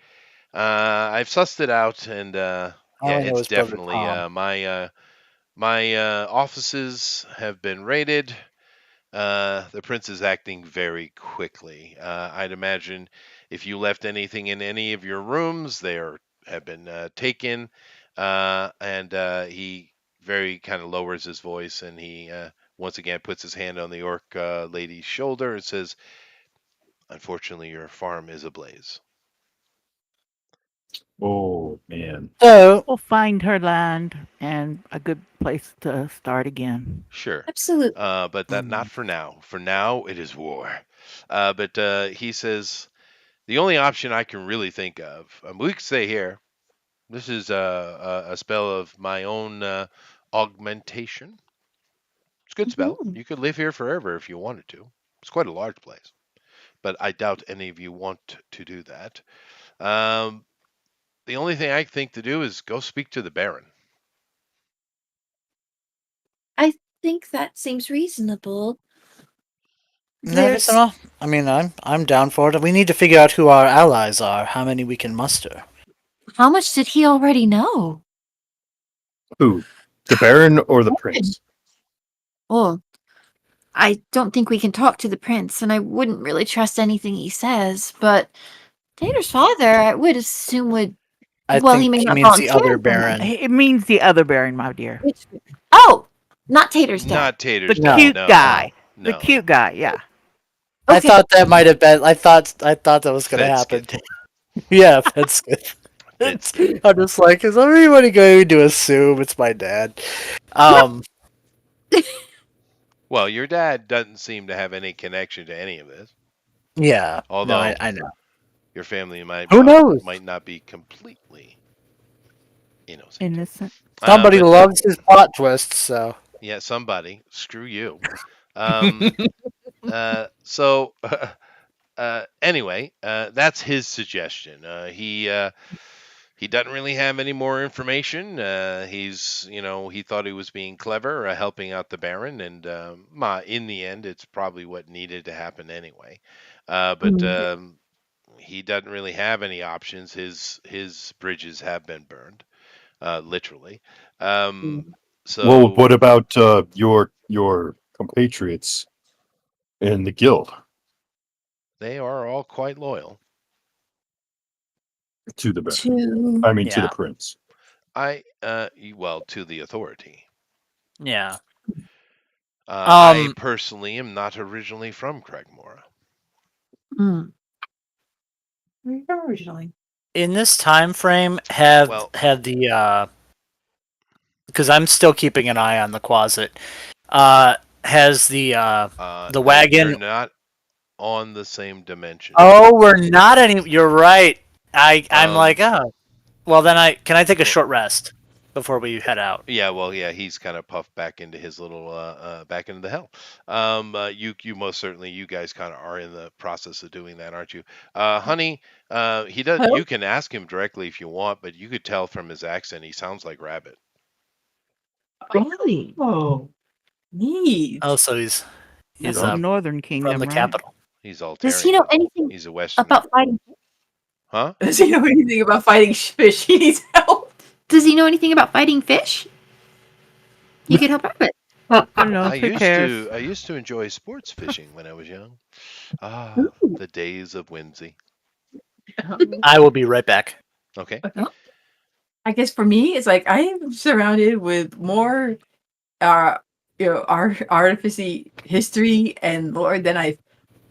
I've sussed it out, and All yeah, I know it's is brother definitely Tom. my offices have been raided. The prince is acting very quickly. I'd imagine if you left anything in any of your rooms, have been taken. And he very kind of lowers his voice, and he once again puts his hand on the orc lady's shoulder and says, "Unfortunately, your farm is ablaze." Oh man. So, We'll find her land and a good place to start again. Sure. Absolutely. But that not for now. For now, it is war. But he says the only option I can really think of. We could stay here. This is a spell of my own augmentation. It's a good spell. Mhm. You could live here forever if you wanted to. It's quite a large place, but I doubt any of you want to do that. Um, the only thing I think to do is go speak to the Baron. I think that seems reasonable. Nervous There's at all? I mean, I'm down for it. We need to figure out who our allies are, how many we can muster. how much did he already know? Who? The Baron or the Prince? Well, I don't think we can talk to the prince, and I wouldn't really trust anything he says, but Tater's father, I would assume would. I Well, he think may he not means the volunteer other for him. Baron. It means the other Baron, my dear. Oh, not Tater's dad. Not The Tater's No. dad. cute No, guy. no. The cute guy, yeah. I Okay. thought that might have been. I thought that was going to happen. Fedskid. Yeah, that's good. Fedskid. I'm just like, is everybody going to assume it's my dad? Well, your dad doesn't seem to have any connection to any of this. Yeah. Although No, I know. your family Who knows? might not be completely innocent. Innocent. Somebody But, loves his plot twists, so. yeah, somebody. Screw you. So anyway, that's his suggestion. He doesn't really have any more information. He thought he was being clever, helping out the Baron, and in the end, it's probably what needed to happen anyway. But he doesn't really have any options. His bridges have been burned, literally. So Well, what about your compatriots in the guild they are all quite loyal. to the Baron? To I mean, to Yeah. the Prince. To the authority. Yeah. I personally am not originally from Cragmora. Where are you from originally? In this time frame, have the because I'm still keeping an eye on the closet. Has the wagon? They're not on the same dimension. Oh, we're not any. You're right. I'm like, oh, well then can I take a short rest before we head out? Yeah, well, yeah, he's kind of puffed back into his little back into the hell. You most certainly, you guys kind of are in the process of doing that, aren't you? Honey, he does. Hello? You can ask him directly if you want, but you could tell from his accent he sounds like Rabbit. Really? Oh, neat. Oh, so he's That's Oh. the Northern Kingdom, from the right? capital. He's Altarian. does he know anything He's a Westerner. about fighting? Huh? Does he know anything about fighting fish? He needs help. Does he know anything about fighting fish? He could help Rabbit. Who knows? Who cares? I used to enjoy sports fishing when I was young. Ah, the days of whimsy. I will be right back. Okay. I guess for me, it's like I am surrounded with more, our artificy history and lore than I've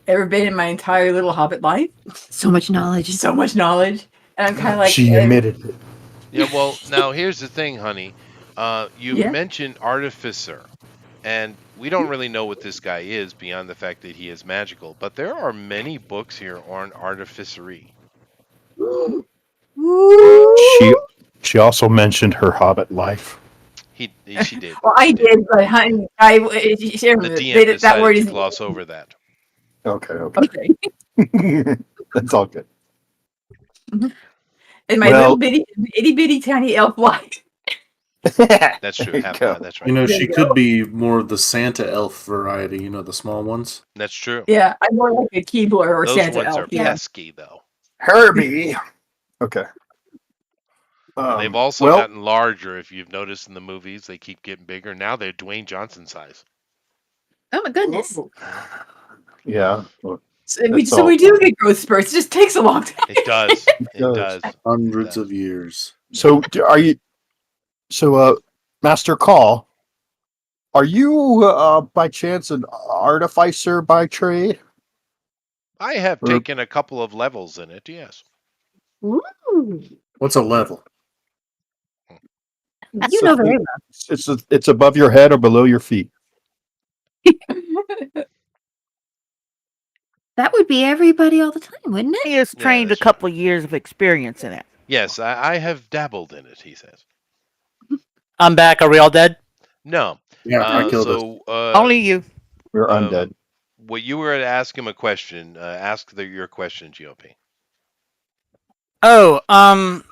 ever been in my entire little Hobbit life. So much knowledge. So much knowledge, and I'm kind of like, She admitted it. Yeah, well, now here's the thing, honey. You Yeah? mentioned artificer, and we don't really know what this guy is beyond the fact that he is magical, but there are many books here on artificery. She also mentioned her Hobbit life. She did. Well, I did, but The DM that word decided is to gloss over that. Okay. okay. That's all good. In my little bitty, itty bitty tiny elf life. That's true. There you go. That's right. You know, There she you could go. be more of the Santa elf variety. You know, the small ones. That's true. Yeah, I'm more like a Keebler or Those Santa ones elf. are Yeah. pesky, though. Herbie. Okay. They've also gotten larger. If you've noticed in the movies, they keep getting bigger. Now they're Dwayne Johnson size. Oh my goodness. Yeah. So we do get growth spurts. It just takes a long time. It does. It does. does. Hundreds of years. So are you? So, Master Call, are you by chance an artificer by trade? I have taken a couple of levels in it. Yes. Ooh. What's a level? You know very well. It's above your head or below your feet. That would be everybody all the time, wouldn't it? He has Yeah, trained a that's couple years of experience in it. Yes, I have dabbled in it. He says. I'm back. Are we all dead? No. Yeah, I killed us. So Only you. We're undead. Well, you were to ask him a question. Ask your question, GOP. Oh,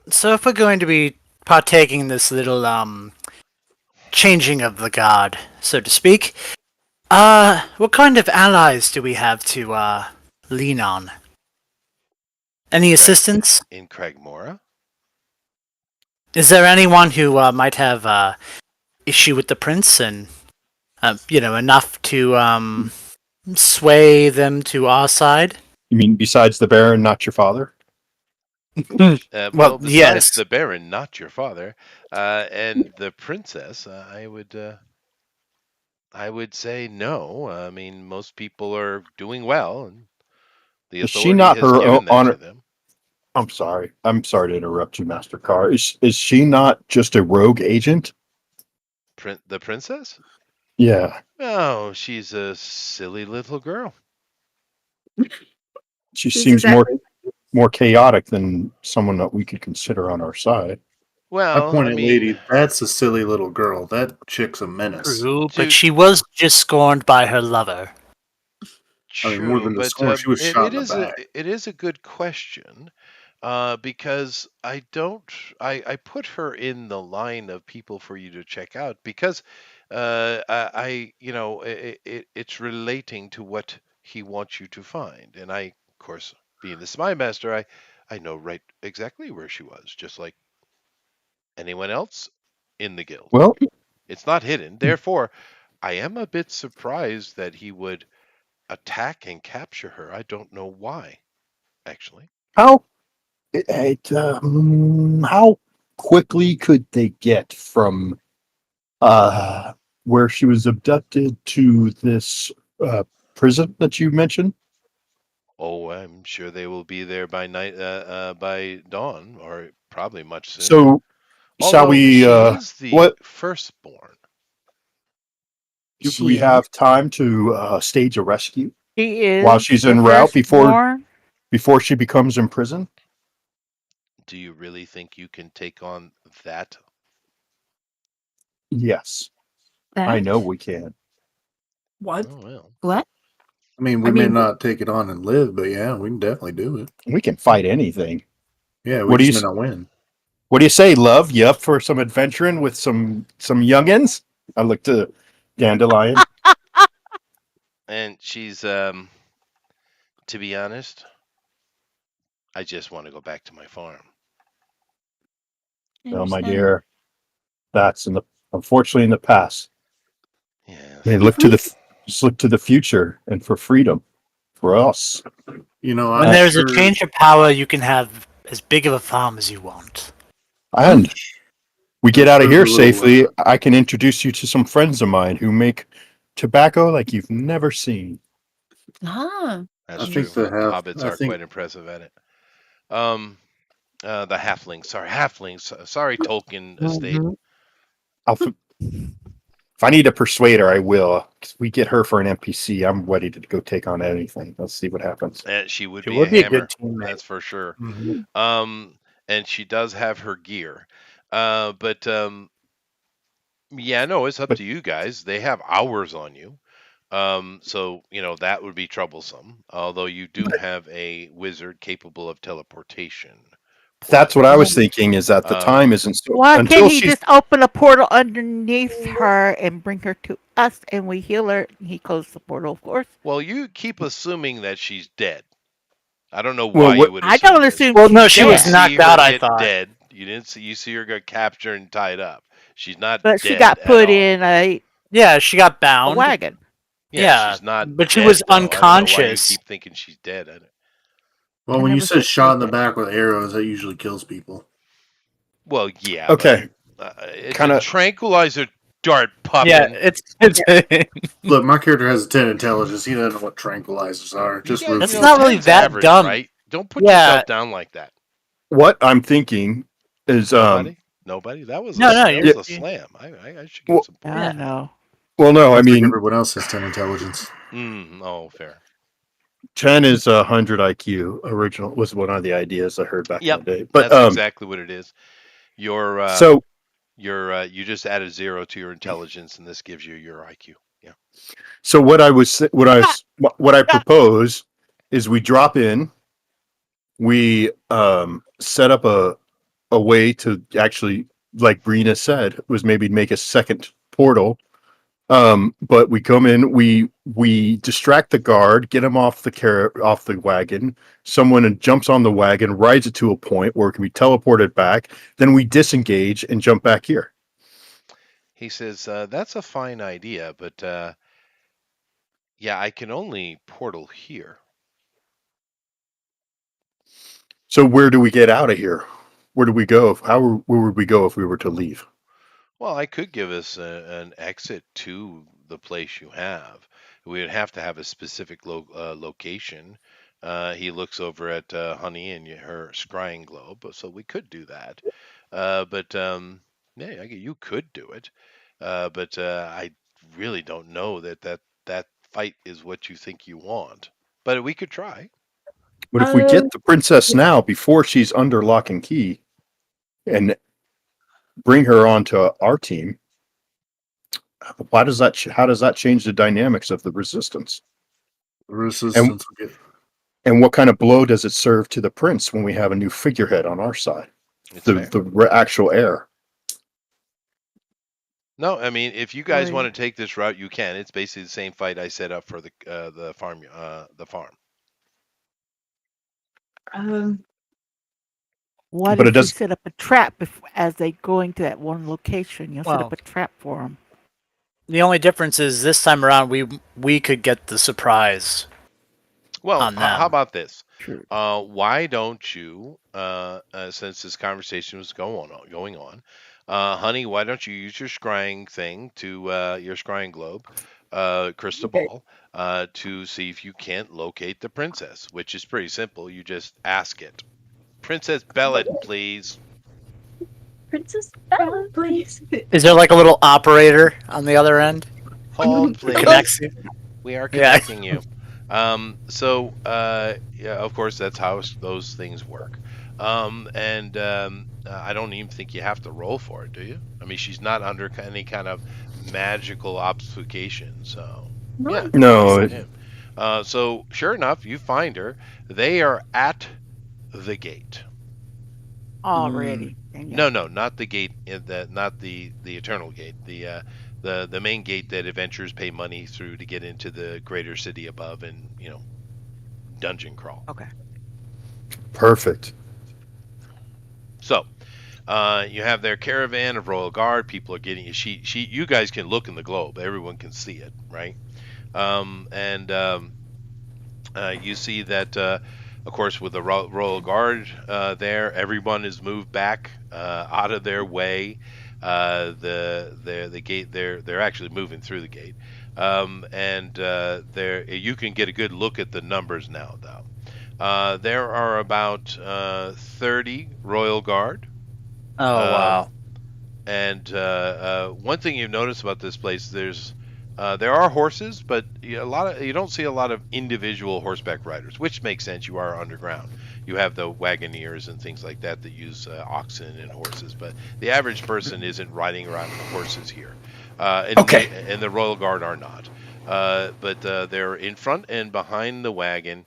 so if we're going to be partaking in this little, changing of the guard, so to speak, what kind of allies do we have to, lean on? Any assistance? In Cragmora? Is there anyone who, might have, issue with the prince and, enough to, sway them to our side? You mean besides the Baron, not your father? Well, besides yes. the Baron, not your father, and the princess, I would say no. I mean, most people are doing well, and the Is she authority not has her given that to honor? them. I'm sorry. I'm sorry to interrupt you, Master Carr. Is she not just a rogue agent? The princess? Yeah. Oh, she's a silly little girl. She She's seems exactly- more chaotic than someone that we could consider on our side. My Well, point I at mean, lady, that's a silly little girl. That chick's a menace. True, to but she was just scorned by her lover. I mean, more true, than the but scorn, she was shot in the back. it is a good question, because I put her in the line of people for you to check out because it's relating to what he wants you to find, and I, of course, being the spy master, I know right exactly where she was, just like anyone else in the guild. Well, It's not hidden. Therefore, I am a bit surprised that he would attack and capture her. I don't know why, actually. how how quickly could they get from where she was abducted to this prison that you mentioned? Oh, I'm sure they will be there by night, by dawn, or probably much sooner. So shall Although we? she is the What firstborn. do She we is. have time to stage a rescue He is while she's the en route firstborn. before she becomes imprisoned? Do you really think you can take on that? Yes, That? I know we can. What? Oh well. What? I mean, we I may mean- not take it on and live, but yeah, we can definitely do it. We can fight anything. Yeah, we What do just you may not win. What do you say, love? You up for some adventuring with some youngins? I look to Dandelion. And she's, to be honest, I just want to go back to my farm. I Oh, my understand. dear, that's unfortunately in the past. Yes. They just look to the future and for freedom for us. You know, When I'm there's sure, a change of power, you can have as big of a farm as you want. And we get I'm out of sure here the little, safely. I can introduce you to some friends of mine who make tobacco like you've never seen. Ah, That's I true. think the half. Hobbits I are think quite impressive at it. The halflings. Sorry, halflings. Sorry, Tolkien estate. If I need to persuade her, I will. 'Cause we get her for an NPC. I'm ready to go take on anything. Let's see what happens. She would She be would a be a hammer. good teammate. That's for sure. mhm. And she does have her gear. But yeah, no, it's up But to you guys. They have hours on you. So that would be troublesome. Although you do have a wizard capable of teleportation that's what I was portals. thinking. Is that the Um, time isn't so Why can't until he she's just open a portal underneath her and bring her to us and we heal her? He closed the portal, of course. well, you keep assuming that she's dead. I don't know well. why you would I assume don't this. assume Well, she's no, she You was dead, see knocked her out, I get thought. dead. You see her get captured and tied up. She's not but she dead got at put all. in Yeah, she got a bound. wagon. Yeah, she's not but she dead was though. I don't know why you unconscious. keep thinking she's dead. Well, I when you never say said she shot was in the dead. back with arrows, that usually kills people. Well, yeah, Okay, but it's kind a of. tranquilizer dart Yeah, pupping. it's Look, my character has a 10 intelligence. He doesn't know what tranquilizers are. You Just guys, root That's for not me. really 10's that average, dumb. right? Don't put Yeah. yourself down like that. What I'm thinking is Nobody. That was No, that you're. was a slam. I should give well, some points. I Yeah. know. well no, I Looks like mean everyone else has 10 intelligence. Oh, fair. 10 is 100 IQ. Original was one of the ideas I heard back Yep, in the day. But that's exactly what it is. so You just added 0 to your intelligence, and this gives you your IQ. Yeah. what I propose is we drop in, we set up a way to actually, like Brina said, was maybe make a second portal. But we come in, we distract the guard, get him off the wagon. Someone jumps on the wagon, rides it to a point where it can be teleported back. Then we disengage and jump back here. He says, that's a fine idea, but yeah, I can only portal here. So where do we get out of here? Where do we go? Where would we go if we were to leave? Well, I could give us an exit to the place you have. We would have to have a specific location. He looks over at Honey and her scrying globe, so we could do that. But yeah, you could do it. But I really don't know that fight is what you think you want. But we could try. But if we get the princess now before she's under lock and key and bring her onto our team, how does that change the dynamics of the resistance? The resistance will get. And what kind of blow does it serve to the prince when we have a new figurehead on our side? The actual heir. No, I mean, if you guys want to take this route, you can. It's basically the same fight I set up for the farm. What But if it we does. set up a trap as they go into that one location? You'll set up a trap for them. The only difference is this time around we could get the surprise. Well, on them. How about this? True. Why don't you, since this conversation was going on, Honey, why don't you use your scrying thing to your scrying globe, crystal ball, to see if you can't locate the princess, which is pretty simple. You just ask it, Princess Bellet, please. Princess Bella, please. Is there like a little operator on the other end? Hold, please. Connects you? We are connecting you. So yeah, of course, that's how those things work. I don't even think you have to roll for it, do you? I mean, she's not under any kind of magical obfuscation, so yeah. No. So sure enough, you find her. They are at the gate. Already. No, not the gate. Not the eternal gate. The main gate that adventurers pay money through to get into the greater city above and dungeon crawl. Okay. Perfect. So you have their caravan of royal guard. People are getting you guys can look in the globe. Everyone can see it, right? You see that of course with the royal guard there, everyone is moved back out of their way. The gate, they're actually moving through the gate, there you can get a good look at the numbers now though. There are about 30 royal guard. Oh wow. And one thing you've noticed about this place, there are horses, but you don't see a lot of individual horseback riders, which makes sense. You are underground. You have the wagoneers and things like that use oxen and horses, but the average person isn't riding around on horses here. Okay. And the royal guard are not. But they're in front and behind the wagon.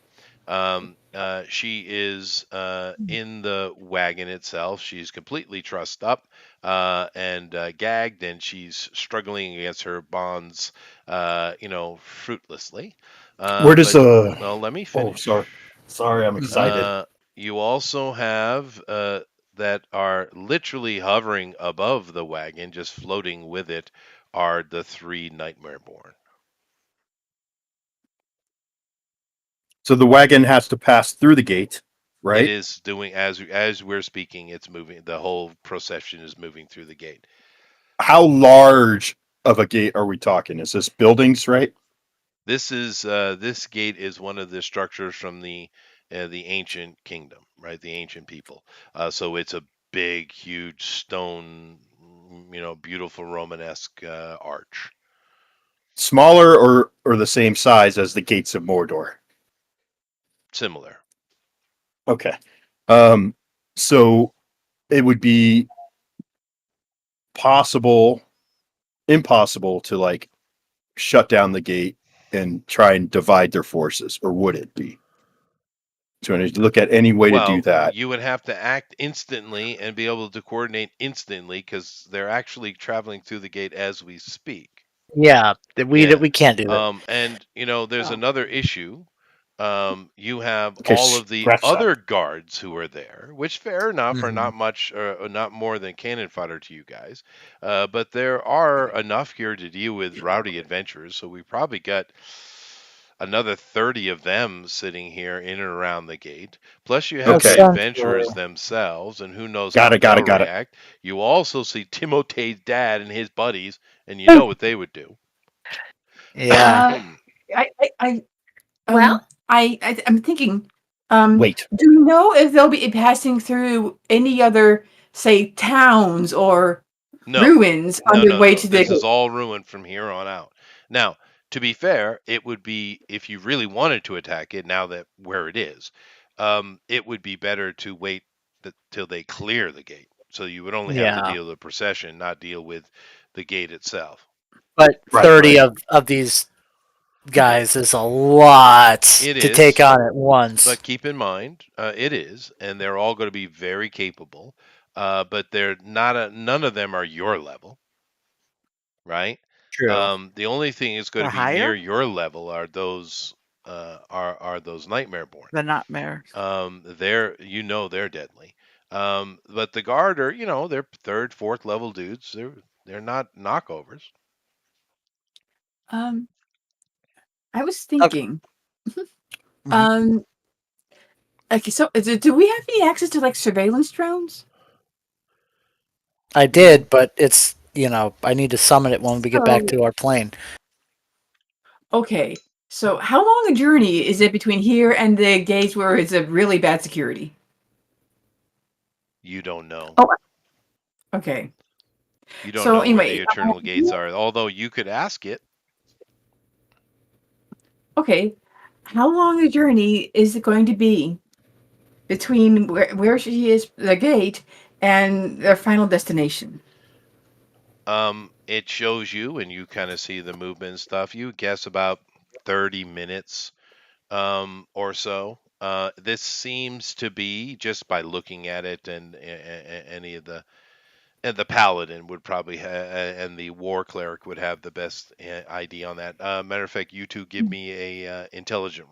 She is in the wagon itself. She's completely trussed up and gagged, and she's struggling against her bonds, fruitlessly. Where does Well, let me finish. Oh, sorry, I'm excited. You also have that are literally hovering above the wagon, just floating with it, are the 3 Nightmareborn. So the wagon has to pass through the gate, right? It is doing as we're speaking. It's moving. The whole procession is moving through the gate. How large of a gate are we talking? Is this buildings, right? This gate is one of the structures from the ancient kingdom, right? The ancient people. So it's a big, huge stone, beautiful Romanesque arch. Smaller or the same size as the gates of Mordor? Similar. Okay. So it would be impossible to like shut down the gate and try and divide their forces, or would it be? So I need to look at any way to do that. You would have to act instantly and be able to coordinate instantly because they're actually traveling through the gate as we speak. Yeah, we Yeah. we can't do that. And there's Oh. another issue. You have Okay, all of the scratch that. other guards who are there, which fair enough are Mhm. not much, not more than cannon fodder to you guys. But there are enough here to deal with rowdy adventurers, so we probably got another 30 of them sitting here in and around the gate. Plus, you have Okay. the adventurers themselves, and who knows how they'll react. You also see Timotei's dad and his buddies, and you know what they would do. Yeah. Well? I'm thinking. Wait. Do you know if they'll be passing through any other, say, towns or No. ruins on their way to the? This is all ruined from here on out. Now, to be fair, it would be if you really wanted to attack it. Now that where it is, it would be better to wait till they clear the gate. So you would only have to Yeah. deal with the procession, not deal with the gate itself. But Right, 30 right. of these guys is a lot It to is, take on at once. But keep in mind, it is, and they're all going to be very capable. But they're not. None of them are your level, right? True. The only thing that's going Or to be near higher? your level are those those nightmare-born. The nightmares. They're they're deadly. But the guard are they're third, fourth level dudes. They're not knockovers. I was thinking. Mhm. Okay, so do we have any access to like surveillance drones? I did, but it's I need to summon it when we get back to our plane. Okay, so how long a journey is it between here and the gates where it's a really bad security? You don't know. Oh, okay. You don't So know where anyway, the eternal gates are, although you could ask it. Okay, how long a journey is it going to be between where she is, the gate, and their final destination? It shows you, and you kind of see the movement and stuff. You guess about 30 minutes, or so. This seems to be just by looking at it, and any of the paladin would probably and the war cleric would have the best ID on that. Matter of fact, you two give me a intelligence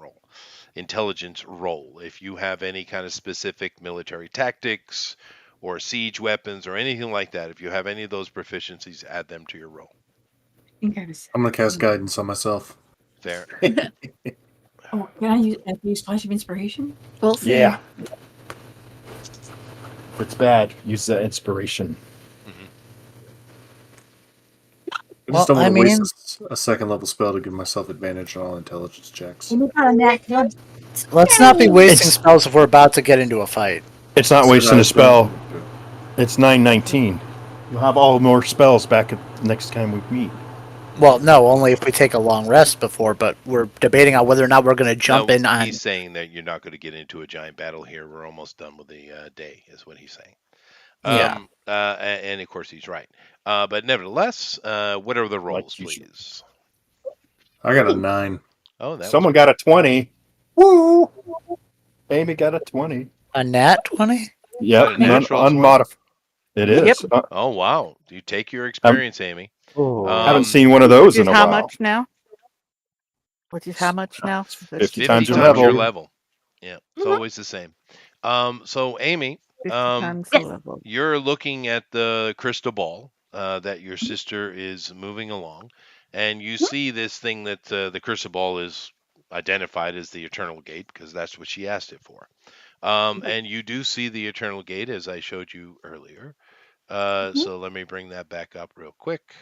roll. If you have any kind of specific military tactics or siege weapons or anything like that, if you have any of those proficiencies, add them to your roll. I'm going to cast guidance on myself. Fair. Oh, can I use Flash of Inspiration? We'll see. Yeah. If it's bad, use the inspiration. I just don't Well, want to I mean- waste a second level spell to give myself advantage on all intelligence checks. Let's not be wasting spells if we're about to get into a fight. It's not So wasting a that's spell. It's 9:19. You'll have all more spells back at next time we meet. Well, no, only if we take a long rest before, but we're debating on whether or not we're going to jump in on... He's saying that you're not going to get into a giant battle here. We're almost done with the day, is what he's saying. Yeah. And of course he's right. But nevertheless, what are the rolls, you should. please? I got a 9. Oh, that Someone got a 20. Woo! Amy got a 20. A nat 20? Yep, A natural 20. unmodified. It is. Yep. Oh, wow. You take your experience, Amy. Haven't seen one of those Which is in a how while. much now? Which is how much now? 50 50 times times your level. your level. Yeah, it's always the same. So Amy, 50 times the level. you're looking at the crystal ball that your sister is moving along, and you see this thing that the crystal ball is identified as the Eternal Gate because that's what she asked it for. And you do see the Eternal Gate as I showed you earlier. So let me bring that back up real quick.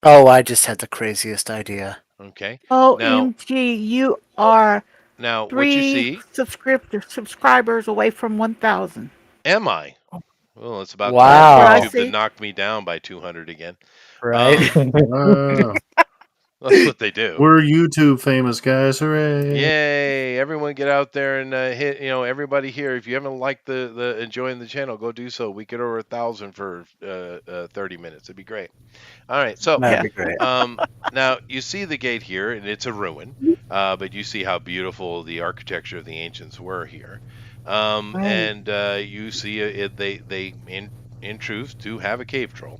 Oh, I just had the craziest idea. Okay. OMG, you are Now, what you 3 see? subscribers away from 1,000. Am I? Well, it's about Wow. time I for YouTube to see. knock me down by 200 again. Right? Wow. That's what they do. We're YouTube famous, guys. Hooray! Yay! Everyone get out there and hit. Everybody here. If you haven't liked the enjoying the channel, go do so. We get over 1,000 for 30 minutes. It'd be great. All right. So That'd be great. now you see the gate here, and it's a ruin. But you see how beautiful the architecture of the ancients were here. Right. And you see they in truth do have a cave troll.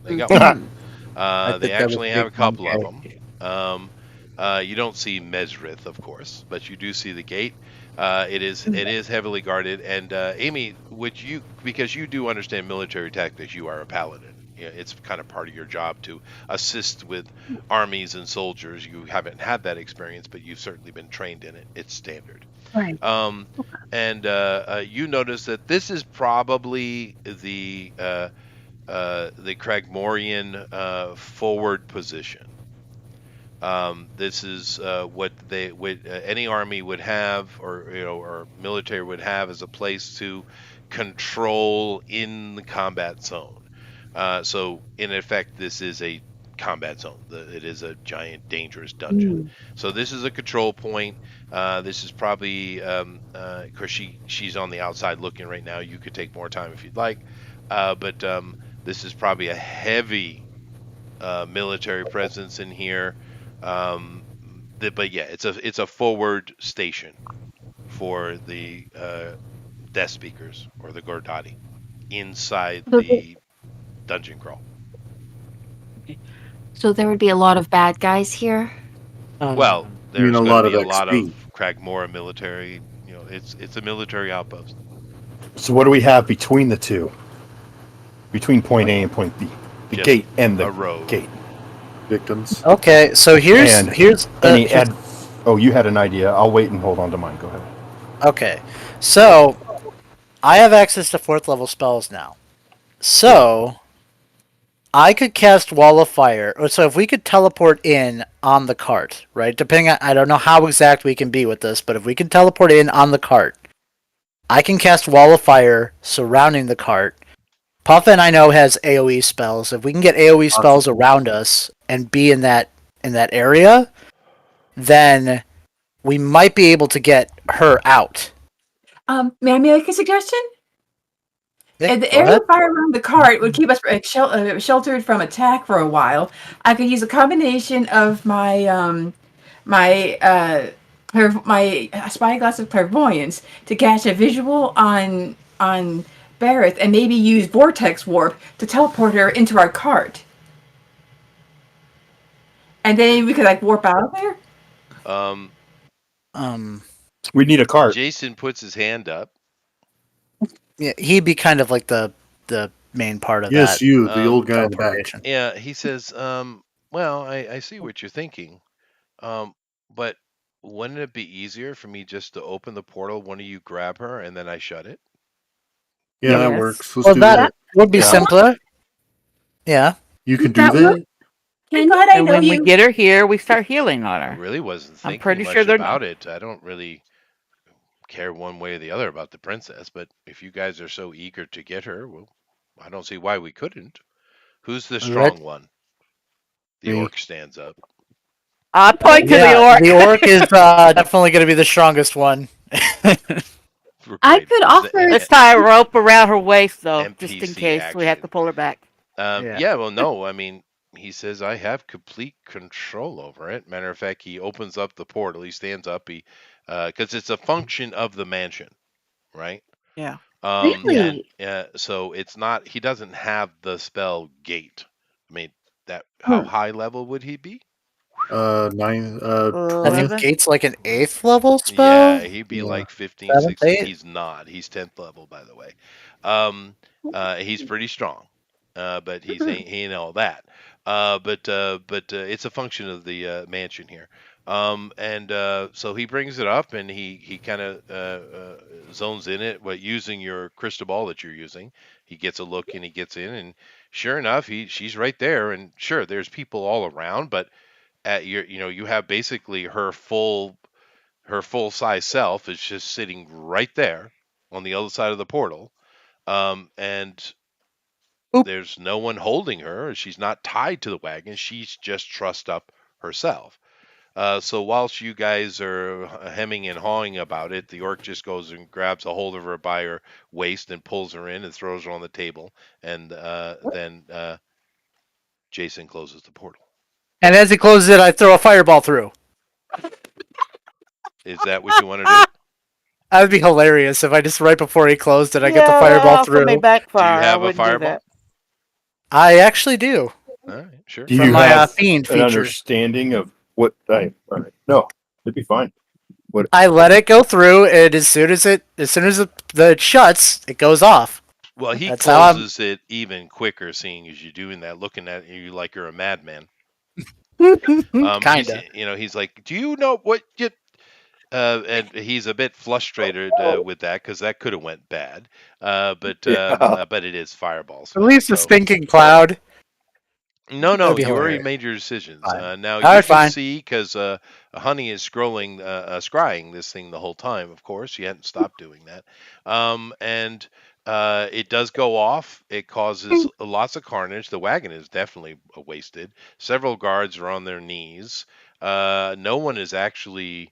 They got one. They actually have a couple of them. You don't see Mesrith, of course, but you do see the gate. It is heavily guarded. And Amy, because you do understand military tactics, you are a paladin. It's kind of part of your job to assist with armies and soldiers. You haven't had that experience, but you've certainly been trained in it. It's standard. Right. And you notice that this is probably the Cragmorian forward position. This is what any army would have, or military would have, as a place to control in the combat zone. So in effect, this is a combat zone. It is a giant, dangerous dungeon. So this is a control point. This is probably, of course, she's on the outside looking right now. You could take more time if you'd like, but this is probably a heavy military presence in here. But yeah, it's a forward station for the Death Speakers or the Gordati inside the dungeon crawl. So there would be a lot of bad guys here. Well, there's a going lot to be of a lot XP. of Cragmore military. It's a military outpost. So what do we have between the two? Between point A and point B, the Just gate and the a road. gate. Victims. Okay, so here's any Oh, you had an idea. I'll wait and hold on to mine. Go ahead. okay. So I have access to 4th level spells now. So I could cast Wall of Fire. So if we could teleport in on the cart, right? Depending on, I don't know how exact we can be with this, but if we can teleport in on the cart, I can cast Wall of Fire surrounding the cart. Puffin, I know, has AoE spells. If we can get AoE spells around us and be in that area, then we might be able to get her out. May I make a suggestion? Yeah, If the go area ahead. of fire around the cart would keep us sheltered from attack for a while, I could use a combination of my my spyglass of clairvoyance to catch a visual on Barrett, and maybe use vortex warp to teleport her into our cart, and then we could warp out of there. We need a cart. Jason puts his hand up. Yeah, he'd be kind of like the main part of Yes, that. you, the old guy in the back. teleportation. Yeah, he says, well, I see what you're thinking. But wouldn't it be easier for me just to open the portal, one of you grab her, and then I shut it? Yeah, that Yes. works. Let's Well, do that that. would be Yeah. simpler. Yeah. You can do That that? work? I'm glad I And know when we you. get her here, we start healing on I her. really wasn't I'm thinking pretty much sure they're about it. I don't really care one way or the other about the princess, but if you guys are so eager to get her, well, I don't see why we couldn't. Who's the strong one? The Me. orc stands up. I point to the Yeah, orc. the orc is definitely going to be the strongest one. I Great. could It's offer- the Let's tie a rope around her waist, though, just in NPC case we have to action. pull her back. Yeah, well, no, I mean, he says I have complete control over it. Matter of fact, he opens up the portal. He stands up. Because it's a function of the mansion, right? Yeah. Really? And so it's not. He doesn't have the spell gate. I mean, how high level would he be? 9, I 20th. think Gate's like an 8th level spell. Yeah, he'd be Yeah. like 15, 7th, 16. 8th? He's not. He's 10th level, by the way. He's pretty strong, but he ain't all that. But it's a function of the mansion here. So he brings it up, and he kind of zones in it, using your crystal ball that you're using. He gets a look, and he gets in, and sure enough, she's right there. And sure, there's people all around, but you have basically her full size self is just sitting right there on the other side of the portal. And there's no one holding her. She's not tied to the wagon. She's just trussed up herself. So whilst you guys are hemming and hawing about it, the orc just goes and grabs a hold of her by her waist and pulls her in and throws her on the table. And then Jason closes the portal. And as he closes it, I throw a fireball through. Is that what you want to do? That would be hilarious if I just right before he closed it, I get the Yeah, fireball that also may through. backfire. Do you have I a wouldn't do fireball? that. I actually do. All right, sure. Do From you my have fiend an feature. understanding of what? No, it'd be fine. I let it go through, and as soon as it shuts, it goes off. Well, he That's how I'm- closes it even quicker, seeing as you doing that, looking at you like you're a madman. Kinda. He's like, "Do you know what you?" And he's a bit frustrated with that because that could have went bad. But it is fireballs. At least a so- stinking cloud. No, That'd be you already hilarious. made your decisions. Fine. Now All you right, can fine. see because Honey is scrying this thing the whole time. Of course, she hadn't stopped doing that. And it does go off. It causes lots of carnage. The wagon is definitely wasted. Several guards are on their knees. No one is actually.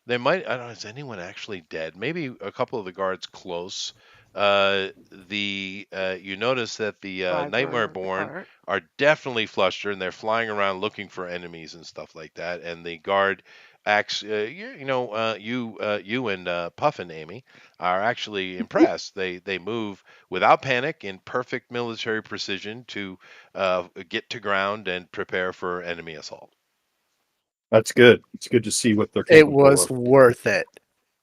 I don't know. Is anyone actually dead? Maybe a couple of the guards close. You notice that the Nightmare Born are definitely flustered and they're flying around looking for enemies and stuff like that. And the guard acts, you and Puff and Amy are actually impressed. They move without panic in perfect military precision to get to ground and prepare for enemy assault. That's good. It's good to see what they're It capable was of. worth it.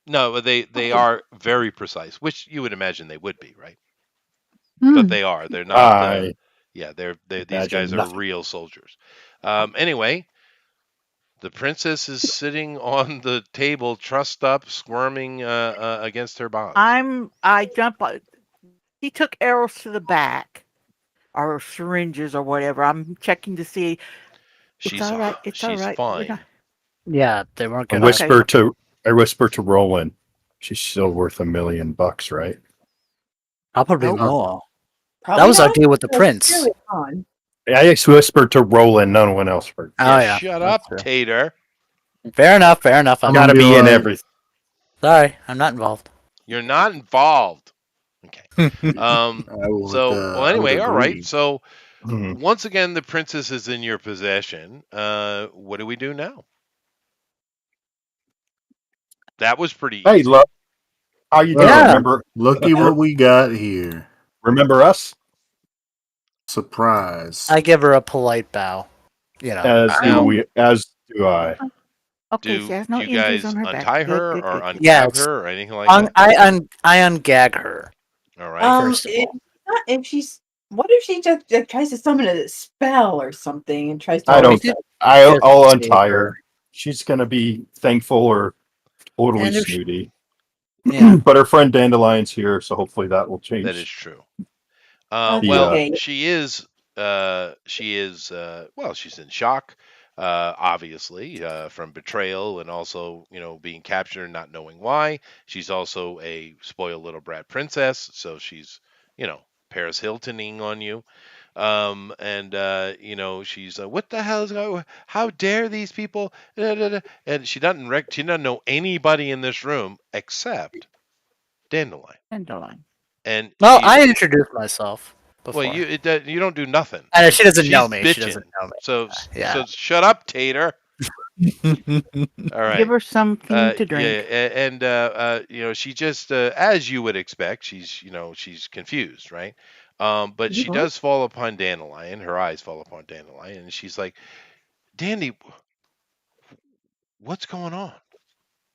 No, but they are very precise, which you would imagine they would be, right? Hmm. But they are. They're not. I They're these imagine guys are nothing. real soldiers. Anyway, the princess is sitting on the table, trussed up, squirming against her bonds. I jump. He took arrows to the back, or syringes, or whatever. I'm checking to see. She's all right. It's all she's right. We're fine. not- Yeah, they weren't I gonna. whisper to Roland. She's still worth $1 million, right? Probably Nope. more. Probably That was our not. deal with the That's prince. really fun. I just whispered to Roland. No one else heard. Oh yeah. Shut that's up, true. Tater. Fair enough. I I'm gotta be in like- everything. sorry. I'm not involved. You're not involved. Okay. I would, Well, I anyway, would all right. agree. So Mhm. once again, the princess is in your possession. What do we do now? That was pretty Hey, easy. look. How you doing? Yeah. Looky what we got here. Remember us? Surprise. I give her a polite bow. You know. As do I. Okay, Do she has no you injuries guys on her back. untie Good, her good, or good, good. uncap Yes. her or anything like that? I ungag her. All right. First of all. If she's, what if she just tries to summon a spell or something and tries to? I don't. did- I'll Just untie save her. She's gonna be thankful or totally And if she- snooty. Yeah. But her friend Dandelion's here, so hopefully that will change. That is true. Yeah. She is. Well, she's in shock, obviously, from betrayal and also, being captured and not knowing why. She's also a spoiled little brat princess, so she's, Paris Hiltoning on you. She's what the hell is going? How dare these people? And she doesn't know anybody in this room except Dandelion. Dandelion. And Well, she's- I introduced myself before. well, you don't do nothing. And she doesn't She's know me. bitching. She doesn't know me. So Yeah. so shut up, Tater. All right. Give her something to drink. Yeah, and she just, as you would expect, she's confused, right? But she does fall upon Dandelion. Her eyes fall upon Dandelion, and she's like, "Dandy, what's going on?"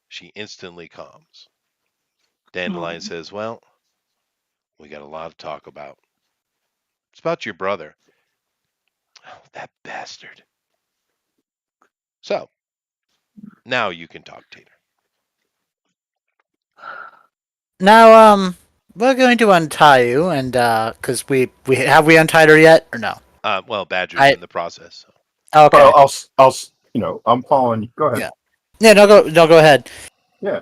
She instantly calms. Dandelion says, "Well, we got a lot to talk about. It's about your brother. Oh, that bastard." So now you can talk, Tater. Now, we're going to untie you, and because we untied her yet or no? Well, Badger's in the process. So. Okay. Well, I'm following. Go ahead. Yeah. Go ahead. Yeah.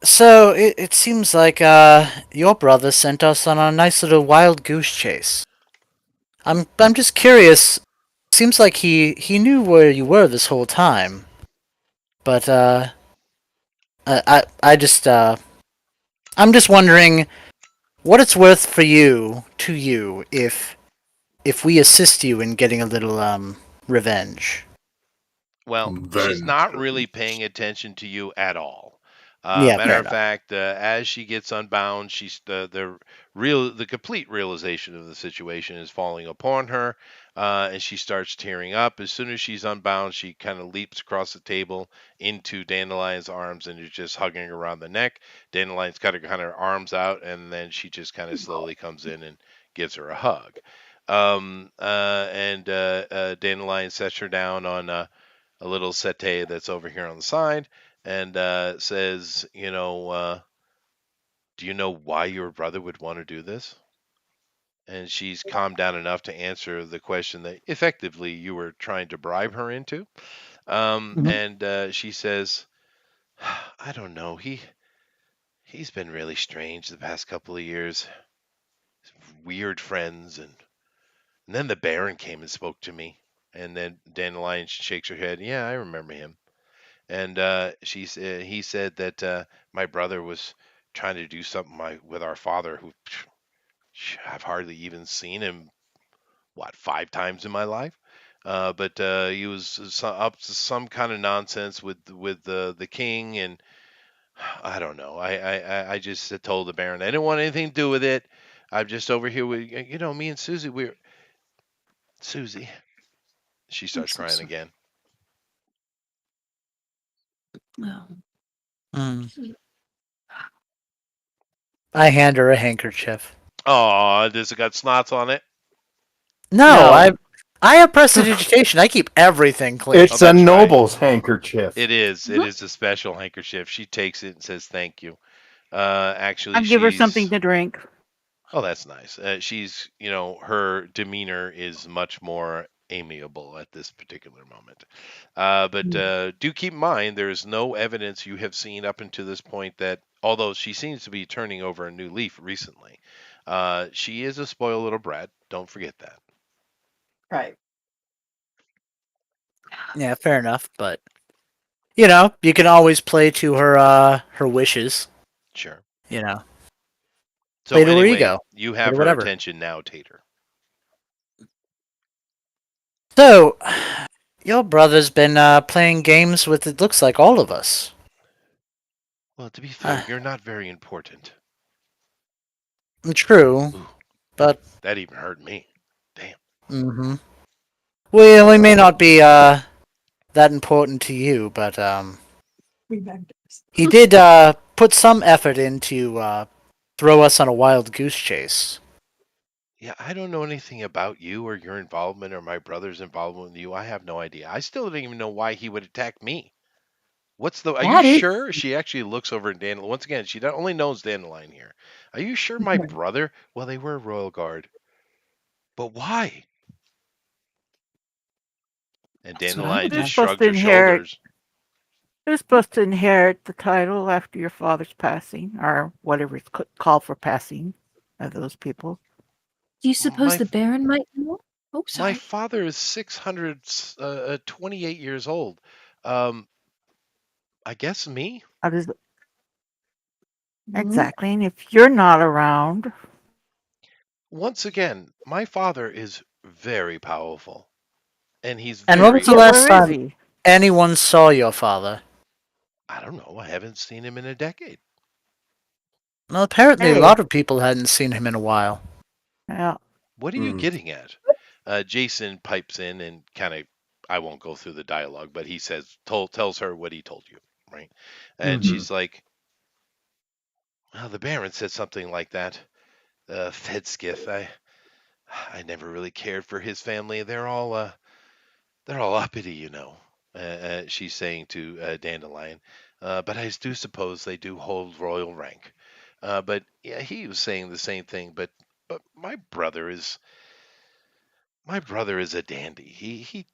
So it seems like your brother sent us on a nice little wild goose chase. I'm just curious. Seems like he knew where you were this whole time, but I just I'm just wondering what it's worth for you to you if we assist you in getting a little revenge. Well, she's not really Vengeance. paying attention to you at all. Yeah, Matter fair of enough. fact, as she gets unbound, she's the complete realization of the situation is falling upon her, and she starts tearing up. As soon as she's unbound, she kind of leaps across the table into Dandelion's arms and is just hugging her around the neck. Dandelion's got her kind of arms out, and then she just kind of slowly comes in and gives her a hug. Dandelion sets her down on a little settee that's over here on the side and says, do you know why your brother would want to do this? And she's calmed down enough to answer the question that effectively you were trying to bribe her into. And she says, I don't know. He's been really strange the past couple of years. Weird friends, and then the Baron came and spoke to me. And then Dandelion shakes her head. Yeah, I remember him. And he said that my brother was trying to do something with our father, who I've hardly even seen him, what, 5 times in my life. But he was up to some kind of nonsense with the king, and I don't know. I just told the Baron I didn't want anything to do with it. I'm just over here with me and Susie. We're Susie. She starts so crying sorry. again. Oh. Mm. I hand her a handkerchief. Oh, does it got snots on it? No, No. I have prestidigitation. I keep everything clean. It's a That's right. noble's handkerchief. It is. It Mhm. is a special handkerchief. She takes it and says thank you. I Actually, give her something to drink. oh, that's nice. She's, her demeanor is much more amiable at this particular moment. But do keep in mind, there is no evidence you have seen up until this point that, although she seems to be turning over a new leaf recently, she is a spoiled little brat. Don't forget that. Right. Yeah, fair enough. But you can always play to her wishes. Sure. You know, So play to her anyway, ego. you Play have to her whatever. attention now, Tater. So, your brother's been playing games with it looks like all of us. Well, to be fair, Uh, you're not very important. True, Ooh, but that even hurt me. Damn. mm-hmm. We may not be that important to you, but he did put some effort into throw us on a wild goose chase. Yeah, I don't know anything about you or your involvement or my brother's involvement with you. I have no idea. I still don't even know why he would attack me. Are you That is sure? She actually looks over at Dandelion. Once again, she not only knows Dandelion here. Are you sure my brother? Well, they were royal guard. But why? And that's what I Dandelion would They're just like. supposed shrugs to her inherit. shoulders. They're supposed to inherit the title after your father's passing, or whatever it's called for passing of those people. Do you suppose My the Baron might know? Oh, my sorry. father is 628 years old. Um, I guess me. How does Mm, exactly? And if you're not around, Once again, my father is very powerful, and he's And when was very the yeah, last where is time he? anyone saw your father? I don't know. I haven't seen him in a decade. Well, apparently a Hey, lot of people hadn't seen him in a while. yeah, What are you getting at? Jason pipes in and kind of, I won't go through the dialogue, but he tells her what he told you, right? And Mm-hmm. she's like, well, the Baron said something like that. Fedskiff, I never really cared for his family. They're all uppity. She's saying to Dandelion. But I do suppose they do hold royal rank. But yeah, he was saying the same thing. But my brother is a dandy. He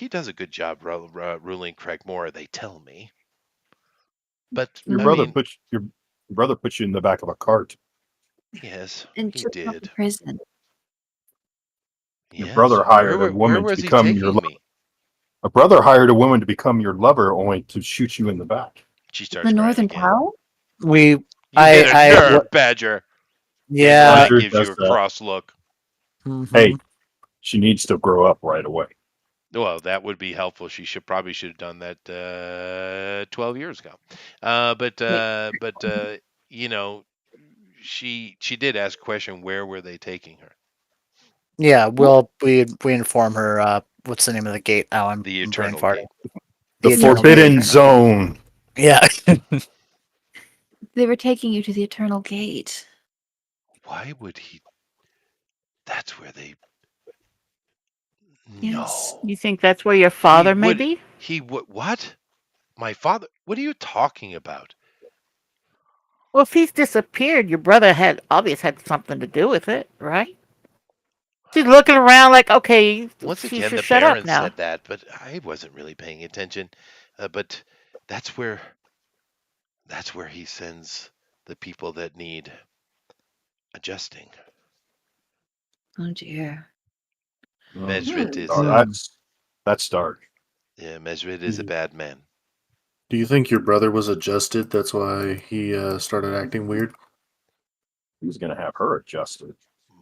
does a good job ruling Craigmore. They tell me. But Your I mm, brother mean, puts your brother puts you in the back of a cart. yes, and he took him to did. prison. Your Yes. brother hired a Where woman to was he become your taking me? a brother hired a woman to become your lover only to shoot you in the back. She starts The crying Northern again. Towel? We, You hit a I, nerve, Badger. And yeah. Leia Roger gives you does a that. cross look. Hey, Mhm. she needs to grow up right away. Well, that would be helpful. She probably should have done that 12 years ago. But you know, she did ask a question. Where were they taking her? Yeah, well, we inform her. What's the name of the gate? Now I'm The brain Eternal farting. Gate. The Eternal Forbidden Gate. Zone. Yeah. They were taking you to the Eternal Gate. Why would he? That's where they. Yes. No, You think that's where your he father may would. be? He would. What? My father? What are you talking about? Well, if he's disappeared, your brother had obviously had something to do with it, right? She's looking around like, okay, Once she again, should the shut up Baron now. said that, but I wasn't really paying attention. But that's where that's where he sends the people that need adjusting. Oh dear. Mesrit is Oh, that's dark. yeah, Mesrit is a bad man. Do you think your brother was adjusted? That's why he started acting weird? He's gonna have her adjusted.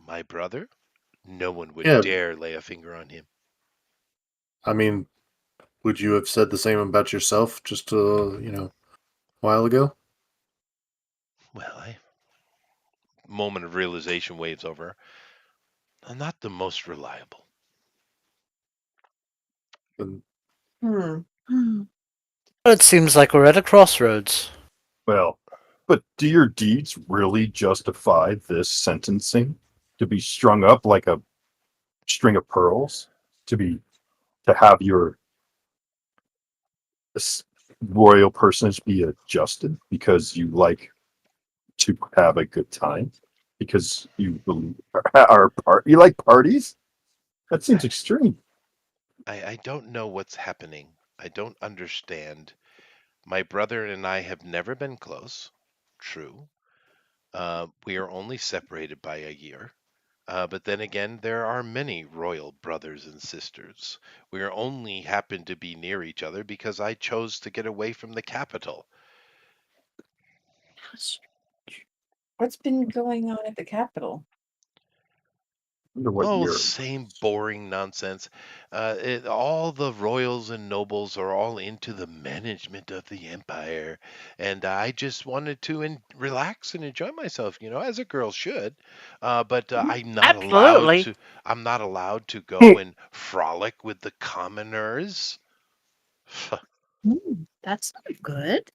My brother? No one would Yeah, dare lay a finger on him. I mean, would you have said the same about yourself just a while ago? Well, I moment of realization waves over. I'm not the most reliable. And Hmm. It seems like we're at a crossroads. Well, but do your deeds really justify this sentencing? To be strung up like a string of pearls? To have your royal personage be adjusted because you like to have a good time? Because you believe you like parties? That seems extreme. I don't know what's happening. I don't understand. My brother and I have never been close. True. We are only separated by a year. But then again, there are many royal brothers and sisters. We are only happen to be near each other because I chose to get away from the capital. What's been going on at the Capitol? I wonder what Oh, year. same boring nonsense. All the royals and nobles are all into the management of the empire, and I just wanted to relax and enjoy myself, as a girl should. But I'm not allowed Absolutely. to. I'm not allowed to go and frolic with the commoners. That's not good.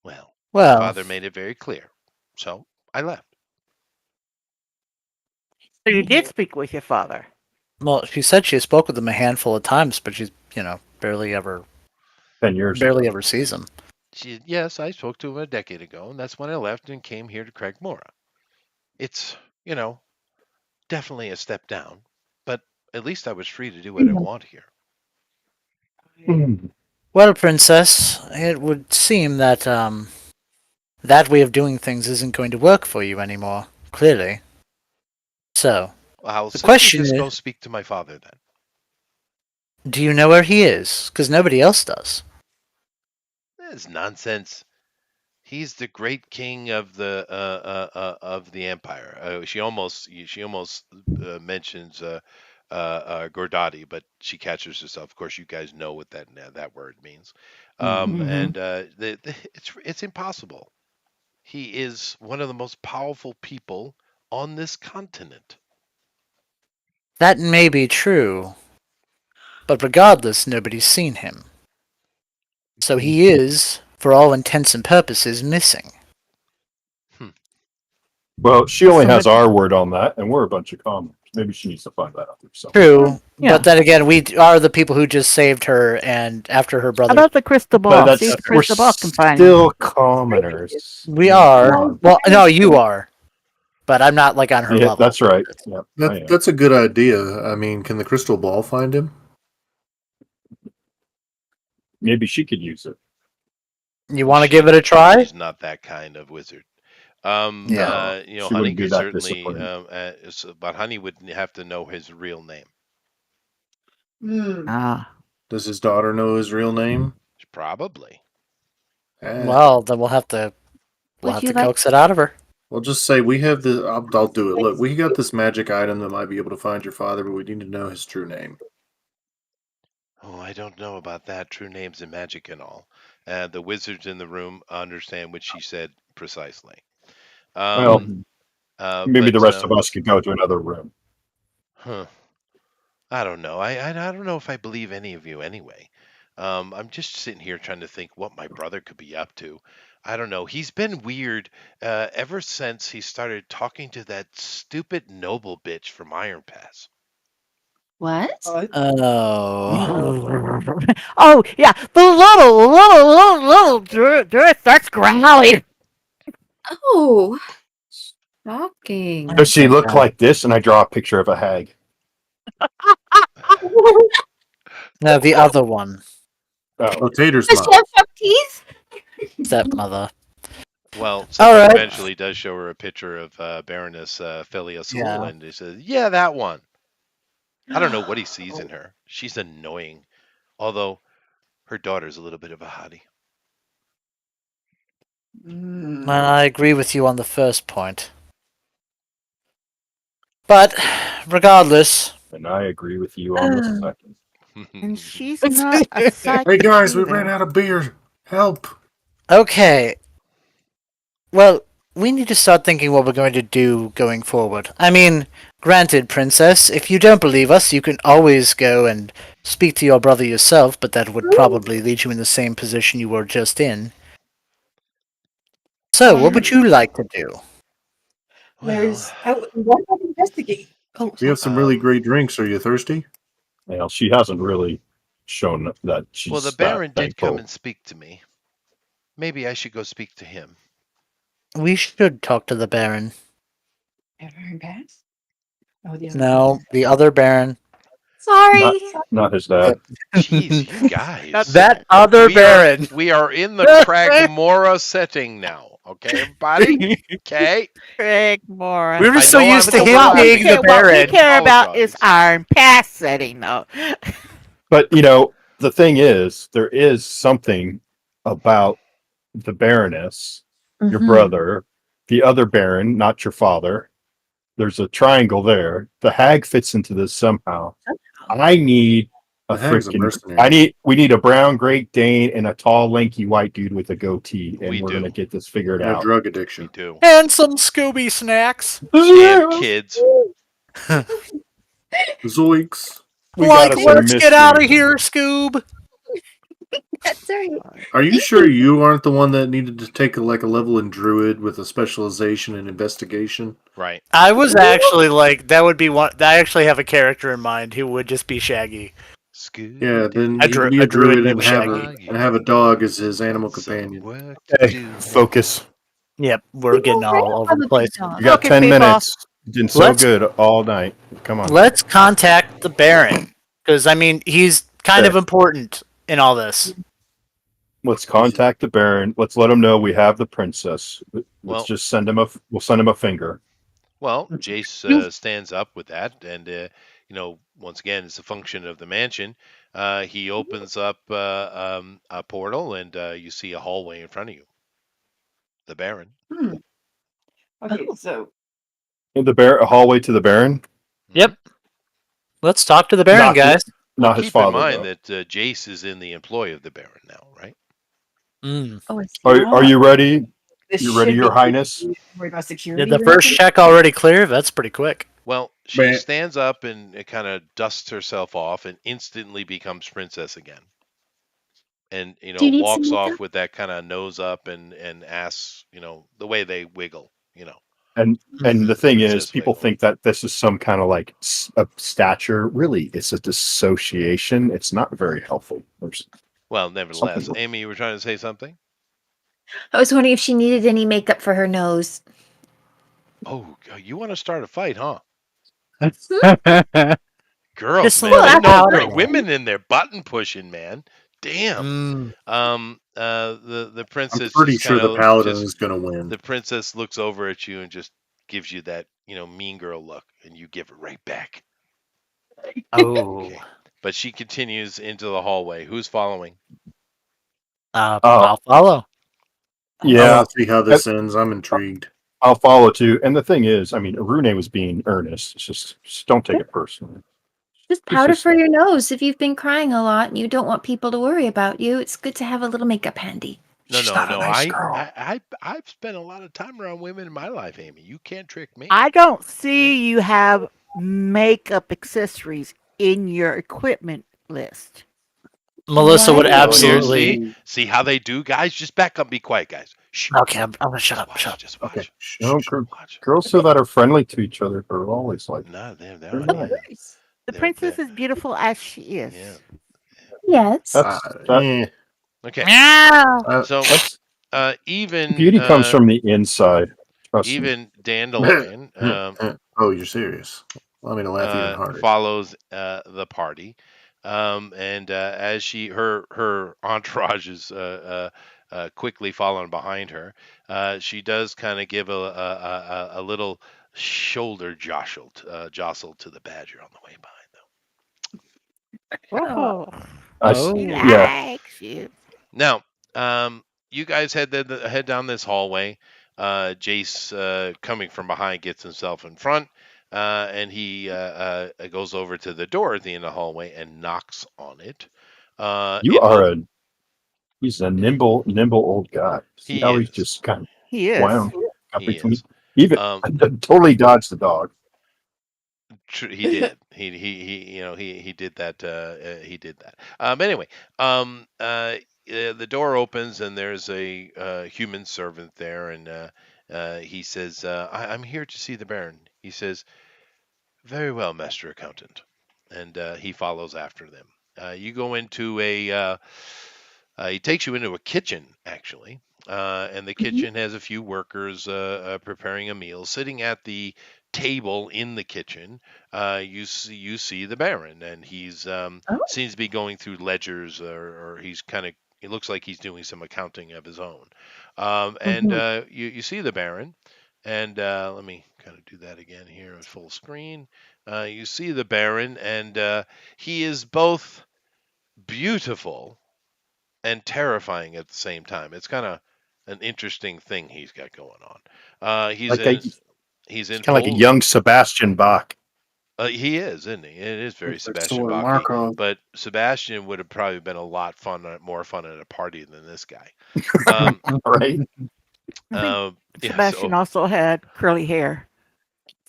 Well, my Well, father made it very clear, so I left. So you did speak with your father. well, she said she spoke with him a handful of times, but she's, barely ever 10 years barely ago. ever sees him. Yes, I spoke to him a decade ago, and that's when I left and came here to Craigmora. It's, definitely a step down, but at least I was free to do what I want here. Well, princess, it would seem that that way of doing things isn't going to work for you anymore. Clearly. So I'll the simply question just is, go speak to my father then. do you know where he is? Because nobody else does. That's nonsense. He's the great king of the empire. She almost mentions Gordati, but she catches herself. Of course, you guys know what that word means. Mm-hmm. And it's impossible. He is one of the most powerful people on this continent. That may be true, but regardless, nobody's seen him. So he is, for all intents and purposes, missing. Hmm. Well, she Well, only has somebody, our word on that, and we're a bunch of commoners. Maybe she needs to find that out herself. True, yeah. but then again, we are the people who just saved her, and after her How brother about the crystal But ball? See if the we're crystal ball can find him. still commoners. we Come are. on. Well, no, you are, but I'm not like on her Yeah, level. that's right. Yeah, I am. that's a good idea. I mean, can the crystal ball find him? You want to give it a try? She's not that kind of wizard. Yeah. She Honey wouldn't be could that certainly, disappointed. but Honey would have to know his real name. Ah. Does his daughter know his real name? Probably. Well, then we'll have to Would you like? coax it out of her. We'll just say we have the. I'll do it. Look, we got this magic item that might be able to find your father, but we need to know his true name. Oh, I don't know about that. True names and magic and all. The wizards in the room understand what she said precisely. Well, maybe the But rest of us could go to another room. huh. I don't know. I don't know if I believe any of you anyway. I'm just sitting here trying to think what my brother could be up to. I don't know. He's been weird ever since he started talking to that stupid noble bitch from Iron Pass. What? Oh. Oh yeah, the little druid starts growling. Oh, shocking. Does she look like this? And I draw a picture of a hag. No, the other one. Oh, Oh, Tater's Does she mom. have sharp teeth? Stepmother. Well, All someone right. eventually does show her a picture of Baroness Felia Sol, Yeah. and he says, "Yeah, that one." I don't know what he sees in her. She's annoying, although her daughter's a little bit of a hottie. Well, I agree with you on the first point. But regardless, and I agree with you on the second. And she's not a psychic. Hey guys, we either. ran out of beer. Help! okay. Well, we need to start thinking what we're going to do going forward. I mean, granted, Princess, if you don't believe us, you can always go and speak to your brother yourself, but that would probably lead you in the same position you were just in. So, what would you like to do? There's. What about investigate? Oh, We have some really great drinks. Are you thirsty? Well, she hasn't really shown that she's well, the that Baron did come thankful. and speak to me. Maybe I should go speak to him. We should talk to the Baron. Iron Pass? Oh, the other No, the other Baron. Sorry. Not his dad. Jeez, you guys. That other we Baron. We are in the Cragmora setting now. Okay, everybody? Okay? Craig Morris. We were I so know I'm used to the him black. being the What we Baron. care about is Apologize. Iron Pass setting, though. But the thing is, there is something about the Baroness, your Mhm. brother, the other Baron, not your father. There's a triangle there. The hag fits into this somehow. I need a The hag's a freaking. mercenary. We need a brown Great Dane and a tall, lanky white dude with a goatee, and We we're do. gonna get this figured And a out. drug We addiction. do. And some Scooby snacks. And kids. Zoinks. We Like, got us a let's get out of mystery. here, Scoob. That's right. Are you sure you aren't the one that needed to take a level in druid with a specialization in investigation? Right. I was actually like, that would be one. I actually have a character in mind who would just be Shaggy. Yeah, then A he dru- could be a a druid druid and named have Shaggy. a dog as his animal Some companion. work to Hey, do. focus. Yep, we're getting all over the place. You got Okay, 10 people. minutes. Been so Let's- good all night. Come on. Let's contact the Baron, because I mean, he's kind of important in all this. Let's contact the Baron. Let's let him know we have the princess. Let's Well- just send him we'll send him a finger. Well, Jace stands up with that, and once again, it's a function of the mansion. He opens up a portal, and you see a hallway in front of you. The Baron. Okay, so In the a hallway to the Baron, Yep. Let's talk to the Baron, Not guys. not his Keep father. in mind though. that Jace is in the employ of the Baron now, right? Mm. Oh, it's Are you ready? this You ready, should Your be- Highness? Worried about security. Did the real first quick? check already clear? That's pretty quick. Well, she Man. stands up and kind of dusts herself off and instantly becomes princess again. And Do you need some walks off makeup? with that kind of nose up and asks, the way they wiggle, And the thing is, Princess people wiggle. think that this is some kind of like a stature. Really, it's a dissociation. It's not very helpful. Well, nevertheless, Something- Amy, you were trying to say something? I was wondering if she needed any makeup for her nose. Oh, you want to start a fight, huh? Just Girls, a man, little they know powder. women in their button pushing, man. damn. The I'm princess pretty just sure kind the of paladin just is going to win. the princess looks over at you and just gives you that mean girl look, and you give it right back. Oh. Okay, but she continues into the hallway. Who's following? I'll follow. I Yeah, want to see how this ends. I'm intrigued. I'll follow too. And the thing is, I mean, Arune was being earnest. It's just don't take it personally. Just It's powder just for your nose if you've been crying a lot and you don't want people to worry about you. It's good to have a little makeup handy. No, She's no, not a no. nice girl. I've spent a lot of time around women in my life, Amy. You can't trick me. I don't see you have makeup accessories in your equipment list. Melissa would What? Oh, here, absolutely. see how they do, guys. Just back up, be quiet, guys. Shh. Okay, I'm gonna shut Just up. watch. Shut up. Just Okay. watch. Shh, No, shh, shh, watch. girls that are friendly to each other are always like No, they're very yeah. nice. The They're princess is beautiful as she is. yeah. Yes. That's that. Eh, Okay. Meow. So That's even beauty comes from the inside. Trust me. even Dandelion oh, you're serious? Allow me to laugh even harder. follows the party, and as her entourage is quickly following behind her, she does kind of give a little shoulder jostle to the badger on the way behind, though. Oh, Oh. he Yeah. likes you. Now, you guys head down this hallway. Jace, coming from behind, gets himself in front, and he goes over to the door at the end of the hallway and knocks on it. He's a nimble old guy. See He how he's is. just kind of He is. wound up He between. is. Even totally dodged the dog. He did. He did that. He did that. Anyway, the door opens and there's a human servant there, and he says, "I'm here to see the Baron." He says, "Very well, Master Accountant," and he follows after them. You go into he takes you into a kitchen, actually, and the kitchen has a few workers preparing a meal. Sitting at the table in the kitchen, you see the Baron, and he's Oh. seems to be going through ledgers, or he's kind of. It looks like he's doing some accounting of his own. And you see the Baron, and let me kind of do that again here at full screen. You see the Baron, and he is both beautiful and terrifying at the same time. It's kind of an interesting thing he's got going on. He's Like in he's in kind of like a full. young Sebastian Bach. He is, isn't he? It is very Looks like Sebastian Sword Bach-y, Markov. but Sebastian would have probably been a lot more fun at a party than this guy. Um, Right? I think yeah, Sebastian so also had curly hair.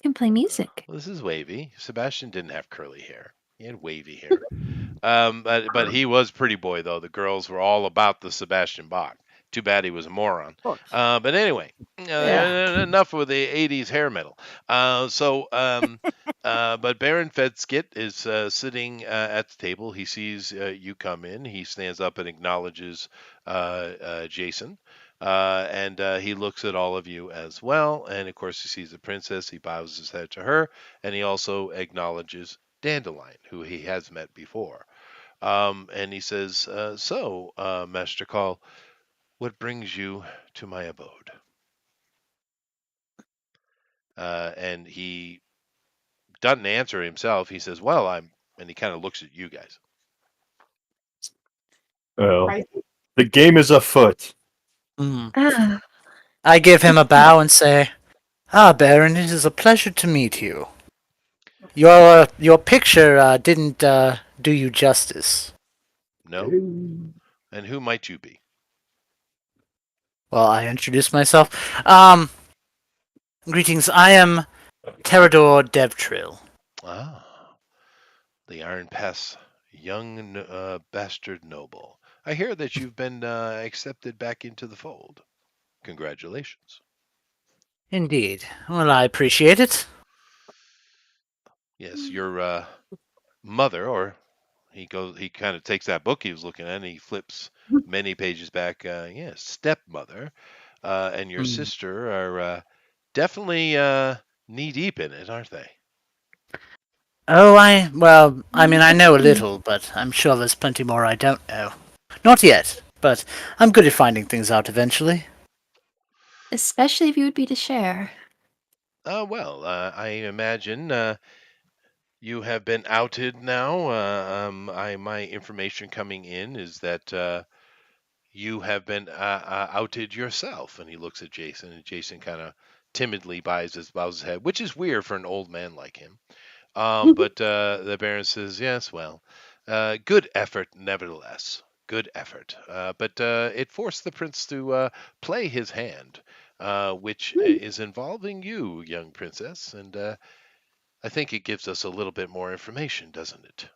Can play music. this is wavy. Sebastian didn't have curly hair; he had wavy hair. But he was pretty boy though. The girls were all about the Sebastian Bach. Too bad he was a moron. Of course. But anyway, Yeah. enough with the '80s hair metal. But Baron Fedskit is sitting at the table. He sees you come in. He stands up and acknowledges Jason. And he looks at all of you as well. And of course, he sees the princess. He bows his head to her. And he also acknowledges Dandelion, who he has met before. And he says, Master Call, what brings you to my abode? And he doesn't answer himself. He says, well, and he kind of looks at you guys. Well, Right. the game is afoot. Ah, I give him a bow and say, Baron, it is a pleasure to meet you. Your picture didn't do you justice. No? And who might you be? Well, I introduced myself. Greetings, I am Terador Devtrill. Ah, the Iron Pass young bastard noble. I hear that you've been accepted back into the fold. Congratulations. Indeed. Well, I appreciate it. Yes, your mother, or he kind of takes that book he was looking at and he flips many pages back. Yes, stepmother, and your sister are definitely knee deep in it, aren't they? Oh, I know a little, but I'm sure there's plenty more I don't know. Not yet, but I'm good at finding things out eventually. Especially if you would be to share. Well, I imagine you have been outed now. My information coming in is that you have been outed yourself. And he looks at Jason, and Jason kind of timidly bows his head, which is weird for an old man like him. But the Baron says, yes, well, good effort, nevertheless. Good effort. But it forced the prince to play his hand, which is involving you, young princess. And I think it gives us a little bit more information, doesn't it?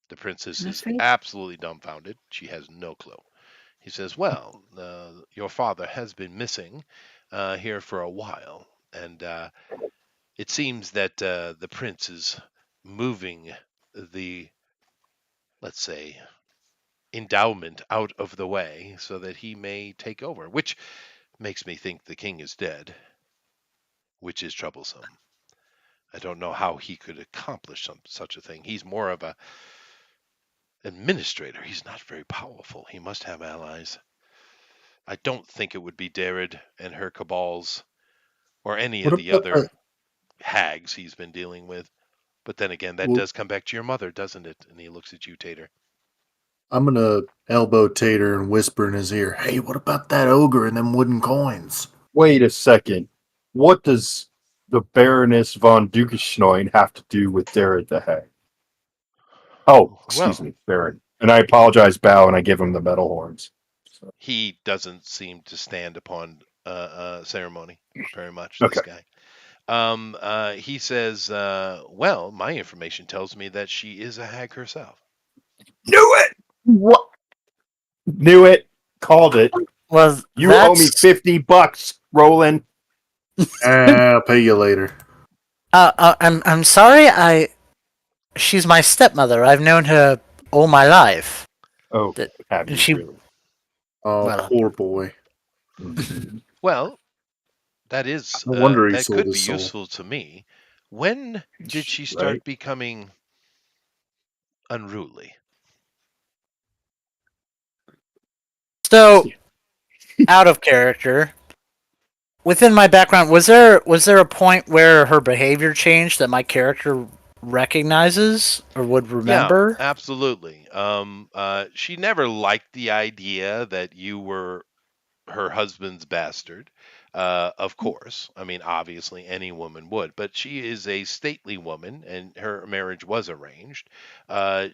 The princess I'm is afraid. absolutely dumbfounded. She has no clue. He says, well, your father has been missing here for a while. And it seems that the prince is moving the, let's say, endowment out of the way so that he may take over, which makes me think the king is dead, which is troublesome. I don't know how he could accomplish such a thing. He's more of a administrator. He's not very powerful. He must have allies. I don't think it would be Darid and her cabals or any What of the about other hags he's been dealing with. But then again, that well, does come back to your mother, doesn't it? And he looks at you, Tater. I'm gonna elbow Tater and whisper in his ear, "Hey, what about that ogre and them wooden coins?" Wait a second. What does the Baroness von Dukeschneun have to do with Derek the Hag? Oh, excuse Well, me, Baron. And I apologize, bow, and I give him the metal horns. So, he doesn't seem to stand upon ceremony very much, okay. this guy. He says, well, my information tells me that she is a hag herself. Knew it! What? Knew it. Called it. Well, You owe me $50, Roland. I'll pay you later. I'm sorry. She's my stepmother. I've known her all my life. Oh, That have you she really? Oh, well, poor boy. Mhm. Well, that is No wonder he that sold could be his soul. useful to me. When did she Right? start becoming unruly? so out of character. Within my background, was there a point where her behavior changed that my character recognizes or would Yeah, remember? absolutely. She never liked the idea that you were her husband's bastard. Of course, I mean, obviously, any woman would, but she is a stately woman, and her marriage was arranged.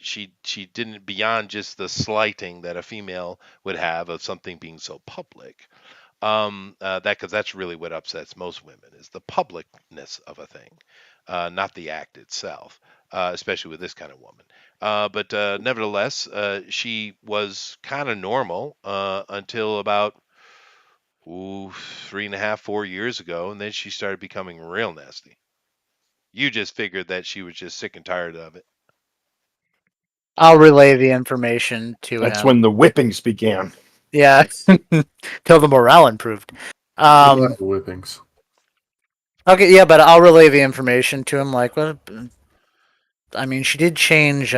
She didn't beyond just the slighting that a female would have of something being so public. Because that's really what upsets most women is the publicness of a thing, not the act itself. Especially with this kind of woman. But nevertheless, she was kind of normal until about 3.5, 4 years ago, and then she started becoming real nasty. You just figured that she was just sick and tired of it. I'll relay the information to That's him. when the whippings began. Yeah, till the morale improved. The whippings. Okay, yeah, but I'll relay the information to him. Like, well, I mean, she did change,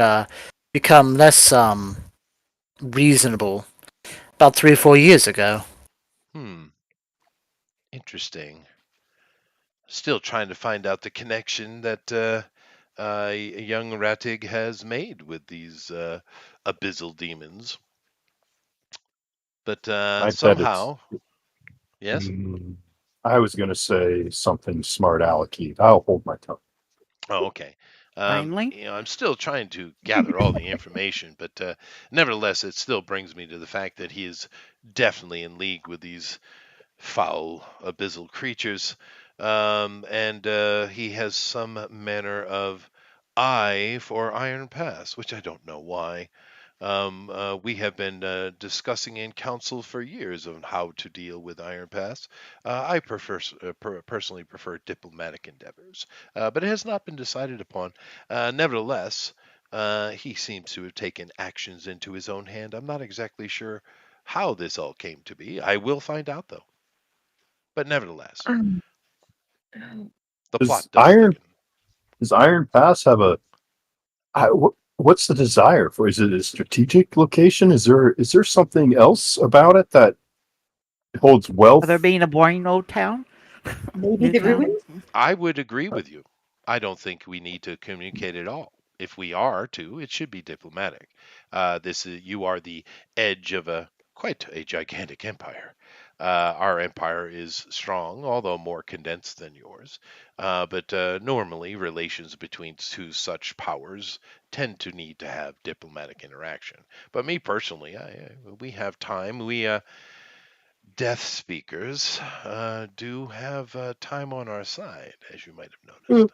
become less reasonable about 3 or 4 years ago. Interesting. Still trying to find out the connection that young Ratig has made with these abyssal demons. But I bet it's. somehow, yes. I was going to say something smart alecky. I'll hold my tongue. Oh, okay. Finally. I'm still trying to gather all the information, but nevertheless, it still brings me to the fact that he is definitely in league with these foul abyssal creatures, and he has some manner of eye for Iron Pass, which I don't know why. We have been discussing in council for years on how to deal with Iron Pass. I personally prefer diplomatic endeavors, but it has not been decided upon. Nevertheless, he seems to have taken actions into his own hand. I'm not exactly sure how this all came to be. I will find out, though. But nevertheless, the Does plot does thicken. Iron Pass have a? What's the desire for? Is it a strategic location? Is there something else about it that holds Other wealth? being a boring old town, Maybe new the town. ruins? I would agree with you. I don't think we need to communicate at all. If we are to, it should be diplomatic. This is You are the edge of a quite a gigantic empire. Our empire is strong, although more condensed than yours. But normally, relations between two such powers tend to need to have diplomatic interaction. But me personally, we have time. We death speakers do have time on our side, as you might have Mm, noticed.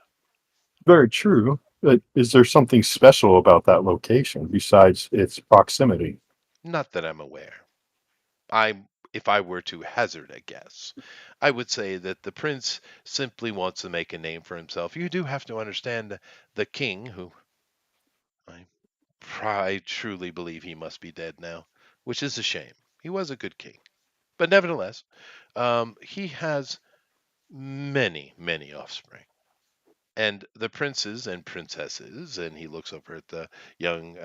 very true. But is there something special about that location besides its proximity? Not that I'm aware. If I were to hazard a guess, I would say that the prince simply wants to make a name for himself. You do have to understand the king, who I, I truly believe he must be dead now, which is a shame. He was a good king. But nevertheless, he has many, many offspring. And the princes and princesses, and he looks over at the young,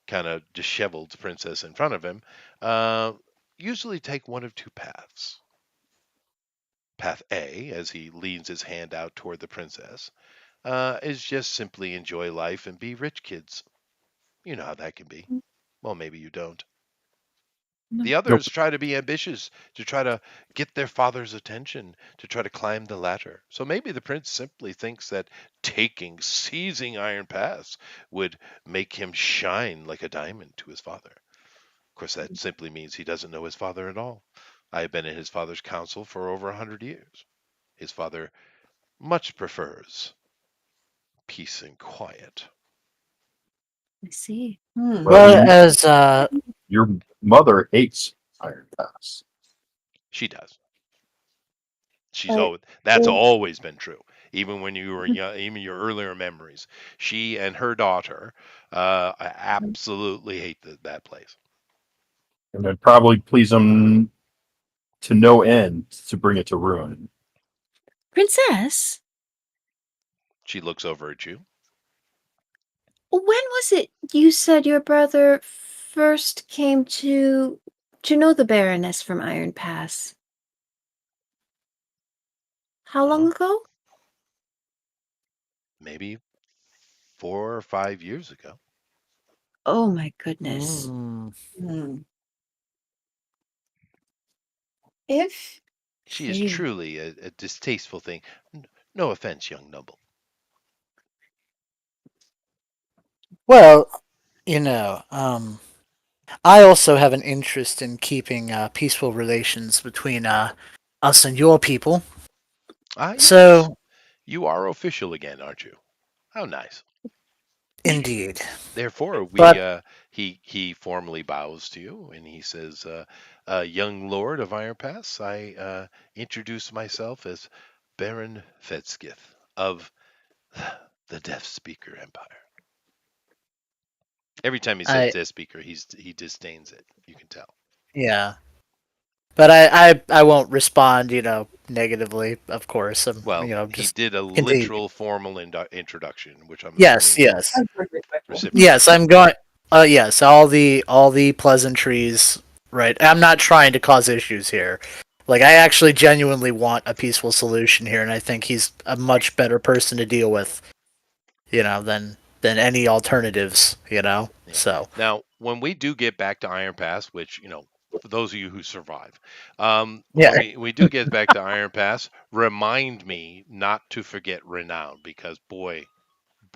kind of disheveled princess in front of him, uh, usually take one of two paths. Path A, as he leans his hand out toward the princess, is just simply enjoy life and be rich kids. You know how that can be. Well, maybe you don't. The Nope. others try to be ambitious, to try to get their father's attention, to try to climb the ladder. So maybe the prince simply thinks that seizing Iron Pass would make him shine like a diamond to his father. Of course, that simply means he doesn't know his father at all. I have been in his father's council for over 100 years. His father much prefers peace and quiet. I see. Hmm. Well, Well, as your mother hates Iron Pass. She does. But That's if always been true. Even when you were young, even your earlier memories, she and her daughter absolutely hate that place. And it'd probably please them to no end to bring it to ruin. Princess, She looks over at you. when was it you said your brother first came to know the Baroness from Iron Pass? How long Oh, ago? maybe 4 or 5 years ago. Oh my goodness. mm, Hmm. If She is they truly a distasteful thing. No offense, young noble. well, you know, I also have an interest in keeping peaceful relations between us and your people. Ah, yes. So, You are official again, aren't you? How nice. indeed. Therefore, But he formally bows to you and he says, "Young Lord of Iron Pass, I introduce myself as Baron Fedskith of the Death Speaker Empire." Every time he says I, Death Speaker, he disdains it. You can tell. yeah. But I won't respond, negatively, of course. Well, he Just did a continue. literal formal introduction, which I'm Yes, assuming you yes. I'm very respectful. Yes, reciprocate. I'm going. Yes, all the pleasantries. Right. I'm not trying to cause issues here. Like, I actually genuinely want a peaceful solution here, and I think he's a much better person to deal with, than any alternatives. Yeah. So Now, when we do get back to Iron Pass, which, for those of you who survive, yeah, when we do get back to Iron Pass, remind me not to forget Renown because boy,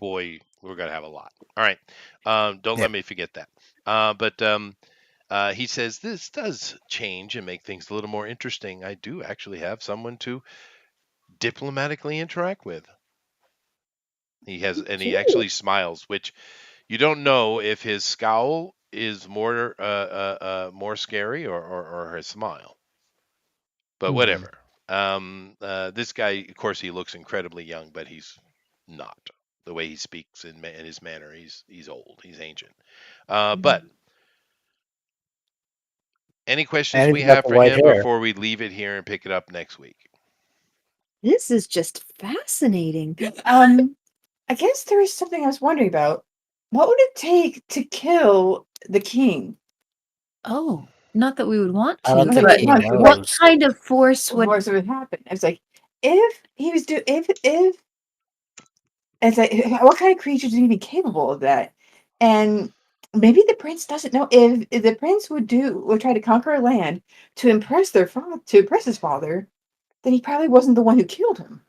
we're gonna have a lot. All right, don't yeah. let me forget that. But he says this does change and make things a little more interesting. I do actually have someone to diplomatically interact with. He actually smiles, which you don't know if his scowl is more scary or his smile, but Mhm. whatever. This guy, of course, he looks incredibly young, but he's not. The way he speaks and his manner, he's old, he's ancient. But any questions And we he's got have the for white him hair. before we leave it here and pick it up next week? This is just fascinating. I guess there is something I was wondering about. What would it take to kill the king? Oh, not that we would want I don't to, think but he What what knows. kind of force would? would happen? It's like if he was if it's like what kind of creatures would he be capable of that? And maybe the prince doesn't know if the prince would try to conquer a land to impress his father, then he probably wasn't the one who killed him.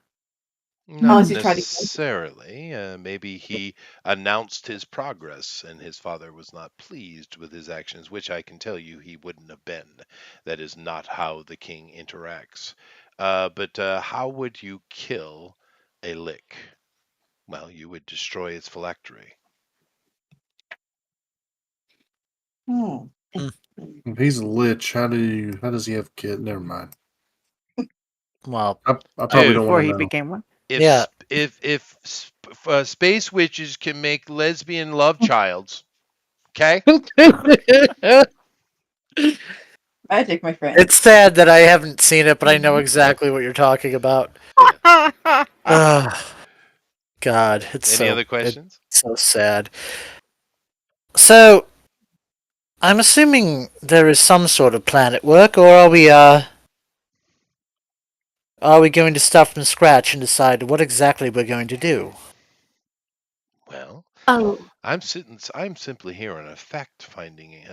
Not Unless he's trying to kill necessarily. Maybe he announced his progress and his father was not pleased with his actions, which I can tell you he wouldn't have been. That is not how the king interacts. But how would you kill a lick? Well, you would destroy its phylactery. Hmm. If he's a lich, how does he have kid? Never mind. Well, I probably Dude, don't Before want to he know. became one. if yeah. space witches can make lesbian love childs, okay? Magic, my friend. It's sad that I haven't seen it, but I know exactly what you're talking about. Yeah. Ugh, God, Any other it's questions? so sad. So, I'm assuming there is some sort of plan at work, or are we going to start from scratch and decide what exactly we're going to do? Well, Oh, I'm simply here on a fact-finding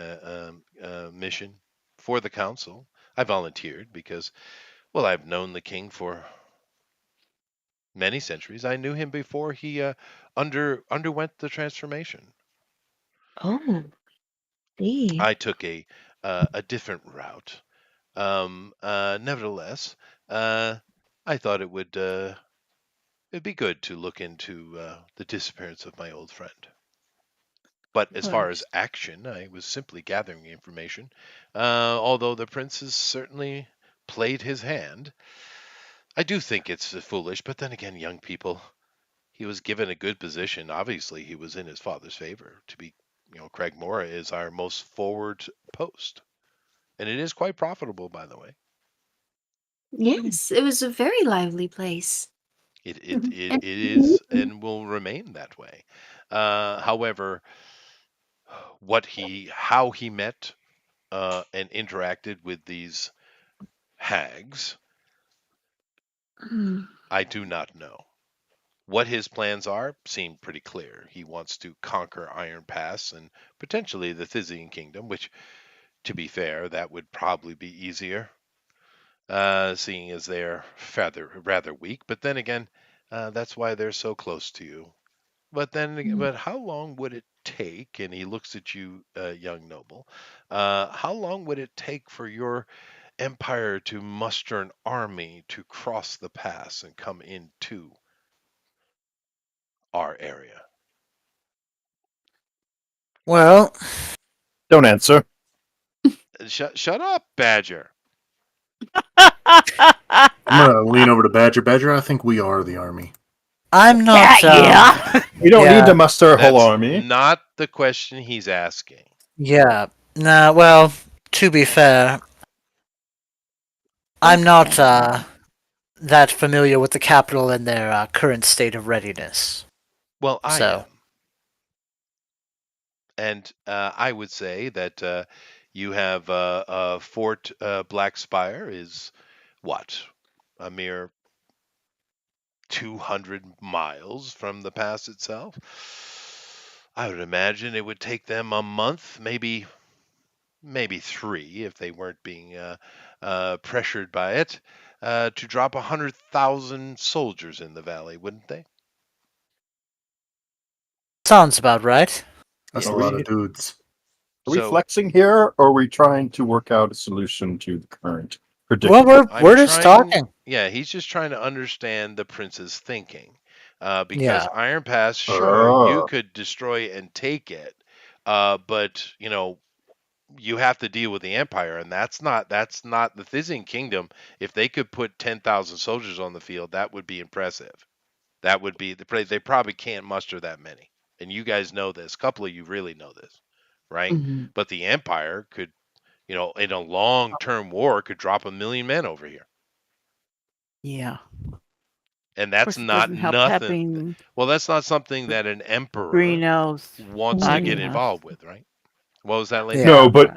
mission for the council. I volunteered because, well, I've known the king for many centuries. I knew him before he underwent the transformation. oh, see. I took a different route. Nevertheless, I thought it'd be good to look into the disappearance of my old friend. But Of as far as course. action, I was simply gathering information. Although the prince has certainly played his hand, I do think it's foolish. But then again, young people, he was given a good position. Obviously, he was in his father's favor. To be, Craig Mora is our most forward post, and it is quite profitable, by the way. Yes, it was a very lively place. It is and will remain that way. However, how he met and interacted with these hags, Mm. I do not know. What his plans are seem pretty clear. He wants to conquer Iron Pass and potentially the Thysian Kingdom, which, to be fair, that would probably be easier, seeing as they're rather weak. But then again, that's why they're so close to you. But how long would it take? And he looks at you, young noble. How long would it take for your empire to muster an army to cross the pass and come into our area? Well, Don't answer. Shut up, Badger. I'm gonna lean over to Badger. Badger, I think we are the army. I'm not. Yeah. We don't need Yeah. to muster a whole That's army. not the question he's asking. Yeah. Nah. Well, to be fair, I'm not that familiar with the capital and their current state of readiness. Well, I So, am. And I would say that you have Fort Black Spire is what? A mere 200 miles from the pass itself. I would imagine it would take them a month, maybe 3 if they weren't being pressured by it, to drop 100,000 soldiers in the valley, wouldn't they? sounds about right. That's Yeah. a lot of dudes. Are we So flexing here, or are we trying to work out a solution to the current Well, predicament? I'm we're just trying. talking. Yeah, he's just trying to understand the prince's thinking. Yeah. Because Iron Pass, sure, you Oh. could destroy and take it, but you have to deal with the Empire, and that's not the Thysian Kingdom. If they could put 10,000 soldiers on the field, that would be impressive. That would be they probably can't muster that many, and you guys know this. A couple of you really know this, right? Mhm. But the Empire could, in a long-term war, could drop 1 million men over here. Yeah. And Of that's course, it not doesn't help nothing. having Well, that's not something that an emperor green elves wants to get attacking us. involved with, right? What was that, lady? Yeah. No, but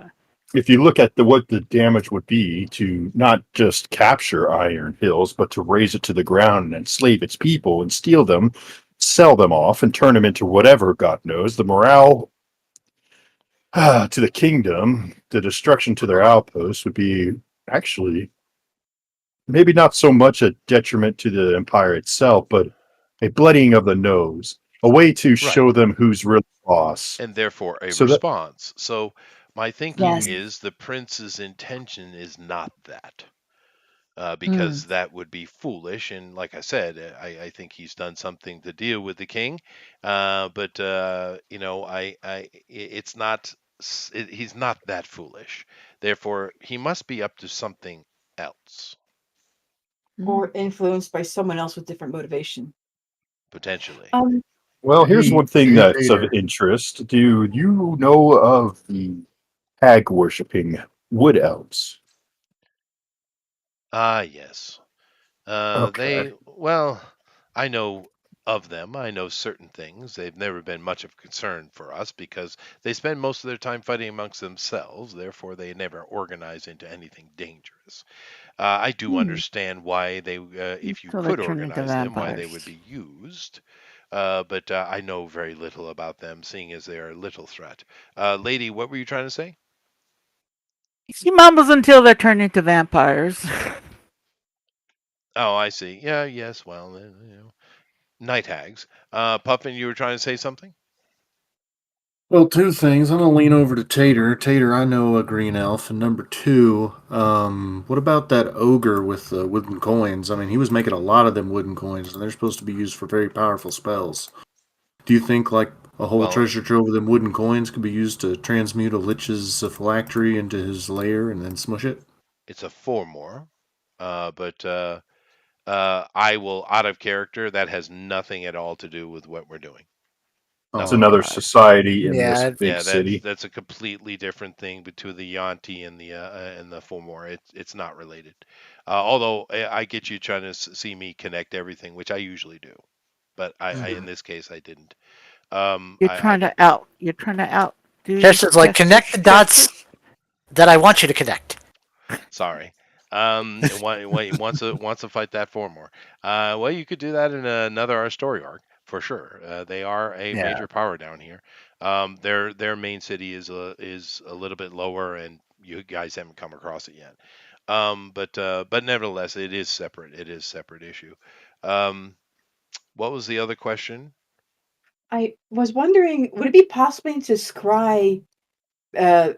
if you look at what the damage would be to not just capture Iron Hills, but to raise it to the ground and enslave its people and steal them, sell them off, and turn them into whatever, God knows, the morale to the kingdom, the destruction to their outposts would be actually maybe not so much a detriment to the empire itself, but a bloodying of the nose, a way to show Right. them who's really boss. And therefore a So that response. So my thinking Yes. is the prince's intention is not that. Hmm. Because that would be foolish. And like I said, I think he's done something to deal with the king. But you know, it's not. He's not that foolish. Therefore, he must be up to something else Or influenced by someone else with different motivation. potentially. well, here's one thing Hey, that's of Tater. interest. Do you know of the hag worshipping wood elves? Ah, yes. Okay. Well, I know of them. I know certain things. They've never been much of concern for us because they spend most of their time fighting amongst themselves. Therefore, they never organize into anything dangerous. I do understand why they, if you So they could turn into organize them, why they would vampires. be used. But I know very little about them, seeing as they are a little threat. Lady, what were you trying to say? She mumbles until they're turned into vampires. Oh, I see. Yeah, yes. Well, you know, night hags. Puffin, you were trying to say something? Well, two things. I'm gonna lean over to Tater. Tater, I know a green elf. And number two, what about that ogre with the wooden coins? I mean, he was making a lot of them wooden coins, and they're supposed to be used for very powerful spells. Do you think like a whole Well, treasure trove of them wooden coins could be used to transmute a lich's phylactery into his lair and then smush it? it's a four more, but I will out of character. That has nothing at all to do with what we're doing. It's Nothing Oh, at another all. okay. society in this Yeah. big Yeah, city. that's a completely different thing between the Yanti and the four more. It's not related. Although I get you trying to see me connect everything, which I usually do, but I in this case I didn't. I get You're trying to outdo your Justin's like, connect the dots predecessors. that I want you to connect. sorry. Wants to fight that four more. Well, you could do that in another our story arc for sure. They are a Yeah. major power down here. Their main city is a little bit lower, and you guys haven't come across it yet. But nevertheless, it is separate. It is separate issue. Um, what was the other question? I was wondering, would it be possible to scry uh,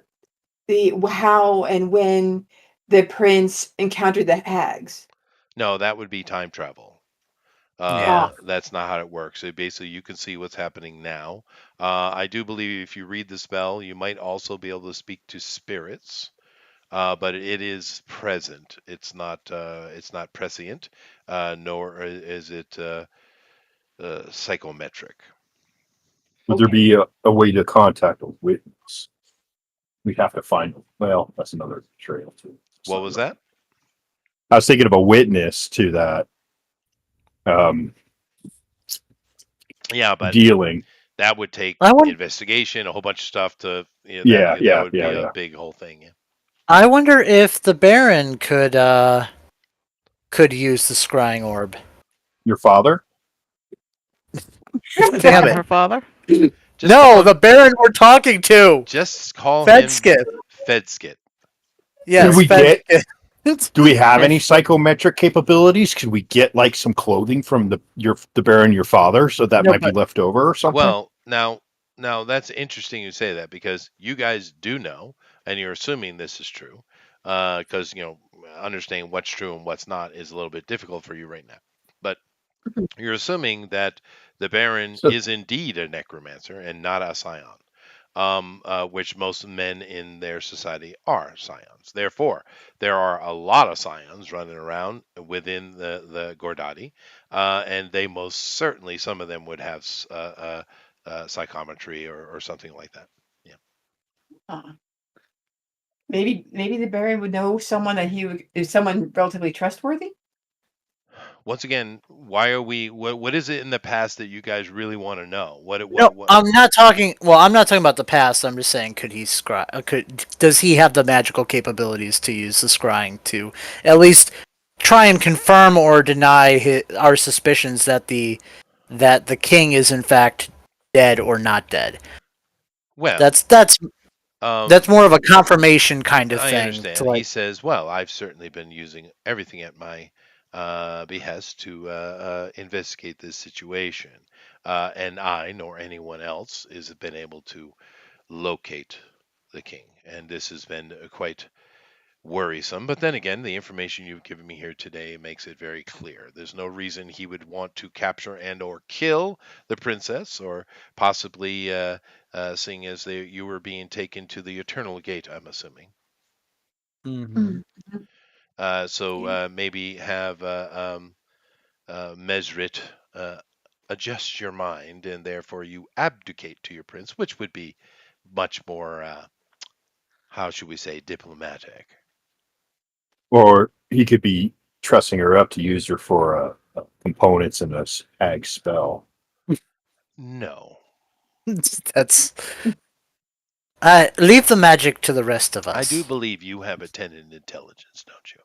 the how and when the prince encountered the hags? No, that would be time travel. Yeah. That's not how it works. So basically, you can see what's happening now. I do believe if you read the spell, you might also be able to speak to spirits, but it is present. It's not prescient, nor is it psychometric. Would there Okay. be a way to contact a witness? We have to find. Well, that's another trail too. It's What not was right. that? I was thinking of a witness to that Yeah, but dealing. that would take I wonder, investigation, a whole bunch of stuff to Yeah, that yeah, would yeah, be a yeah. big whole thing. Yeah. I wonder if the Baron could use the scrying orb. Your father? Damn Damn it! her father. Just call No, him. the Baron we're talking to. Just call him Fedskit. Fedskit. Could Yes, we get? Fedskit. Do we have any Yes. psychometric capabilities? Could we get like some clothing from the Baron, your father, so that No, might be but left over or something? Well, now that's interesting you say that because you guys do know, and you're assuming this is true, because understanding what's true and what's not is a little bit difficult for you right now. But you're assuming that the Baron So, is indeed a necromancer and not a scion, which most men in their society are scions. Therefore, there are a lot of scions running around within the Gordati, and they most certainly, some of them would have psychometry or something like that. Yeah. Uh, maybe the Baron would know someone that is someone relatively trustworthy. Once again, why are we? What is it in the past that you guys really want to know? No, What? I'm not talking. Well, I'm not talking about the past. I'm just saying, could he scry? Does he have the magical capabilities to use the scrying to at least try and confirm or deny our suspicions that the king is in fact dead or not dead? Well, That's more of a confirmation kind of I thing. To understand. He like, says, "Well, I've certainly been using everything at my behest to investigate this situation, and I nor anyone else has been able to locate the king, and this has been quite worrisome. But then again, the information you've given me here today makes it very clear. There's no reason he would want to capture and/or kill the princess, or possibly, seeing as you were being taken to the Eternal Gate, I'm assuming." Mhm. So maybe have Mesrit uh, adjust your mind, and therefore you abdicate to your prince, which would be much more, how should we say, diplomatic. Or he could be trussing her up to use her for components in a hag spell. No, that's leave the magic to the rest of us. I do believe you have a tenant intelligence, don't you?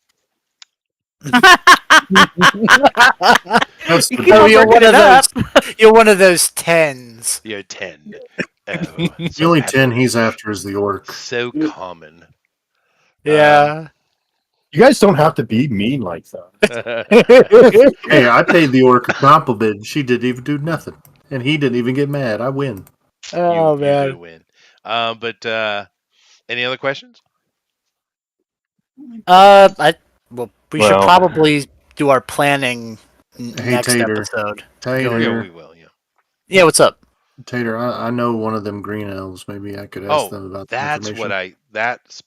That's You the keep on devil. you're one working of it up. those. You're one of those tens. You're 10. Oh, The so only 10 he's average. after is the orc. So common. Yeah. You guys don't have to be mean like that. Hey, I paid the orc a compliment. She didn't even do nothing. And he didn't even get mad. I win. Oh you do man. win. But any other questions? We should Well, probably do our planning Hey, next Tater. episode. Tater. Yeah, we will. Yeah. Yeah, what's up? Tater, I know one of them green elves. Maybe I could ask Oh, them about the that's what information. that's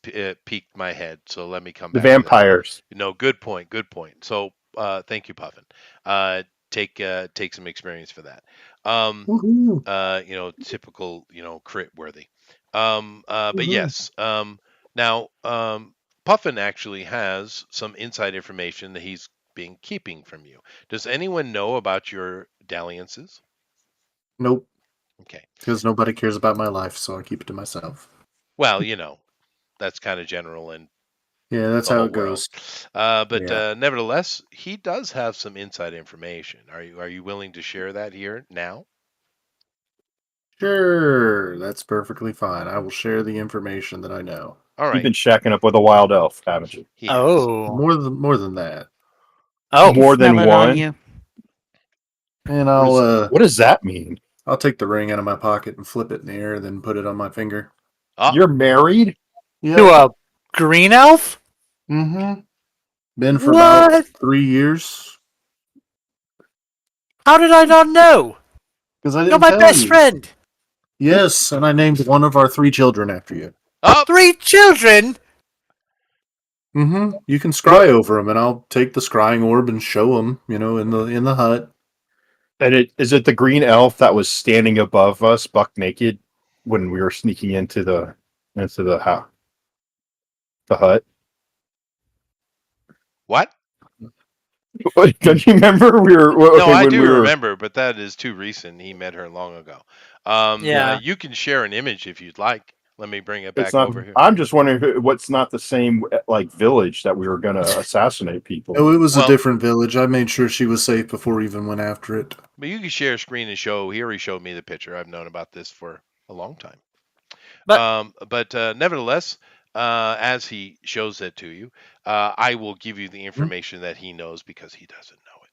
piqued my head. So let me come the back to that. vampires. No, good point. Good point. So thank you, Puffin. Take some experience for that. Woohoo. Typical, crit worthy. But yes. Now, Puffin actually has some inside information that he's been keeping from you. Does anyone know about your dalliances? Nope. Okay. Because nobody cares about my life, so I keep it to myself. Well, that's kind of general and Yeah, that's the how whole it goes. world. But Yeah. nevertheless, he does have some inside information. Are you willing to share that here now? Sure. That's perfectly fine. I will share the information that I know. All You've right. been shacking up with a wild elf, haven't you? He has. Oh. More than that. Oh. Oh. More Smell than it on one. you. And What does that mean? I'll take the ring out of my pocket and flip it in the air, then put it on my finger. Oh, You're married? To a green elf? Mm-hmm. Been for about What? 3 years. How did I not know? Because I You're didn't my tell best you. friend. Yes, and I named one of our 3 children after you. oh, 3 children? Mm-hmm. You can What? scry over them, and I'll take the scrying orb and show them. In the hut. And is it the green elf that was standing above us, buck naked, when we were sneaking into the house, the hut? what? Don't you remember? No, I When do we were. remember, but that is too recent. He met her long ago. Yeah. You can share an image if you'd like. Let me bring it It's back not. over here. I'm just wondering what's not the same like village that we were going to assassinate people. Oh, it was a Well, different village. I made sure she was safe before we even went after it. but you can share a screen and show. He already showed me the picture. I've known about this for a long time. But nevertheless, as he shows it to you, I will give you the information that he knows because he doesn't know it.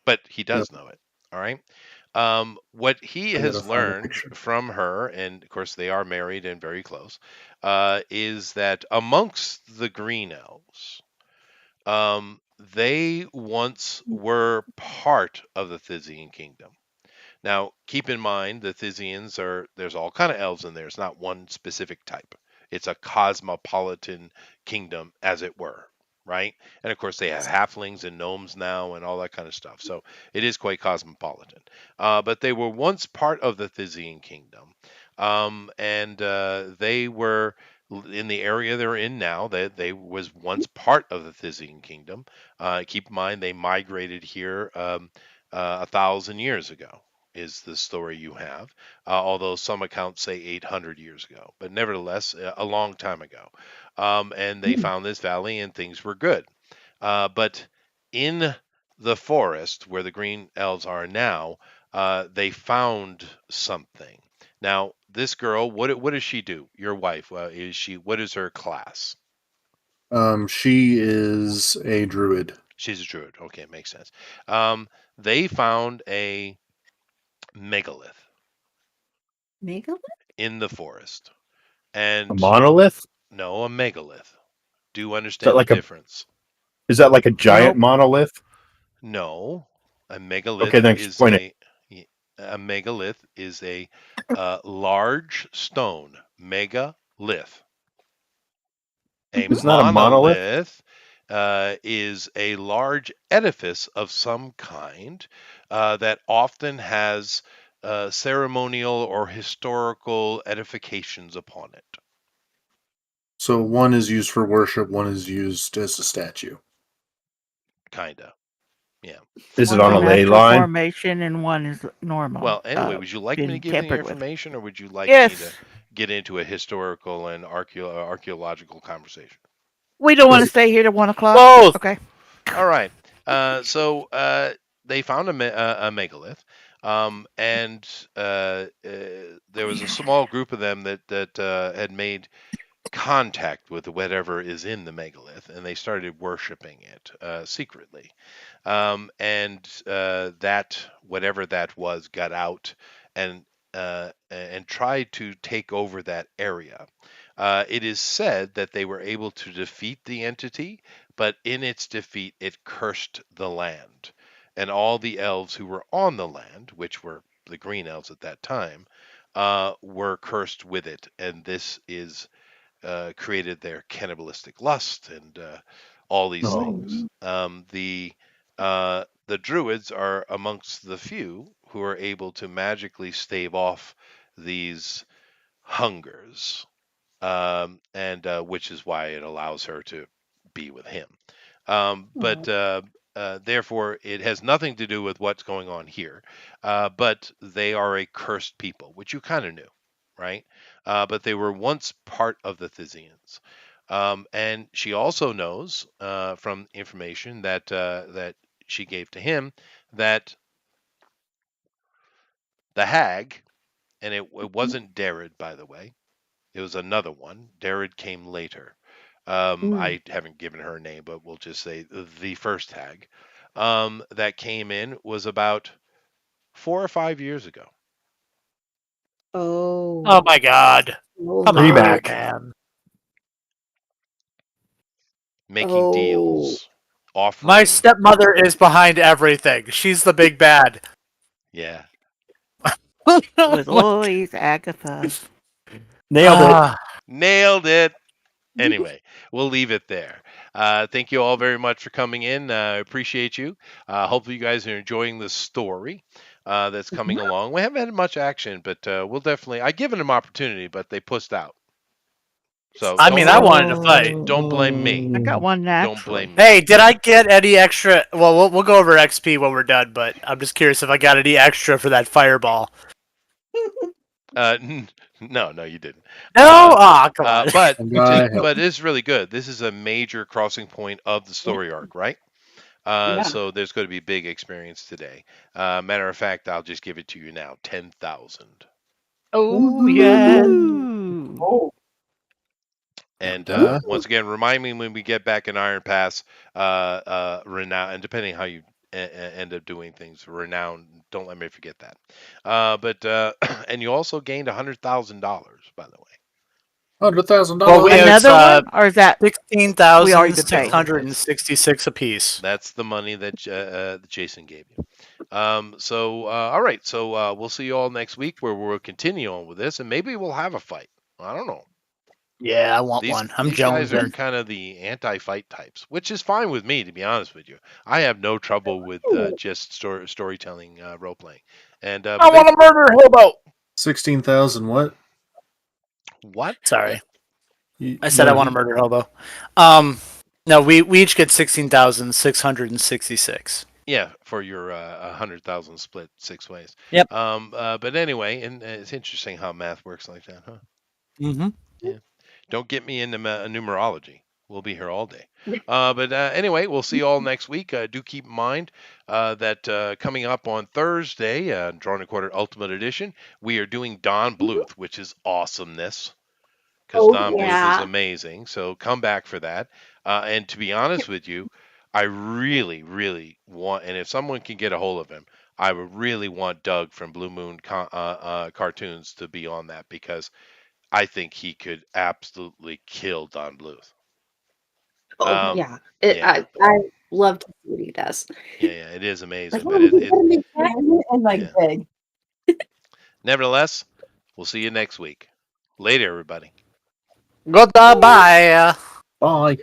But he Yep. does know it. All right. What he I gotta has find a learned picture. from her, and of course they are married and very close, is that amongst the Green Elves, they once were part of the Thysian kingdom. Now, keep in mind the Thysians there's all kind of elves in there. It's not one specific type. It's a cosmopolitan kingdom, as it were, right? And of course, they have halflings and gnomes now and all that kind of stuff. So it is quite cosmopolitan. But they were once part of the Thysian kingdom, and they were in the area they're in now. They was once part of the Thysian kingdom. Keep in mind they migrated here 1,000 years ago. Is the story you have? Although some accounts say 800 years ago, but nevertheless a long time ago. And they found this valley and things were good. But in the forest where the green elves are now, they found something. Now, this girl, what does she do? Your wife, is she? What is her class? She is a druid. She's a druid. Okay, makes sense. They found a megalith Megalith? in the forest, A and monolith? no, a megalith. Do you Is that understand the like a difference? is that like a giant Nope. monolith? No, a Okay, megalith then is explain it. a megalith is a large stone. Megalith. A Isn't that a monolith? monolith is a large edifice of some kind that often has ceremonial or historical edifications upon it. So one is used for worship, one is used as a statue. Kinda. Yeah. Is it One's on a a ley natural line? formation and one is normal. Well, anyway, would you like me to Been give the tampered with. information, or would you like me to Yes. get into a historical and archaeological conversation? We don't want to Is it stay here to 1 o'clock. Both. Okay. All right. So they found a megalith, and there was a small group of them that had made contact with whatever is in the megalith, and they started worshiping it secretly. And that whatever that was got out and tried to take over that area. It is said that they were able to defeat the entity, but in its defeat, it cursed the land. And all the elves who were on the land, which were the green elves at that time, were cursed with it. And this is created their cannibalistic lust and all these things. The druids are amongst the few who are able to magically stave off these hungers, and which is why it allows her to be with him. But therefore, it has nothing to do with what's going on here. But they are a cursed people, which you kind of knew, right? But they were once part of the Thysians. And she also knows from information that she gave to him that the hag, and it wasn't Derrid, by the way. It was another one. Derrid came later. I haven't given her a name, but we'll just say the first hag that came in was about 4 or 5 years ago, Oh. Oh my God! Come on, Payback. man. making deals, My offering. stepmother is behind everything. She's the big bad. Yeah. It was always Agatha. Nailed it. Ah, Nailed it. Anyway, we'll leave it there. Thank you all very much for coming in. I appreciate you. Hopefully, you guys are enjoying the story that's coming along. We haven't had much action, but we'll definitely. I given them opportunity, but they pushed out. So I mean, I wanted to fight. don't blame me. I got one Don't naturally. blame me. Hey, did I get any extra? Well, we'll go over XP when we're done, but I'm just curious if I got any extra for that fireball. No, you didn't. No? Come on. But God help. but it's really good. This is a major crossing point of the story arc, right? So there's going to be big experience today. Matter of fact, I'll just give it to you now. 10,000. Oh yeah. And Yeah. once again, remind me when we get back in Iron Pass, renown, and depending how you end up doing things, renown. Don't let me forget that. But and you also gained $100,000, by the way. $100,000. Well, it's, Another one, or is that we already been paid? 16,666 apiece. That's the money that Jason gave you. So all right. So we'll see you all next week, where we'll continue on with this, and maybe we'll have a fight. I don't know. Yeah, I want one. I'm These guys are jonesing. kind of the anti-fight types, which is fine with me, to be honest with you. I have no trouble with just storytelling, role playing. And I want to murder Hobo. 16,000 what? what? Sorry. I said I want to murder hobo. No, we each get 16,666. Yeah, for your 100,000 split 6 ways. Yep. But anyway, and it's interesting how math works like that, huh? Mm-hmm. Yeah. Don't get me into numerology. We'll be here all day. But anyway, we'll see you all next week. Do keep in mind that coming up on Thursday, Drawn and Quartered Ultimate Edition, we are doing Don Bluth, which is awesomeness. Because Don Bluth is amazing. So come back for that. And to be honest with you, I really, really want, and if someone can get a hold of him, I would really want Doug from Blue Moon Cartoons to be on that because I think he could absolutely kill Don Bluth. Yeah. Yeah. I love to see what he does. Yeah, it is amazing. Like, But and like Yeah. big. nevertheless, we'll see you next week. Later, everybody. Goodbye. Bye.